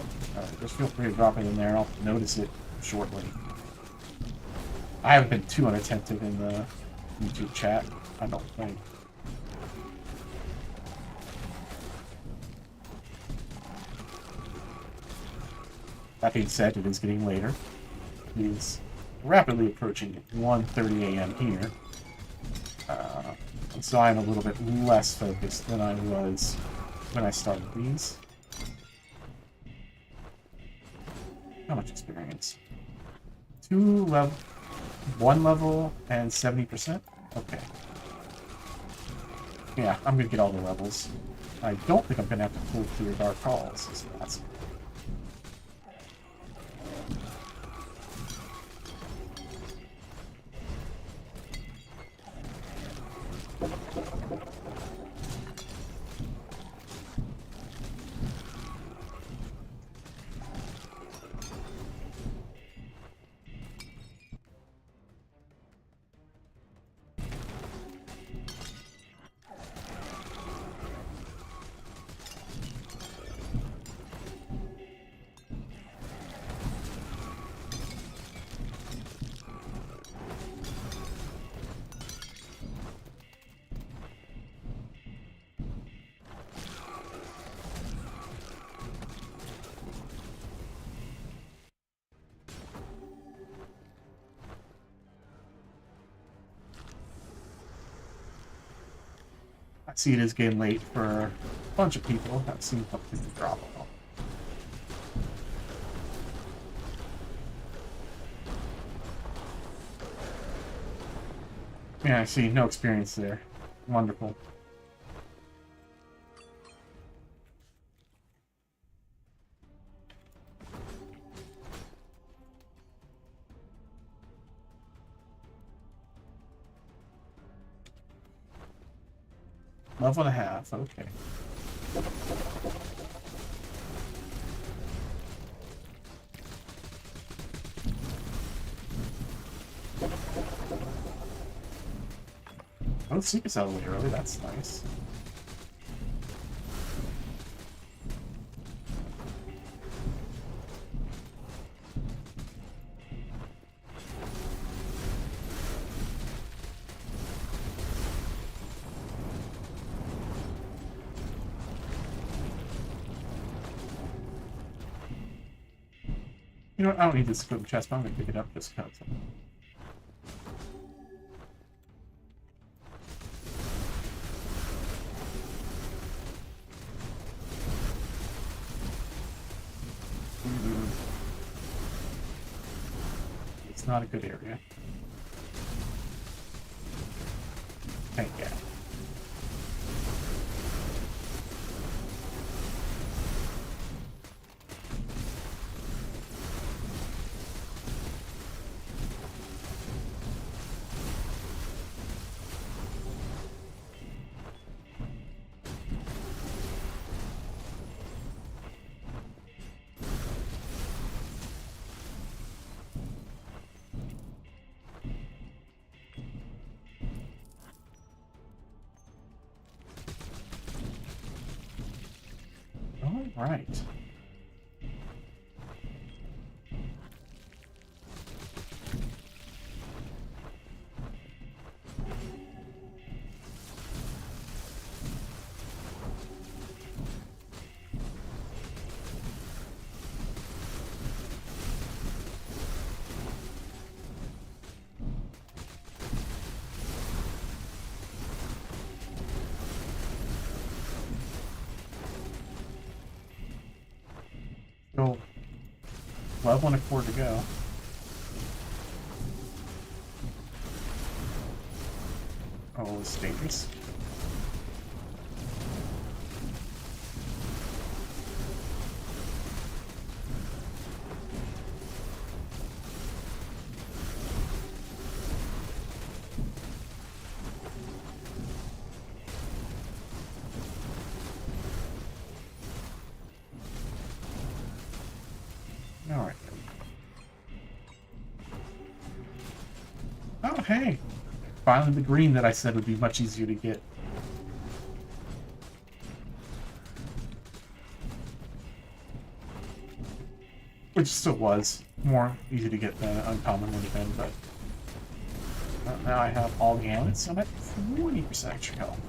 Speaker 1: just feel free to drop it in there. I'll notice it shortly. I haven't been too unattentive in the YouTube chat, I don't think. That being said, it is getting later. It is rapidly approaching 1:30 a.m. here. So I'm a little bit less focused than I was when I started these. How much experience? 1 level, and 70%? Okay. Yeah, I'm gonna get all the levels. I don't think I'm gonna have to pull through Dark Halls, so that's... I see it is getting late for a bunch of people. That seems like to drop off. Yeah, I see. No experience there. Wonderful. Level and a half. Okay. Oh, Seekers out of the way early. That's nice. You know what? I don't need this equipment chest, but I'm going to pick it up just because. It's not a good area. Thank you. All right. Still 12 and a quarter to go. Oh, it's dangerous. All right. Oh, hey. Finally the green that I said would be much easier to get. Which still was more easy to get than uncommon would have been, but now I have all the amulets, so I'm at 40% extra health.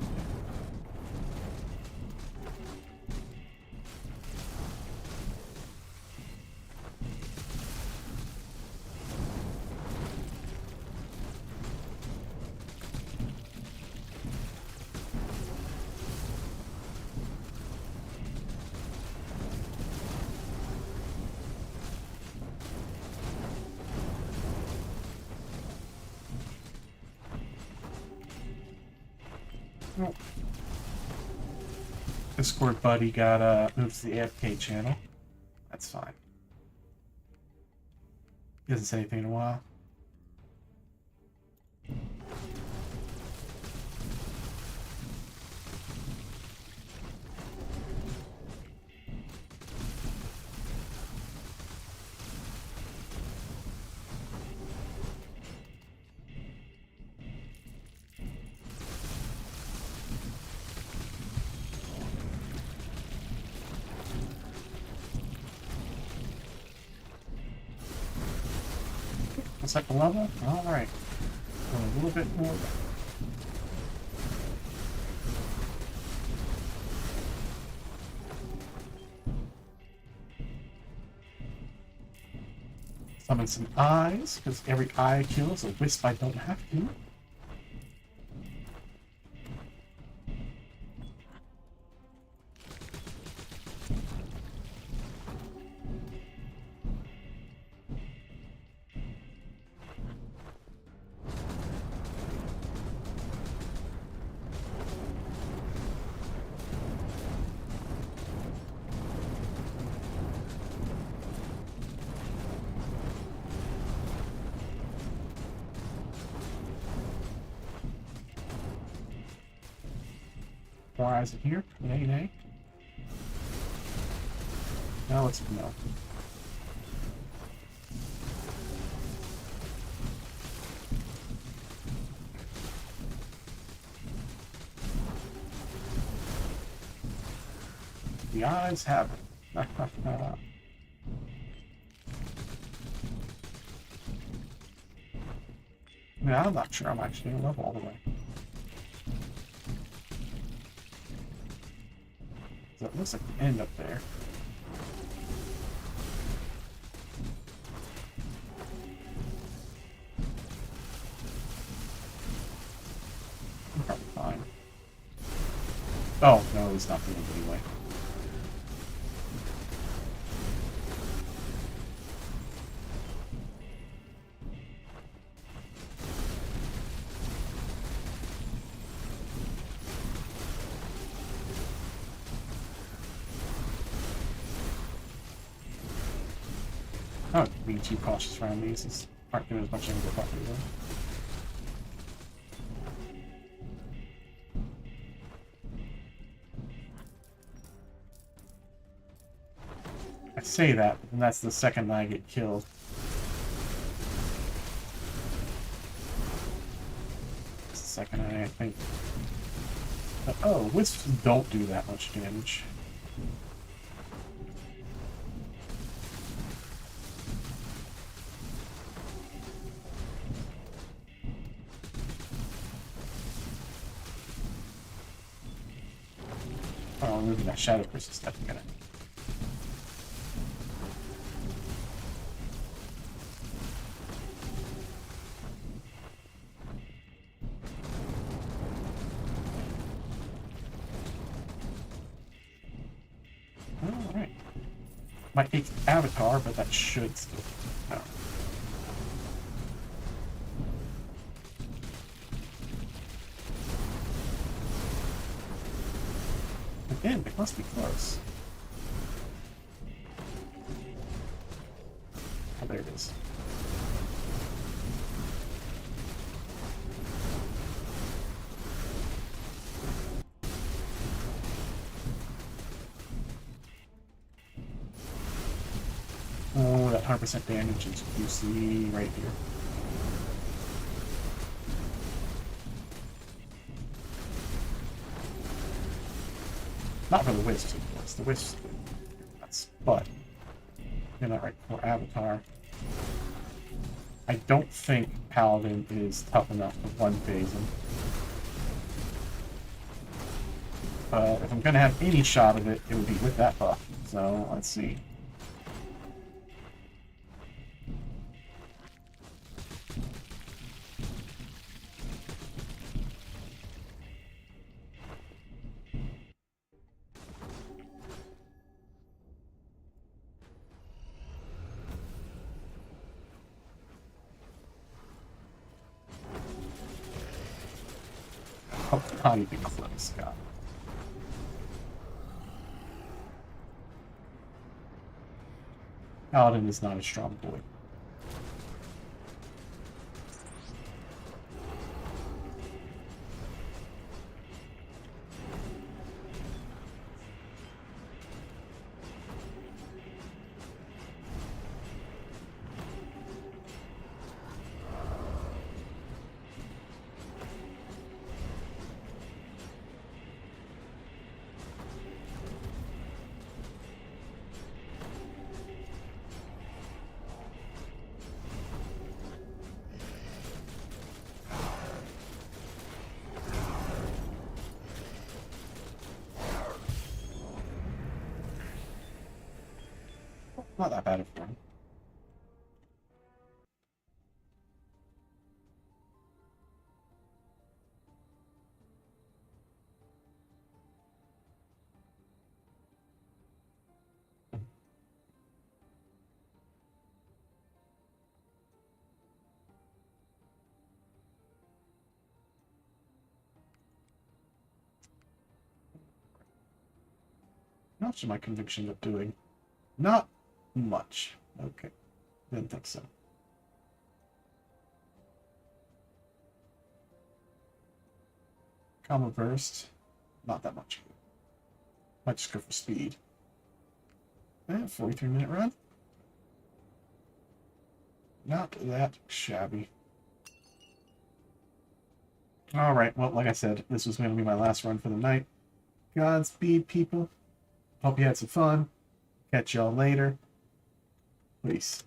Speaker 1: Oh. Discord buddy got moved to the AFK channel. That's fine. He hasn't said anything in a while. Second level? Alright. A little bit more. Summon some eyes, because every eye I kill is a wisp I don't have to. more eyes in here. Nay, nay. Now let's no. The eyes have it. Yeah, I'm not sure I'm actually gonna level all the way. So it looks like the end up there. I'm probably fine. Oh, no, he's not doing it anyway. Oh, being too cautious around these. These aren't doing as much damage as I thought they would. I say that, and that's the second I get killed. That's the second I think. But, oh, wisps don't do that much damage. Oh, moving that shadow crystal stuff again. Alright. Might take Avatar, but that should still. No. Again, it must be close. Oh, there it is. Oh, that 100% damage is QC right here. Not for the wisps, of course. The wisps, that's but you're not right for Avatar. I don't think Paladin is tough enough to one phase him. But if I'm gonna have any shot of it, it would be with that buff. So let's see. Oh, tiny bit close, God. Paladin is not a strong boy. Not that bad of one. How much are my convictions of doing? Not much. Okay. Didn't think so. Comma burst. not that much. Might just go for speed. 43-minute run. Not that shabby. Alright, well, like I said, this was going to be my last run for the night. Godspeed, people. Hope you had some fun. Catch y'all later. Peace.